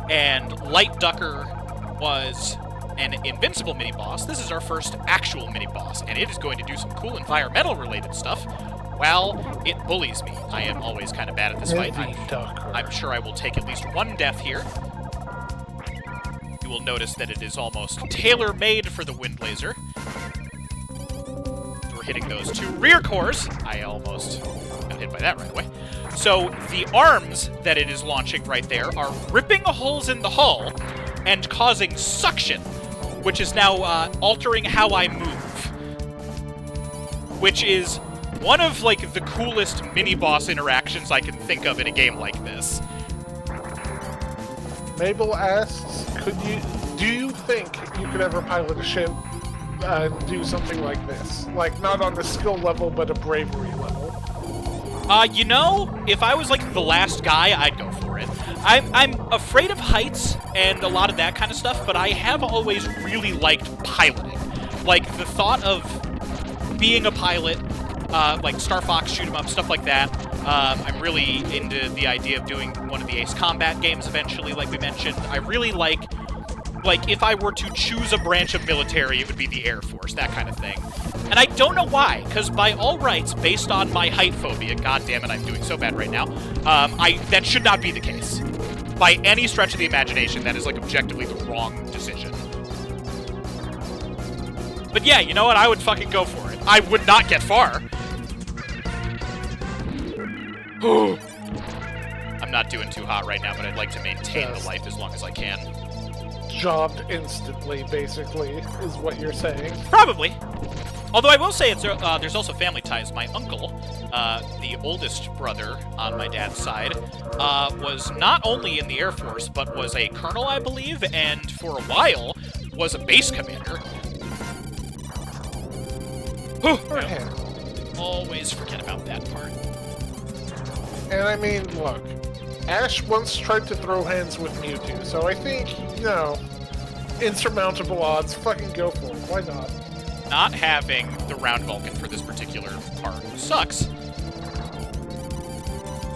and Light Ducker was an invincible mini-boss, this is our first actual mini-boss, and it is going to do some cool environmental-related stuff. Well, it bullies me. I am always kind of bad at this fight. I'm sure I will take at least 1 death here. You will notice that it is almost tailor-made for the Wind Laser. We're hitting those 2 rear cores. I almost got hit by that right away. So the arms that it is launching right there are ripping holes in the hull and causing suction, which is now altering how I move. Which is one of, like, the coolest mini-boss interactions I can think of in a game like this. Mabel asks, do you think you could ever pilot a ship and do something like this? Like, not on the skill level, but a bravery level. You know, if I was, like, the last guy, I'd go for it. I'm afraid of heights and a lot of that kind of stuff, but I have always really liked piloting. Like, the thought of being a pilot, like Star Fox, shoot 'em up, stuff like that. I'm really into the idea of doing one of the Ace Combat games eventually, like we mentioned. I really like, if I were to choose a branch of military, it would be the Air Force, that kind of thing. And I don't know why, because by all rights, based on my height phobia, god damn it, I'm doing so bad right now, that should not be the case. By any stretch of the imagination, that is, like, objectively the wrong decision. But yeah, you know what? I would fucking go for it. I would not get far. I'm not doing too hot right now, but I'd like to maintain the life as long as I can. Jobbed instantly, basically, is what you're saying. Probably. Although I will say there's also family ties. My uncle, the oldest brother on my dad's side, was not only in the Air Force, but was a colonel, I believe, and for a while was a base commander. Always forget about that part. And I mean, look, Ash once tried to throw hands with Mewtwo, so I think, insurmountable odds, fucking go for it. Why not? Not having the Round Vulcan for this particular part sucks.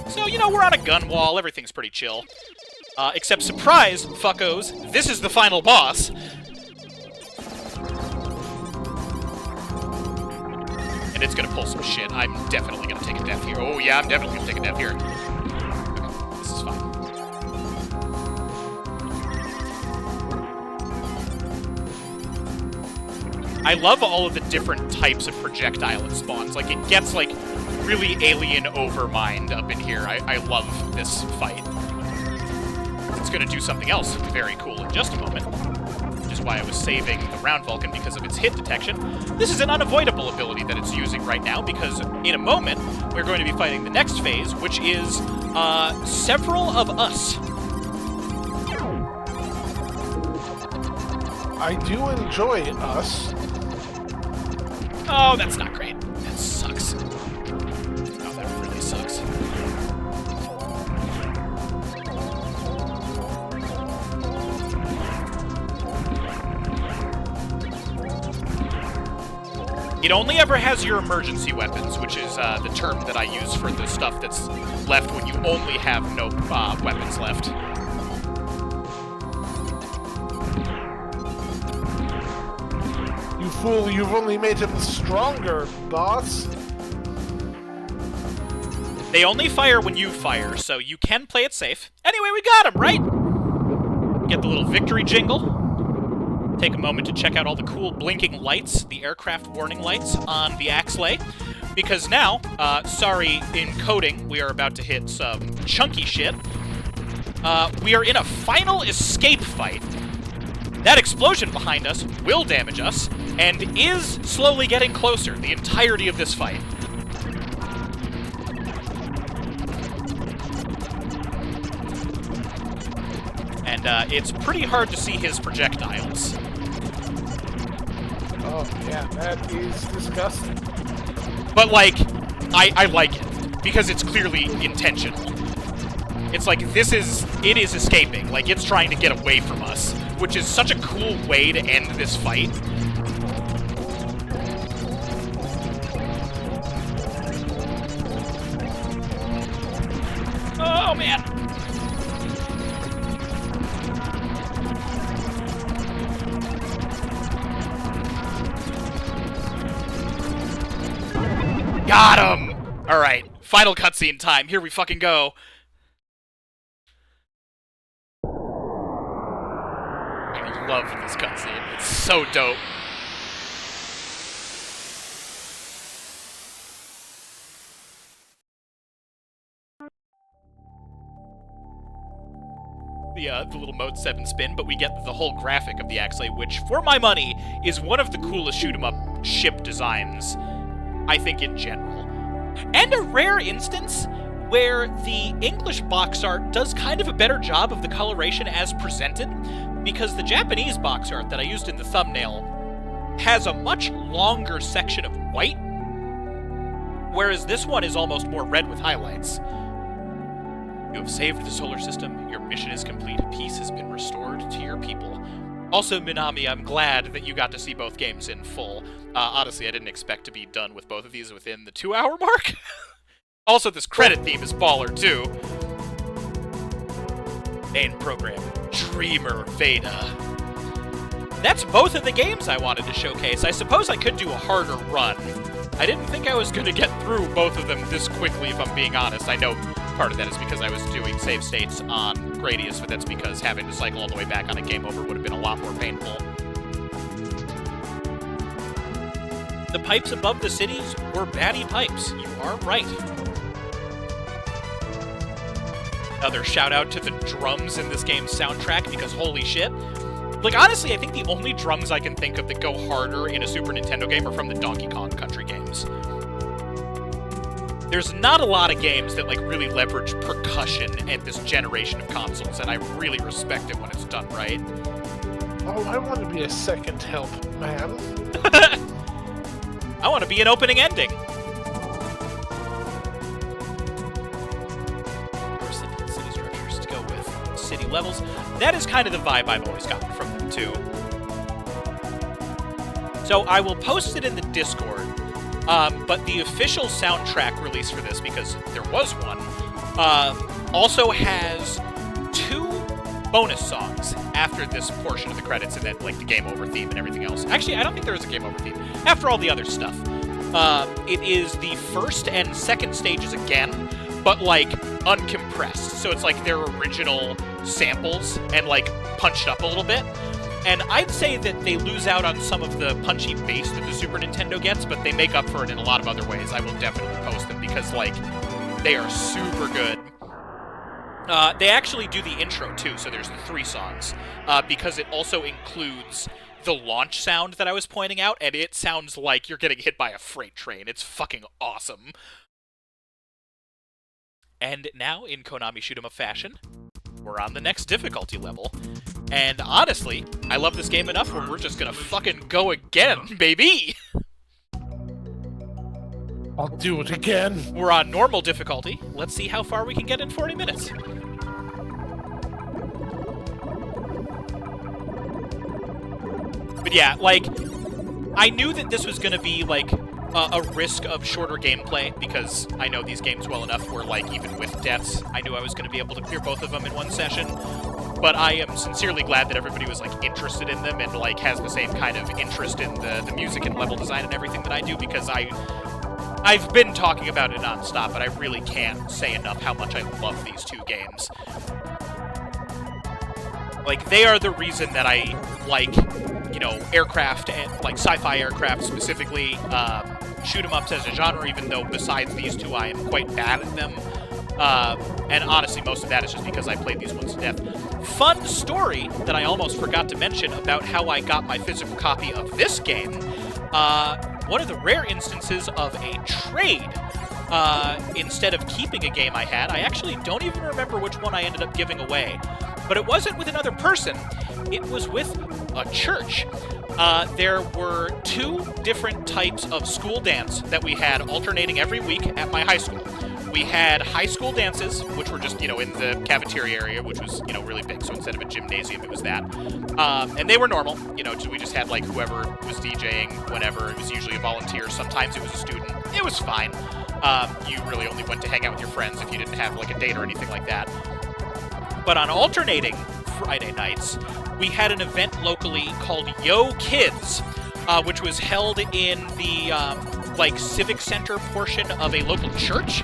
So, we're on a gun wall, everything's pretty chill. Except, surprise, fuckos, this is the final boss. And it's gonna pull some shit. I'm definitely gonna take a death here. Oh yeah, I'm definitely gonna take a death here. Okay, this is fine. I love all of the different types of projectile it spawns. Like, it gets, like, really alien overmind up in here. I love this fight. It's gonna do something else very cool in just a moment. Which is why I was saving the Round Vulcan because of its hit detection. This is an unavoidable ability that it's using right now because in a moment we're going to be fighting the next phase, which is several of us. I do enjoy us. Oh, that's not great. That sucks. Oh, that really sucks. It only ever has your emergency weapons, which is the term that I use for the stuff that's left when you only have no weapons left. You fool, you've only made him stronger, boss. They only fire when you fire, so you can play it safe. Anyway, we got him, right? Get the little victory jingle. Take a moment to check out all the cool blinking lights, the aircraft warning lights on the Axlay. Because now, sorry, in coding, we are about to hit some chunky shit. We are in a final escape fight. That explosion behind us will damage us, and is slowly getting closer the entirety of this fight. And it's pretty hard to see his projectiles. Oh, yeah, that is disgusting. But, like, I like it, because it's clearly intentional. It's like, it is escaping, like, it's trying to get away from us, which is such a cool way to end this fight. Oh, man! Got him! Alright, final cutscene time. Here we fucking go. I love this cutscene. It's so dope. The little Mode 7 spin, but we get the whole graphic of the Axlay, which, for my money, is one of the coolest shoot-'em-up ship designs, I think, in general. And a rare instance where the English box art does kind of a better job of the coloration as presented, because the Japanese box art that I used in the thumbnail has a much longer section of white, whereas this one is almost more red with highlights. You have saved the solar system, your mission is complete, peace has been restored to your people. Also, Minami, I'm glad that you got to see both games in full. Honestly, I didn't expect to be done with both of these within the 2-hour mark. Also, this credit theme is baller, too. Main program, Dreamer Veda. That's both of the games I wanted to showcase. I suppose I could do a harder run. I didn't think I was going to get through both of them this quickly, if I'm being honest. I know part of that is because I was doing save states on Gradius, but that's because having to cycle all the way back on a game over would have been a lot more painful. The pipes above the cities were baddie pipes. You are right. Another shout out to the drums in this game's soundtrack, because holy shit. Like, honestly, I think the only drums I can think of that go harder in a Super Nintendo game are from the Donkey Kong Country games. There's not a lot of games that, like, really leverage percussion at this generation of consoles, and I really respect it when it's done right. Oh, I want to be a second help, man. I want to be an opening ending. City structures to go with city levels. That is kind of the vibe I've always gotten from them, too. So I will post it in the Discord. But the official soundtrack release for this, because there was one, also has 2 bonus songs after this portion of the credits, and then, like, the game over theme and everything else. Actually, I don't think there is a game over theme. After all the other stuff. It is the first and second stages again, but, like, uncompressed. So it's like their original samples and, like, punched up a little bit. And I'd say that they lose out on some of the punchy bass that the Super Nintendo gets, but they make up for it in a lot of other ways. I will definitely post them because, like, they are super good. They actually do the intro, too, so there's the 3 songs, because it also includes the launch sound that I was pointing out, and it sounds like you're getting hit by a freight train. It's fucking awesome. And now, in Konami Shoot 'em Up fashion, we're on the next difficulty level. And honestly, I love this game enough where we're just gonna fucking go again, baby! I'll do it again. We're on normal difficulty. Let's see how far we can get in 40 minutes. But yeah, like, I knew that this was going to be, like, a risk of shorter gameplay, because I know these games well enough where, like, even with deaths, I knew I was going to be able to clear both of them in one session. But I am sincerely glad that everybody was, like, interested in them and, like, has the same kind of interest in the music and level design and everything that I do, because I've been talking about it nonstop, but I really can't say enough how much I love these two games. Like, they are the reason that I like, you know, aircraft and, like, sci-fi aircraft specifically, shoot-'em-ups as a genre, even though besides these two I am quite bad at them. And honestly, most of that is just because I played these ones to death. Fun story that I almost forgot to mention about how I got my physical copy of this game. One of the rare instances of a trade. Instead of keeping a game I had, I actually don't even remember which one I ended up giving away. But it wasn't with another person, it was with a church. There were 2 different types of school dance that we had alternating every week at my high school. We had high school dances, which were just, you know, in the cafeteria area, which was, you know, really big. So instead of a gymnasium, it was that. And they were normal. You know, we just had, like, whoever was DJing whenever. It was usually a volunteer. Sometimes it was a student. It was fine. You really only went to hang out with your friends if you didn't have, like, a date or anything like that. But on alternating Friday nights, we had an event locally called Yo Kids, which was held in the, like, civic center portion of a local church.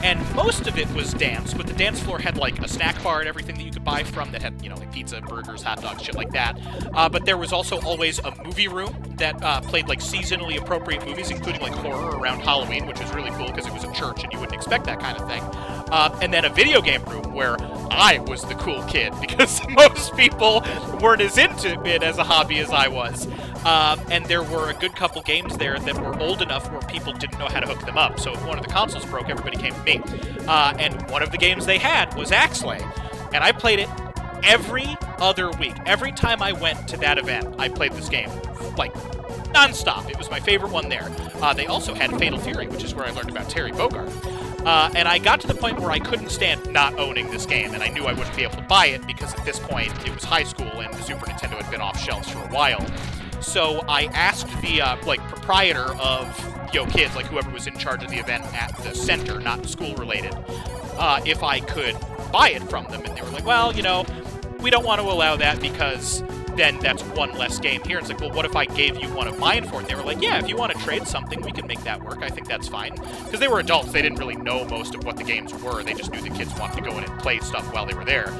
And most of it was dance, but the dance floor had, like, a snack bar and everything that you could buy from that had, you know, like pizza, burgers, hot dogs, shit like that. But there was also always a movie room that played, like, seasonally appropriate movies, including, like, horror around Halloween, which was really cool because it was a church and you wouldn't expect that kind of thing. And then a video game room where I was the cool kid because most people weren't as into it as a hobby as I was. And there were a good couple games there that were old enough where people didn't know how to hook them up. So if one of the consoles broke, everybody came to me. And one of the games they had was Axlay. And I played it every other week. Every time I went to that event, I played this game, like, non-stop. It was my favorite one there. They also had Fatal Fury, which is where I learned about Terry Bogard. And I got to the point where I couldn't stand not owning this game, and I knew I wouldn't be able to buy it because at this point it was high school and the Super Nintendo had been off shelves for a while. So I asked the, like, proprietor of Yo Kids, like, whoever was in charge of the event at the center, not school-related, if I could buy it from them. And they were like, well, you know, we don't want to allow that because then that's one less game here. It's like, well, what if I gave you one of mine for it? And they were like, yeah, if you want to trade something, we can make that work. I think that's fine. Because they were adults. They didn't really know most of what the games were. They just knew the kids wanted to go in and play stuff while they were there.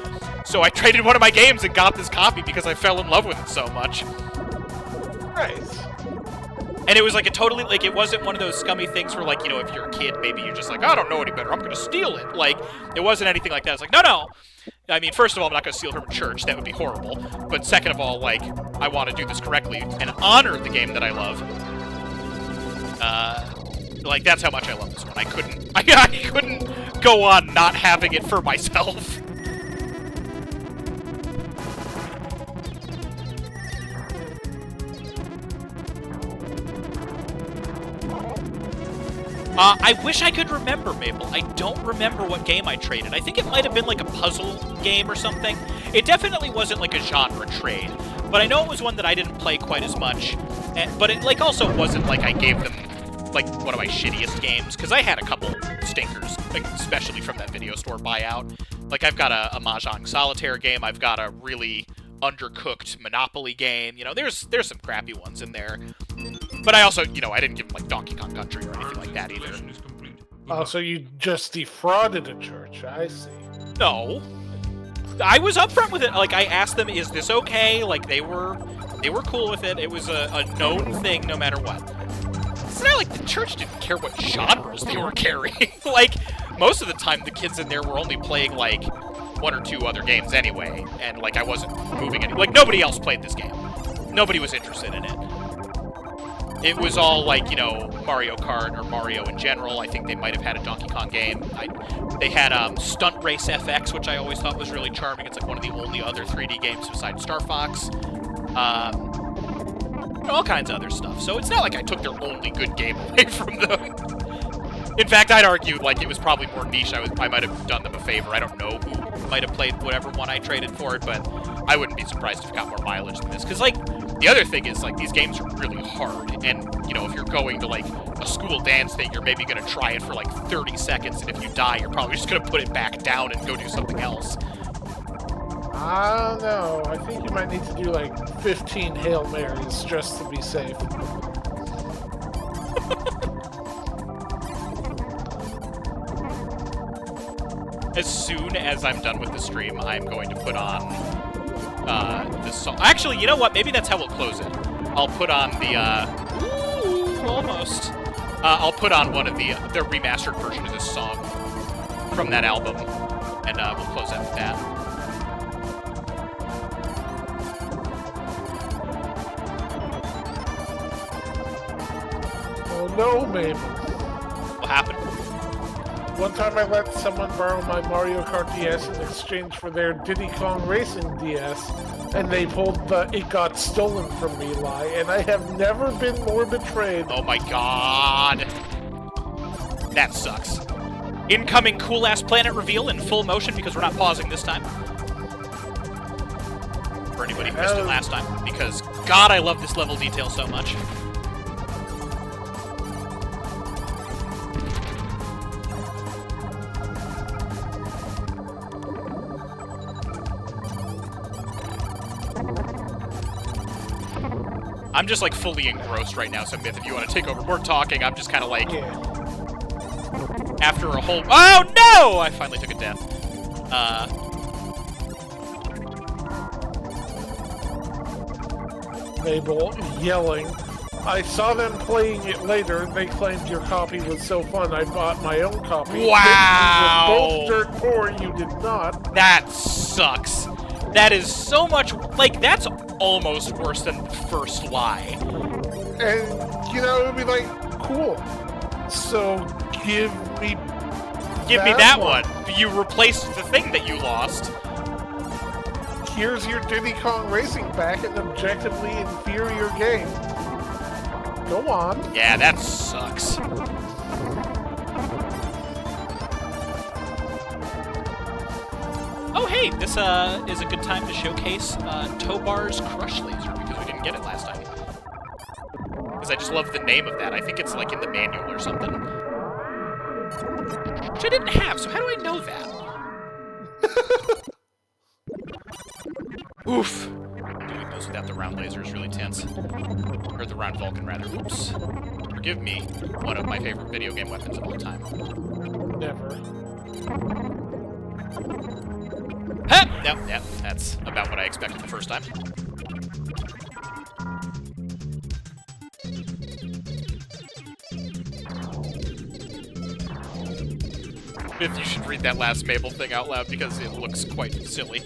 So I traded one of my games and got this copy because I fell in love with it so much. Nice. And it was like a totally, like, it wasn't one of those scummy things where, like, you know, if you're a kid, maybe you're just like, I don't know any better, I'm gonna steal it. Like, it wasn't anything like that. I was like, no. I mean, first of all, I'm not gonna steal from a church. That would be horrible. But second of all, like, I want to do this correctly and honor the game that I love. Like, that's how much I love this one. I couldn't go on not having it for myself. I wish I could remember, Maple. I don't remember what game I traded. I think it might have been like a puzzle game or something. It definitely wasn't like a genre trade, but I know it was one that I didn't play quite as much. But it, like, also wasn't like I gave them, like, one of my shittiest games, because I had a couple stinkers, like, especially from that video store buyout. Like, I've got a Mahjong Solitaire game. I've got a really undercooked Monopoly game. You know, there's some crappy ones in there. But I also, you know, I didn't give them, like, Donkey Kong Country or anything like that either. Installation is complete. Oh, so you just defrauded a church. I see. No. I was upfront with it. Like, I asked them, is this okay? Like, they were cool with it. It was a known thing no matter what. It's not like the church didn't care what genres they were carrying. Like, most of the time the kids in there were only playing, like, 1 or 2 other games anyway. And, like, I wasn't moving any. Like, nobody else played this game. Nobody was interested in it. It was all, like, you know, Mario Kart or Mario in general. I think they might have had a Donkey Kong game. They had Stunt Race FX, which I always thought was really charming. It's like one of the only other 3D games besides Star Fox. All kinds of other stuff. So it's not like I took their only good game away from them. In fact, I'd argue, like, it was probably more niche. I might have done them a favor. I don't know who might have played whatever one I traded for it, but I wouldn't be surprised if it got more mileage than this. Because, like, The other thing is, like, these games are really hard, and, you know, if you're going to, like, a school dance thing, you're maybe gonna try it for, like, 30 seconds, and if you die, you're probably just gonna put it back down and go do something else. I don't know. I think you might need to do, like, 15 Hail Marys just to be safe. As soon as I'm done with the stream, I'm going to put on this song. Actually, you know what? Maybe that's how we'll close it. I'll put on the ooh, almost. I'll put on one of the remastered version of this song from that album, and we'll close out with that. Oh no, Mabel. What happened? One time I let someone borrow my Mario Kart DS in exchange for their Diddy Kong Racing DS, and they pulled the "it got stolen from me" lie, and I have never been more betrayed. Oh my god. That sucks. Incoming Cool Ass Planet reveal in full motion because we're not pausing this time. For anybody who missed it last time. Because, God, I love this level detail so much. I'm just, like, fully engrossed right now, so Myth, if you want to take over more talking, I'm just kind of like... After a whole... Oh, no! I finally took a death. Mabel yelling. I saw them playing it later, and they claimed your copy was so fun, I bought my own copy. Wow! You were both dirt poor, you did not. That sucks. That is so much... Like, that's almost worse than the first lie. And, you know, it would be like, cool. So, give me that one. You replaced the thing that you lost. Here's your Diddy Kong Racing back, an objectively inferior game. Go on. Yeah, that sucks. Oh, hey, this is a good time to showcase Tobar's Crush Laser, because we didn't get it last time. Because I just love the name of that. I think it's, like, in the manual or something. Which I didn't have, so how do I know that? Oof. Doing those without the round laser is really tense. Or the round Vulcan, rather. Oops. Forgive me, one of my favorite video game weapons of all time. Never. Huh! Yep, yep, that's about what I expected the first time. If you should read that last Mabel thing out loud because it looks quite silly.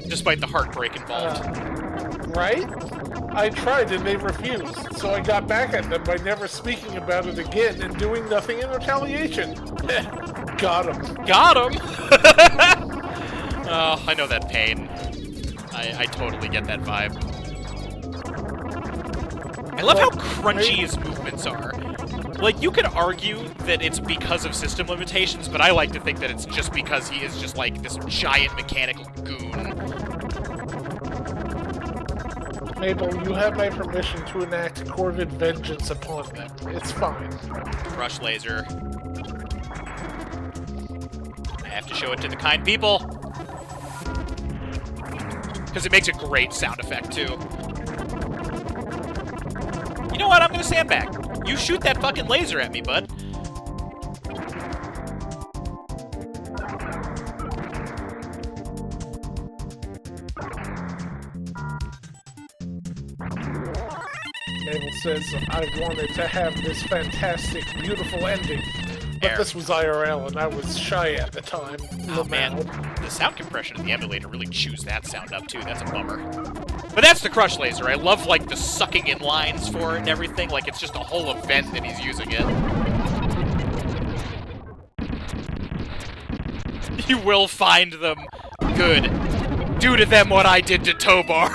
Despite the heartbreak involved. Right? I tried and they refused, so I got back at them by never speaking about it again and doing nothing in retaliation. Got him. Got him! Oh, I know that pain. I totally get that vibe. I love how crunchy his movements are. Like, you could argue that it's because of system limitations, but I like to think that it's just because he is just, like, this giant mechanical goon. Mabel, you have my permission to enact Corvid vengeance upon them. It's fine. Crush laser. I have to show it to the kind people. Because it makes a great sound effect, too. You know what? I'm gonna sandbag. You shoot that fucking laser at me, bud. Mabel says, I wanted to have this fantastic, beautiful ending. But this was IRL, and I was shy at the time. Oh, man. The sound compression of the emulator really chews that sound up, too. That's a bummer. But that's the Crush Laser. I love, like, the sucking in lines for it and everything. Like, it's just a whole event that he's using it. You will find them. Good. Do to them what I did to Tobar.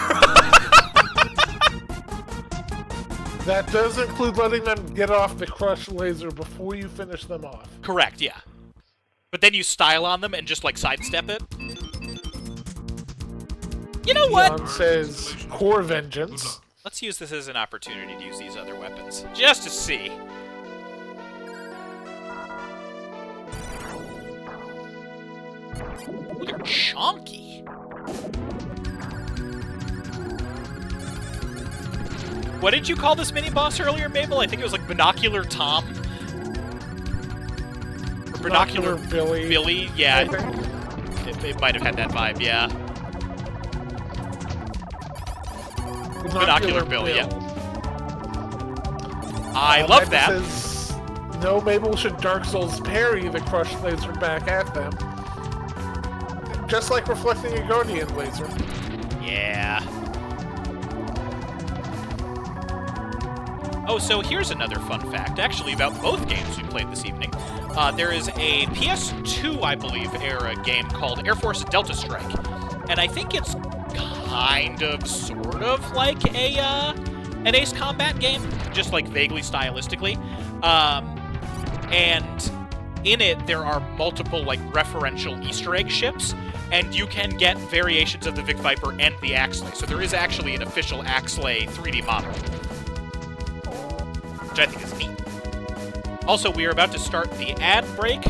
That does include letting them get off the Crush Laser before you finish them off. Correct, yeah. But then you style on them and just, like, sidestep it. You know what? Leon says, Core Vengeance. Let's use this as an opportunity to use these other weapons, just to see. Ooh, they're chonky. What did you call this mini-boss earlier, Mabel? I think it was like Binocular Tom? Or Binocular Billy. Billy? I Yeah, think. it might have had that vibe, yeah. Binocular Billy, Bill. yeah. I love that. Says, no, Mabel should Dark Souls parry the crush laser back at them. Just like reflecting a Guardian laser. Yeah. Oh, so here's another fun fact, actually, about both games we played this evening. There is a PS2, I believe, era game called Air Force Delta Strike. And I think it's kind of, sort of like an Ace Combat game, just like vaguely stylistically. And in it, there are multiple like referential Easter egg ships, and you can get variations of the Vic Viper and the Axley. So there is actually an official Axley 3D model, which I think is neat. Also, we are about to start the ad break.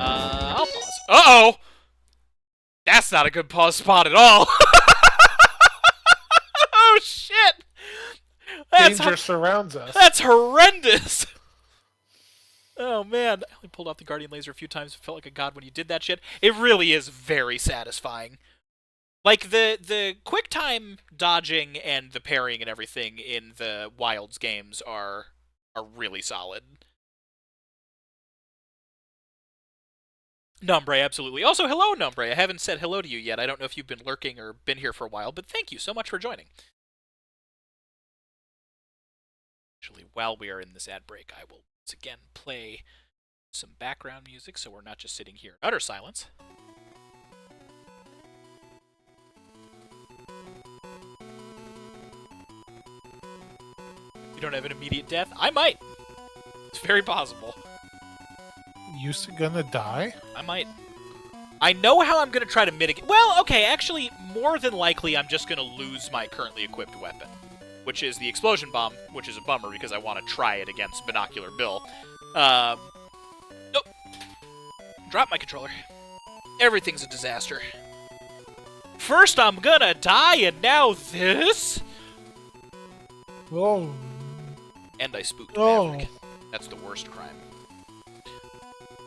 I'll pause. Uh-oh! That's not a good pause spot at all. Oh, shit! Danger surrounds us. That's horrendous! Oh, man. I only pulled off the Guardian Laser a few times. It felt like a god when you did that shit. It really is very satisfying. Like, the quick time dodging and the parrying and everything in the Wilds games are really solid. Nombre, absolutely. Also, hello, Nombre. I haven't said hello to you yet. I don't know if you've been lurking or been here for a while, but thank you so much for joining. Actually, while we are in this ad break, I will once again play some background music so we're not just sitting here in utter silence. You don't have an immediate death? I might. It's very possible. You gonna die? I might. I know how I'm going to try to mitigate. Well, okay, actually, more than likely, I'm just going to lose my currently equipped weapon, which is the Explosion Bomb, which is a bummer because I want to try it against Binocular Bill. Nope. Drop my controller. Everything's a disaster. First I'm gonna die, and now this? Oh. And I spooked Oh. Maverick. That's the worst crime.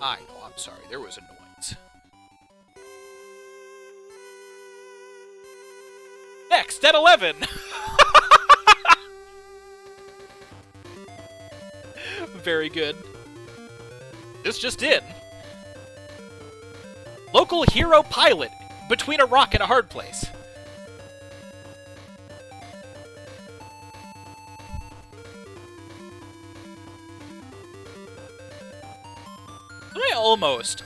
I know, I'm sorry. There was annoyance. Next, at 11! Very good. This just in. Local hero pilot between a rock and a hard place.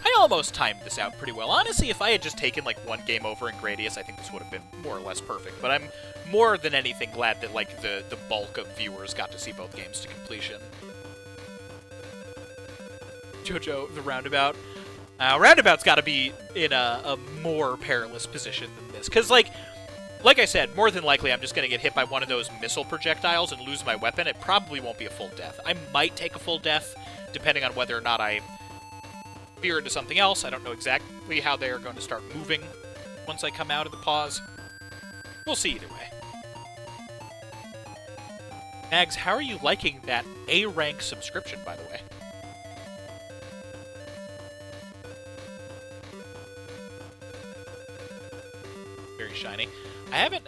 I almost timed this out pretty well. Honestly, if I had just taken like one game over in Gradius, I think this would have been more or less perfect. But I'm more than anything glad that like the bulk of viewers got to see both games to completion. Jojo, the Roundabout. Roundabout's got to be in a more perilous position than this. Because, like I said, more than likely I'm just going to get hit by one of those missile projectiles and lose my weapon. It probably won't be a full death. I might take a full death, depending on whether or not I veer into something else. I don't know exactly how they are going to start moving once I come out of the pause. We'll see either way. Mags, how are you liking that A-rank subscription, by the way? Very shiny. I haven't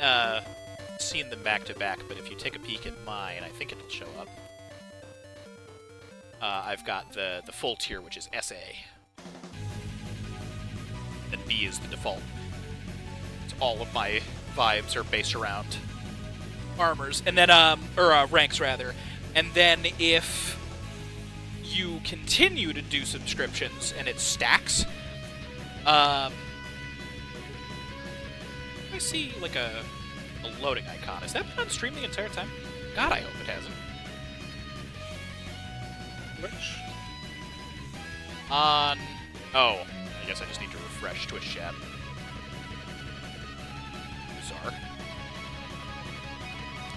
seen them back to back, but if you take a peek at mine, I think it'll show up. I've got the full tier, which is SA. And B is the default. So all of my vibes are based around armors, and then ranks rather. And then if you continue to do subscriptions and it stacks, I see like a loading icon. Has that been on stream the entire time? God, I hope it hasn't. Which? On... Oh, I guess I just need to refresh Twitch chat. Bizarre.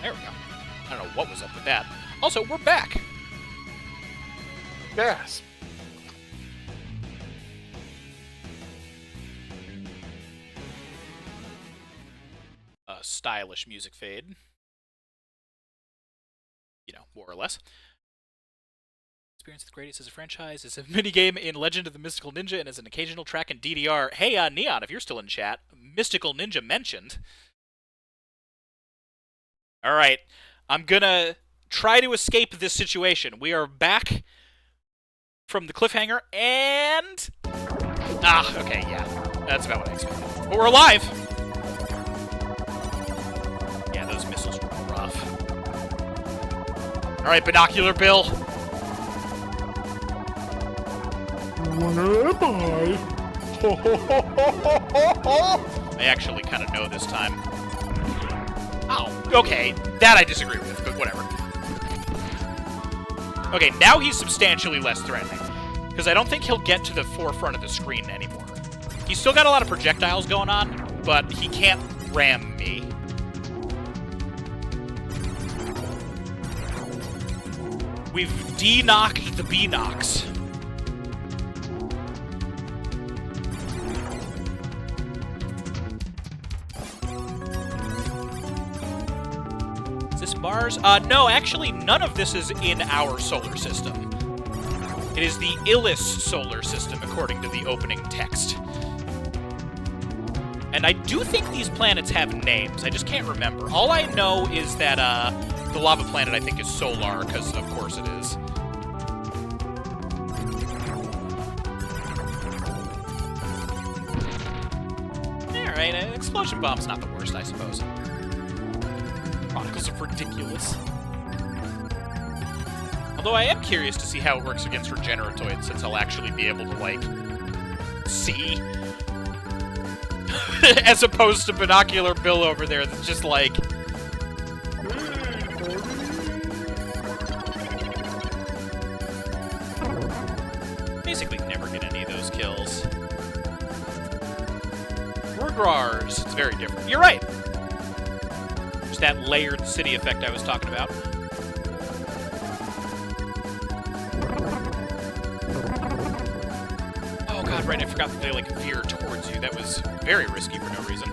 There we go. I don't know what was up with that. Also, we're back. Yes. A stylish music fade. You know, more or less. Experience with Gradius as a franchise, as a minigame in Legend of the Mystical Ninja, and as an occasional track in DDR. Hey, Neon, if you're still in chat, Mystical Ninja mentioned. Alright, I'm gonna try to escape this situation. We are back from the cliffhanger, and... Ah, okay, yeah. That's about what I expected. But we're alive! Yeah, those missiles were rough. Alright, Binocular Bill. Where am I? I actually kind of know this time. Oh, okay. That I disagree with, but whatever. Okay, now he's substantially less threatening. Because I don't think he'll get to the forefront of the screen anymore. He's still got a lot of projectiles going on, but he can't ram me. We've de-knocked the B-knocks. Is this Mars? No, actually, none of this is in our solar system. It is the Illis solar system, according to the opening text. And I do think these planets have names. I just can't remember. All I know is that the lava planet, I think, is Solar, because of course it is. Alright, an explosion bomb's not the worst, I suppose. Chronicles of Ridiculous. Although I am curious to see how it works against Regeneratoids, since I'll actually be able to, like, see. As opposed to Binocular Bill over there that's just like... Basically never get any of those kills. Rugrars. It's very different. You're right! There's that layered city effect I was talking about. Oh god, right, I forgot that they, like, veer towards you. That was very risky for no reason.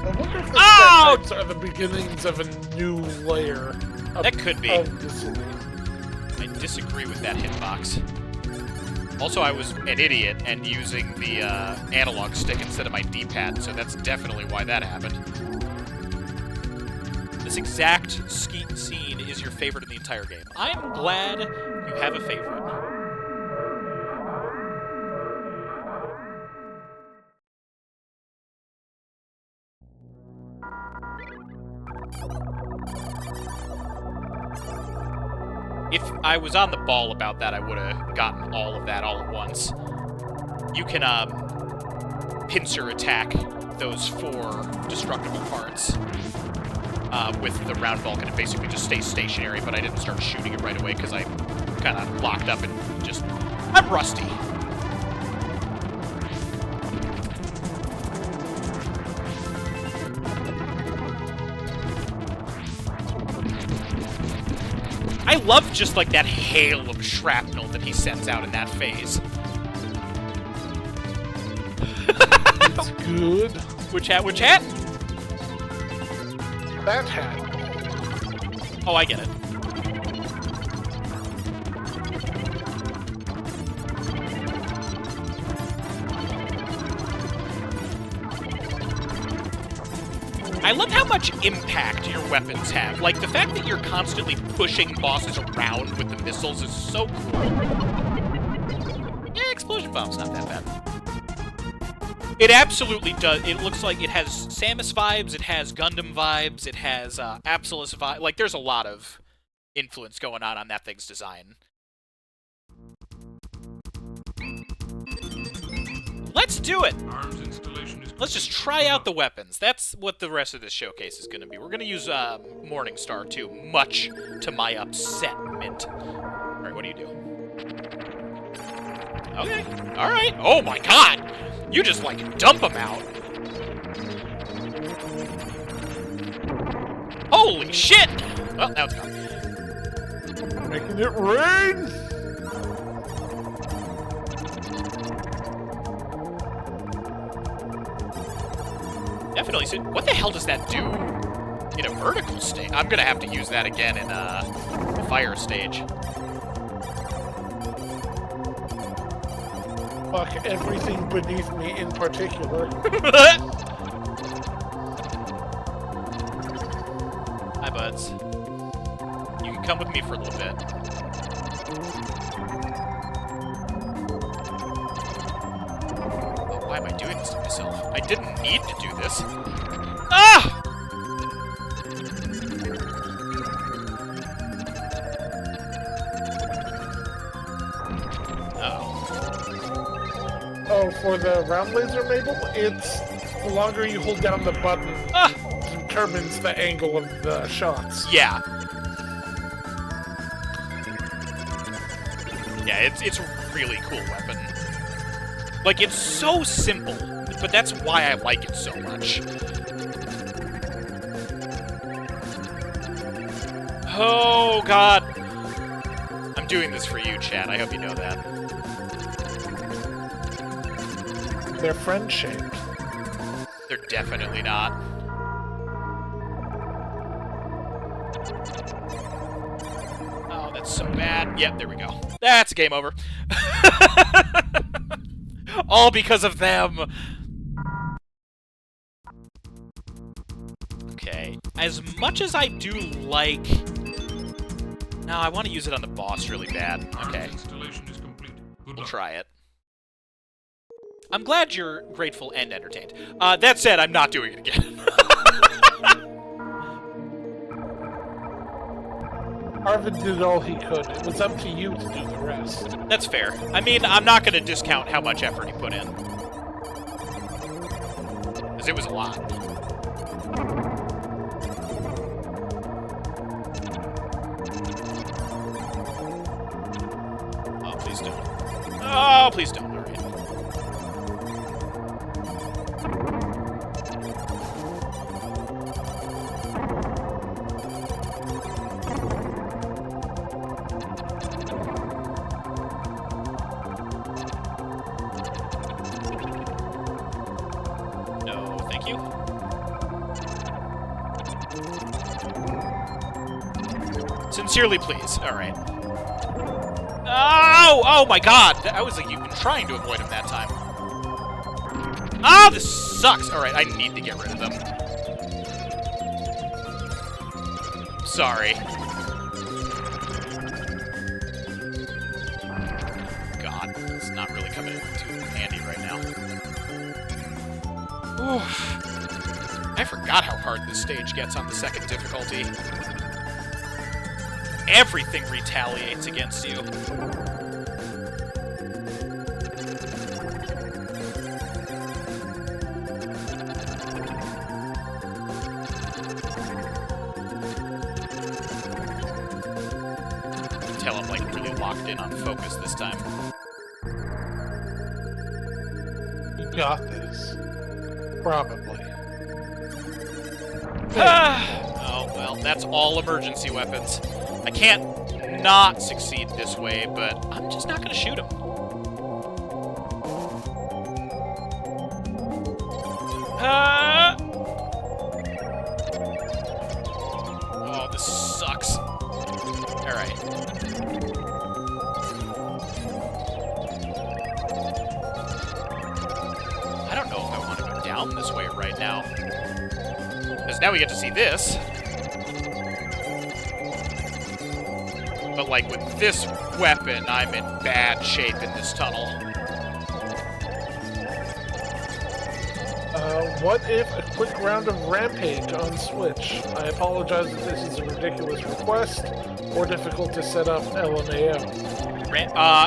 I wonder if the Oh! types are the beginnings of a new layer. That could be. Of the city. I disagree with that hitbox. Also, I was an idiot and using the analog stick instead of my D-pad, so that's definitely why that happened. This exact scene is your favorite in the entire game. I'm glad you have a favorite. If I was on the ball about that, I would have gotten all of that all at once. You can, pincer attack those 4 destructible parts with the round Vulcan. It basically just stays stationary, but I didn't start shooting it right away because I kind of locked up and just... I'm rusty. I love just, like, that hail of shrapnel that he sends out in that phase. It's good. Which hat? Which hat? That hat. Oh, I get it. I love how much impact your weapons have. Like, the fact that you're constantly pushing bosses around with the missiles is so cool. Yeah, explosion bomb's not that bad. It absolutely does. It looks like it has Samus vibes, it has Gundam vibes, it has Absolus vibes. Like, there's a lot of influence going on that thing's design. Let's do it! Arms installation is Let's just try out the weapons. That's what the rest of this showcase is going to be. We're going to use Morningstar, too, much to my upsetment. Alright, what do you do? Okay. Alright. Oh my god! You just, like, dump them out. Holy shit! Well, now it's gone. Making it rain! Definitely. So what the hell does that do in a vertical stage? I'm gonna have to use that again in a fire stage. Fuck everything beneath me in particular. Hi, buds. You can come with me for a little bit. Oh, why am I doing this to myself? I didn't need to do this. Ah! Oh, for the round laser, Mabel, it's the longer you hold down the button, Ah! determines the angle of the shots. Yeah. Yeah, it's a really cool weapon. Like, it's so simple, but that's why I like it so much. Oh, God. I'm doing this for you, chat. I hope you know that. They're friend-shaped. They're definitely not. Oh, that's so bad. Yep, there we go. That's game over. All because of them. Okay. As much as I do like... No, I want to use it on the boss really bad. Okay. Arms installation is complete. Good We'll luck. try it. I'm glad you're grateful and entertained. That said, I'm not doing it again. Arvid did all he could. It was up to you to do the rest. That's fair. I mean, I'm not going to discount how much effort he put in. Because it was a lot. Oh, please don't. Oh, please don't. All right. No, thank you. Sincerely, please. All right. Oh! Oh my god! I was like, you've been trying to avoid him that time. Ah, this sucks! Alright, I need to get rid of them. Sorry. God, it's not really coming in too handy right now. Oof. I forgot how hard this stage gets on the second difficulty. Everything retaliates against you. You can tell I'm like really locked in on focus this time. You got this. Probably. Oh, well, that's all emergency weapons. I can't not succeed this way, but I'm just not going to shoot him. Oh, this sucks. Alright. I don't know if I want to go down this way right now. Because now we get to see this. But, like, with this weapon, I'm in bad shape in this tunnel. What if a quick round of Rampage on Switch? I apologize if this is a ridiculous request or difficult to set up LMAO.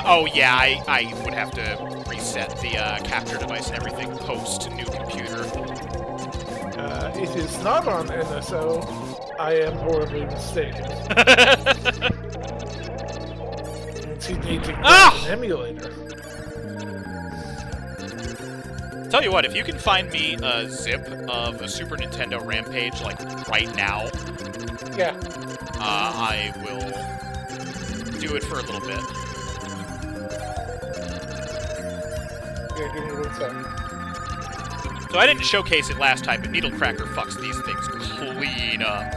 Oh yeah, I would have to reset the capture device and everything post new computer. It is not on NSO. I am horribly mistaken. You need to get an emulator. Tell you what, if you can find me a zip of a Super Nintendo Rampage, like, right now, Yeah. I will do it for a little bit. Yeah, give me 1 second. So I didn't showcase it last time, but Needlecracker fucks these things clean up.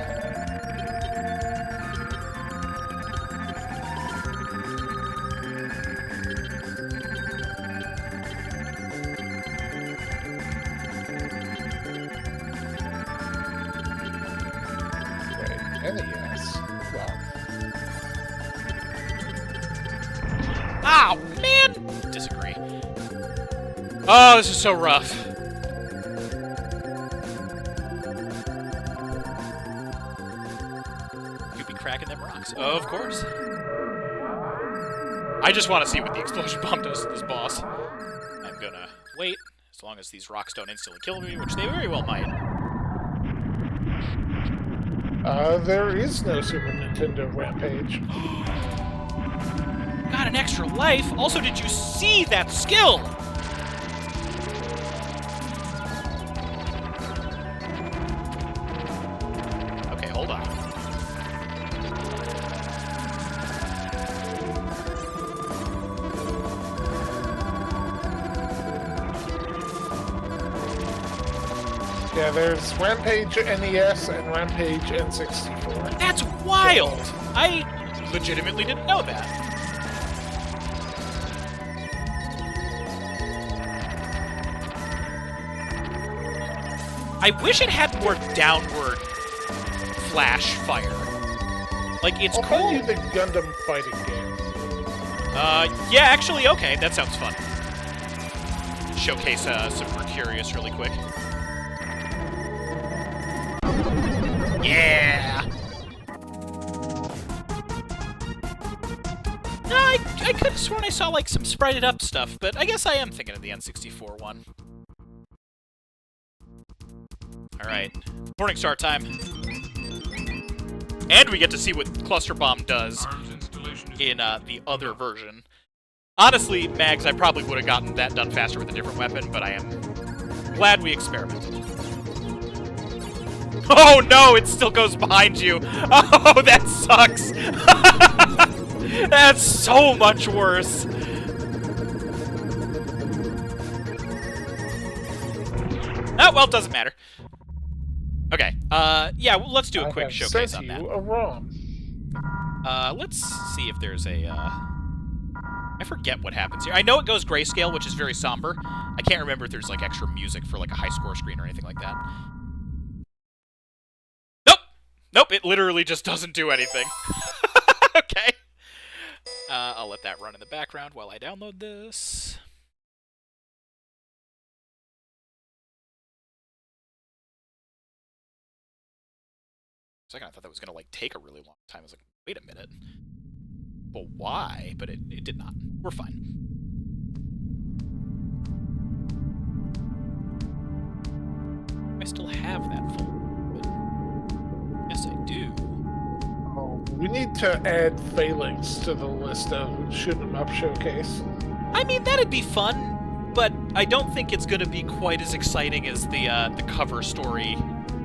NES. Wow. Ow, man! Disagree. Oh, this is so rough. You'd be cracking them rocks. Of course. I just want to see what the explosion bomb does to this boss. I'm gonna wait, as long as these rocks don't instantly kill me, which they very well might. There is no Super Nintendo Rampage. Got an extra life. Also, did you see that skill? Okay, hold on. Yeah, there's Rampage NES and Rampage N64. That's wild! I legitimately didn't know that. I wish it had more downward flash fire. Like, it's I'll cool. play you the Gundam fighting game. Yeah, actually, okay, that sounds fun. Showcase some Mercurius really quick. Yeah! No, I could have sworn I saw, like, some sprited up stuff, but I guess I am thinking of the N64 one. Alright. Morning start time. And we get to see what Cluster Bomb does Arms installation is in the other version. Honestly, Mags, I probably would have gotten that done faster with a different weapon, but I am glad we experimented. Oh no, it still goes behind you. Oh, that sucks. That's so much worse. Oh, well, it doesn't matter. Okay, yeah, well, let's do a quick showcase on that. I sent you a ROM. Let's see if there's a, I forget what happens here. I know it goes grayscale, which is very somber. I can't remember if there's, like, extra music for, like, a high score screen or anything like that. Nope! Nope, it literally just doesn't do anything. Okay. I'll let that run in the background while I download this. For a second, I thought that was going to, like, take a really long time. I was like, wait a minute. Well, why? But it did not. We're fine. I still have that folder. Yes, I do. Oh, we need to add Phalanx to the list of Shoot 'em Up Showcase. I mean, that'd be fun, but I don't think it's going to be quite as exciting as the cover story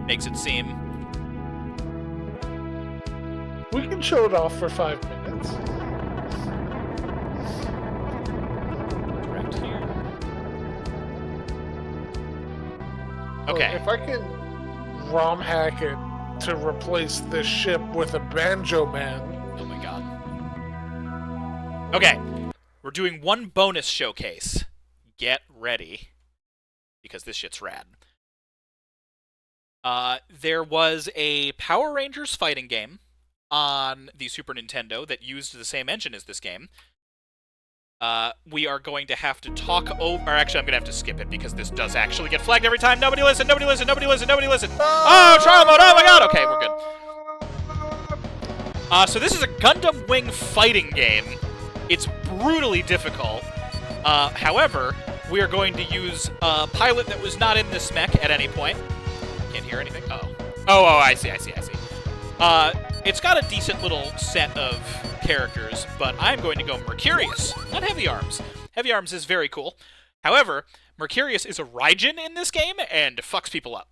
makes it seem. We can show it off for 5 minutes. Correct here. Okay. If I can ROM hack it to replace this ship with a Banjo Man. Oh my god. Okay. We're doing one bonus showcase. Get ready. Because this shit's rad. There was a Power Rangers fighting game on the Super Nintendo that used the same engine as this game. We are going to have to talk over... Or actually, I'm going to have to skip it because this does actually get flagged every time. Nobody listen, nobody listen, nobody listen, nobody listen. Oh, trial mode, oh my god! Okay, we're good. So this is a Gundam Wing fighting game. It's brutally difficult. However, we are going to use a pilot that was not in this mech at any point. Can't hear anything? Uh-oh. Oh, I see. It's got a decent little set of characters, but I'm going to go Mercurius, not Heavy Arms. Heavy Arms is very cool. However, Mercurius is a Raijin in this game and fucks people up.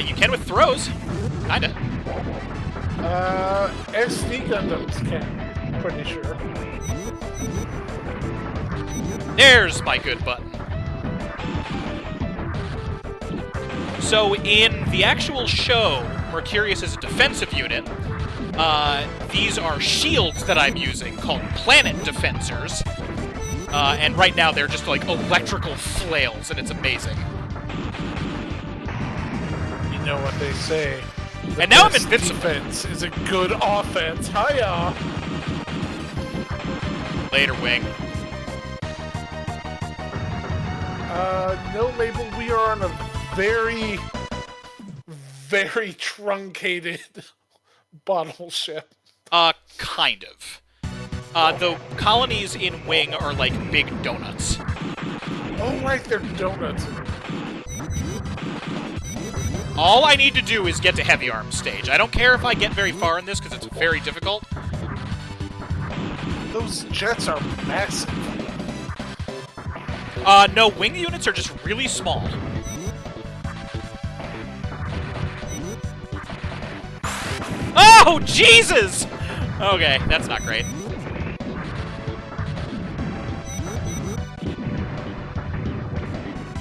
You can with throws. Kinda. SD Gundams can. Pretty sure. There's my good button. So in the actual show, Mercurius is a defensive unit. These are shields that I'm using called Planet Defensors. And right now they're just like electrical flails, and it's amazing. You know what they say. The And now I'm best invincible. Defense is a good offense. Hiya! Later, Wing. No, Mabel, we are on a very, very truncated bottle ship. Kind of. The colonies in Wing are like big donuts. Oh, right, they're donuts. All I need to do is get to Heavy Arms stage. I don't care if I get very far in this, because it's very difficult. Those jets are massive. No, Wing units are just really small. Oh, Jesus! Okay, that's not great.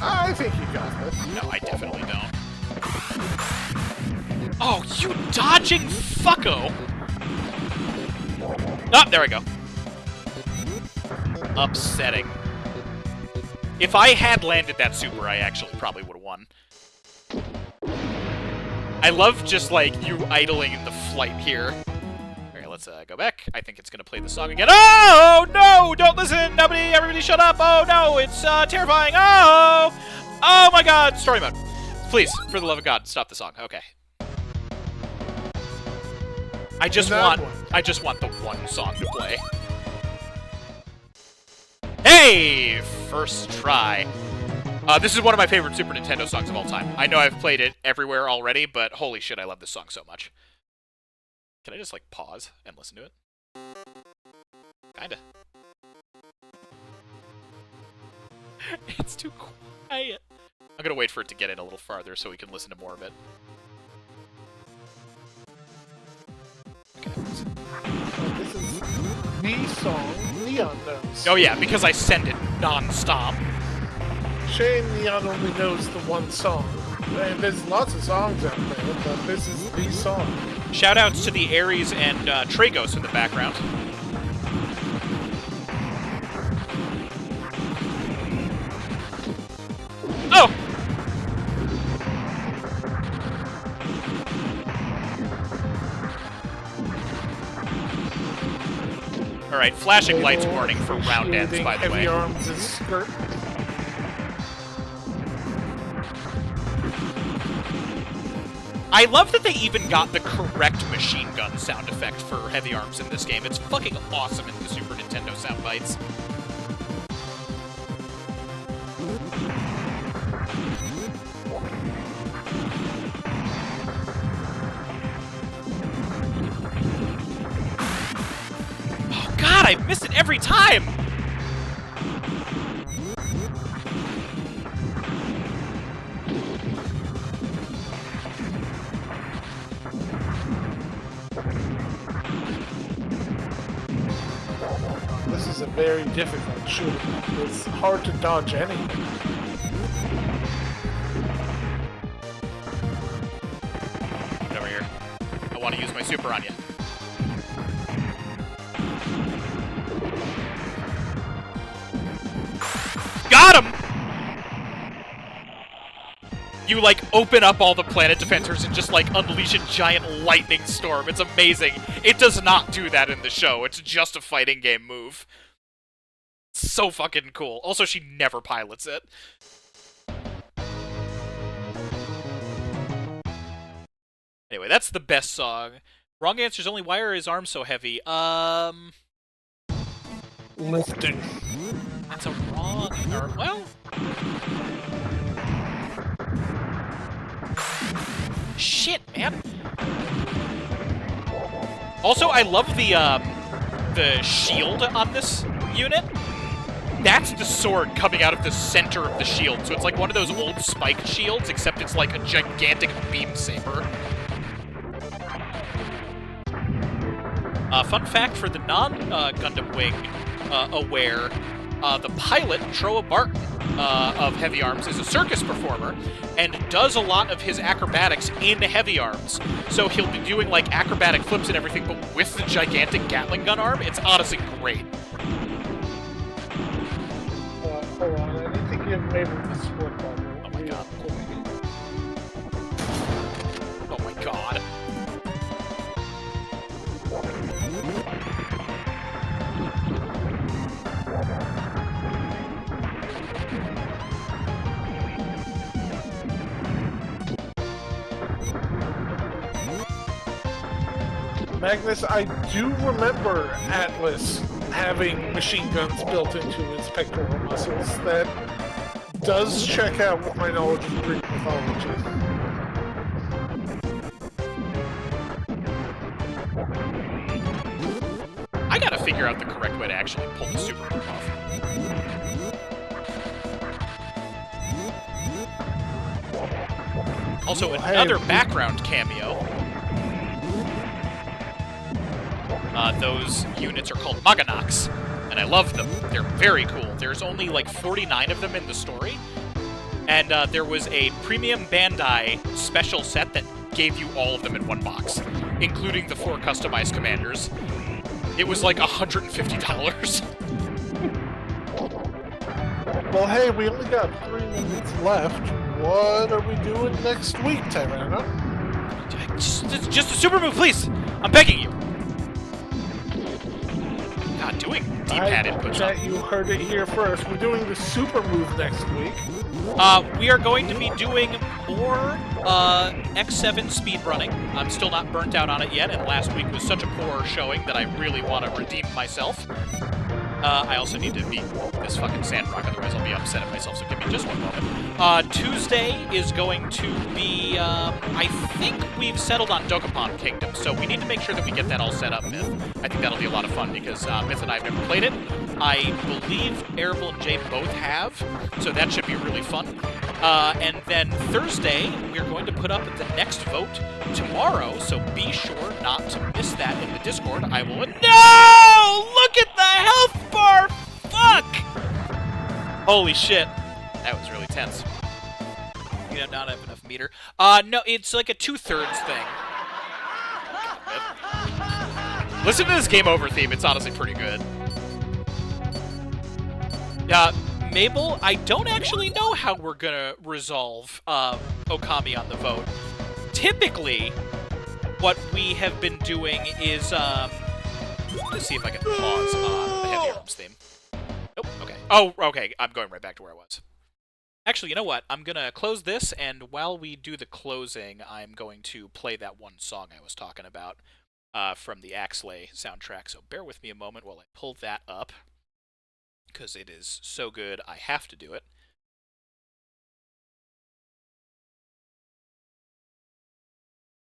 I think you got this. No, I definitely don't. Oh, you dodging fucko! Oh, there we go. Upsetting. If I had landed that super, I actually probably would have won. I love just, like, you idling in the flight here. Okay, let's go back. I think it's gonna play the song again. Oh, no! Don't listen! Nobody, everybody shut up! Oh, no! It's, terrifying! Oh! Oh, my God! Story mode. Please, for the love of God, stop the song. Okay. I just want the one song to play. Hey! First try. This is one of my favorite Super Nintendo songs of all time. I know I've played it everywhere already, but holy shit, I love this song so much. Can I just, like, pause and listen to it? Kinda. It's too quiet. I'm gonna wait for it to get in a little farther so we can listen to more of it. Okay. This is the song Neon knows. Oh yeah, because I send it non-stop. Shame Neon only knows the one song. And there's lots of songs out there, but this is the song. Shoutouts to the Ares and Tragos in the background. Oh! Alright, flashing lights warning for round ends, by the Heavy way. Arms' skirt. I love that they even got the correct machine gun sound effect for Heavy Arms in this game. It's fucking awesome in the Super Nintendo sound bites. Oh god, I miss it every time! This is a very difficult shooter. It's hard to dodge anything. Get over here. I want to use my super on you. Got him! You, like, open up all the planet defenders and just, like, unleash a giant lightning storm. It's amazing. It does not do that in the show. It's just a fighting game move. So fucking cool. Also, she never pilots it. Anyway, that's the best song. Wrong answer's only why are his arms so heavy? Lifting. That's a wrong... Or, well... Shit, man. Also, I love the the shield on this unit, that's the sword coming out of the center of the shield. So it's like one of those old spiked shields, except it's like a gigantic beam saber. Fun fact for the non-Gundam Wing aware, the pilot, Troa Barton, of Heavy Arms, is a circus performer and does a lot of his acrobatics in Heavy Arms. So he'll be doing like acrobatic flips and everything, but with the gigantic Gatling gun arm. It's honestly great. Hold on, I need to give Mabel the sword bubble. Oh my god. Oh my god. Magnus, I do remember Atlas having machine guns built into his pectoral muscles. That does check out with my knowledge of Greek mythology. I gotta figure out the correct way to actually pull the super move off. Also, another background cameo. Those units are called Maganox, and I love them. They're very cool. There's only like 49 of them in the story, and there was a premium Bandai special set that gave you all of them in one box, including the 4 customized commanders. It was like $150. Well, hey, we only got 3 minutes left. What are we doing next week, Tyrannus? Just a super move, please! I'm begging you! God, doing D-pad inputs. Chat, you heard it here first. We're doing the super move next week. We are going to be doing more X7 speedrunning. I'm still not burnt out on it yet, and last week was such a poor showing that I really want to redeem myself. I also need to beat this fucking Sandrock, otherwise I'll be upset at myself, so give me just one moment. Tuesday is going to be, I think we've settled on Dokapon Kingdom, so we need to make sure that we get that all set up, Myth. I think that'll be a lot of fun, because Myth and I have never played it. I believe Arable and Jay both have, so that should be really fun. And then Thursday, we're going to put up the next vote tomorrow, so be sure not to miss that in the Discord. I will... No! Look at the health bar! Fuck! Holy shit. That was really tense. You do not have enough meter. No, it's like a 2/3 thing. Listen to this game over theme. It's honestly pretty good. Mabel, I don't actually know how we're gonna resolve Okami on the vote. Typically, what we have been doing is, let's see if I can pause on the Heavy Arms theme. Nope, okay. Oh, okay, I'm going right back to where I was. Actually, you know what? I'm gonna close this, and while we do the closing, I'm going to play that one song I was talking about from the Axley soundtrack. So bear with me a moment while I pull that up, because it is so good, I have to do it.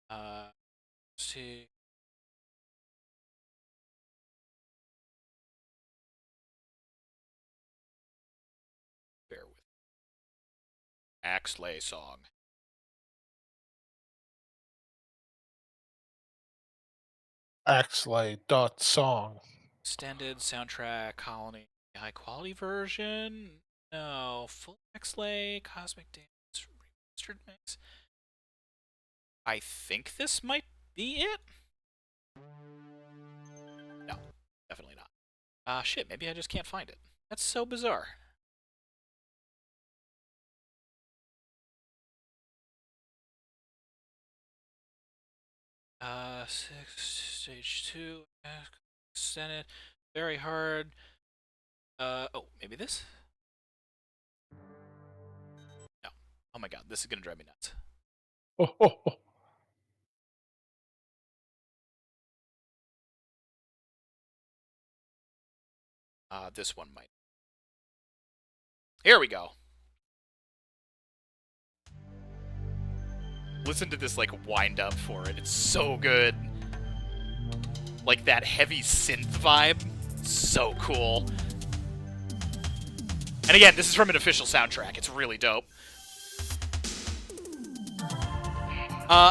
Let's see. Bear with me. Axley song. Axley.song. Extended soundtrack, Colony, high quality version? No. Full Axley, Cosmic Dance, remastered mix. I think this might be it? No, definitely not. Shit, maybe I just can't find it. That's so bizarre. Stage 2, extended, very hard. Oh, maybe this? No. Oh my god, this is gonna drive me nuts. This one might. Here we go. Listen to this, like, wind up for it. It's so good. like that heavy synth vibe. So cool. And again, this is from an official soundtrack. It's really dope.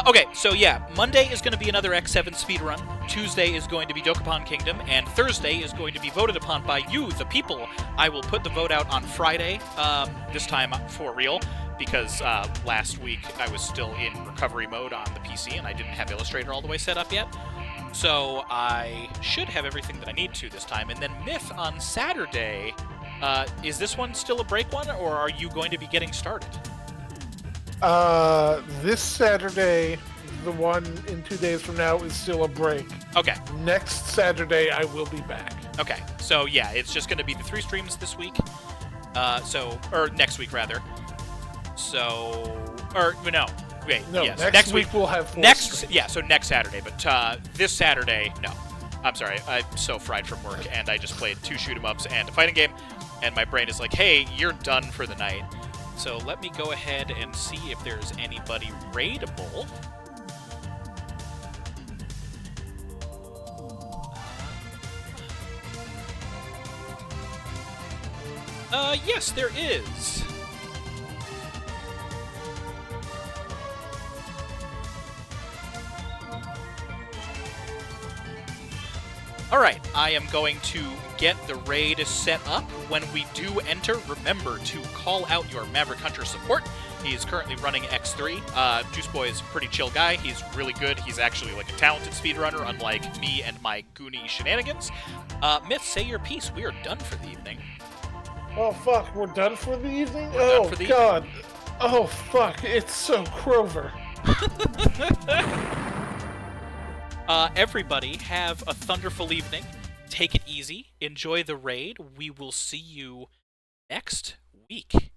Okay, so yeah, Monday is going to be another X7 speedrun. Tuesday is going to be Dokapon Kingdom, and Thursday is going to be voted upon by you, the people. I will put the vote out on Friday, this time for real, because last week I was still in recovery mode on the PC, and I didn't have Illustrator all the way set up yet. So I should have everything that I need to this time. And then Myth on Saturday, is this one still a break one, or are you going to be getting started? This Saturday, the one in 2 days from now, is still a break. Okay. Next Saturday, I will be back. Okay. So yeah, it's just going to be the 3 streams this week. Or next week rather. So, or no. Wait, No, yes. next week we'll have 4 streams. Yeah, so next Saturday, but this Saturday, no. I'm sorry, I'm so fried from work, and I just played 2 shoot-'em-ups and a fighting game, and my brain is like, hey, you're done for the night. So let me go ahead and see if there's anybody raidable. Yes, there is. Alright, I am going to get the raid set up. When we do enter, remember to call out your Maverick Hunter support. He is currently running X3. Juice Boy is a pretty chill guy. He's really good. He's actually like a talented speedrunner, unlike me and my Goonie shenanigans. Myth, say your piece. We are done for the evening. Oh, fuck, we're done for the evening? We're done for the God. Oh, fuck, it's so Crover. Everybody, have a thunderful evening. Take it easy. Enjoy the raid. We will see you next week.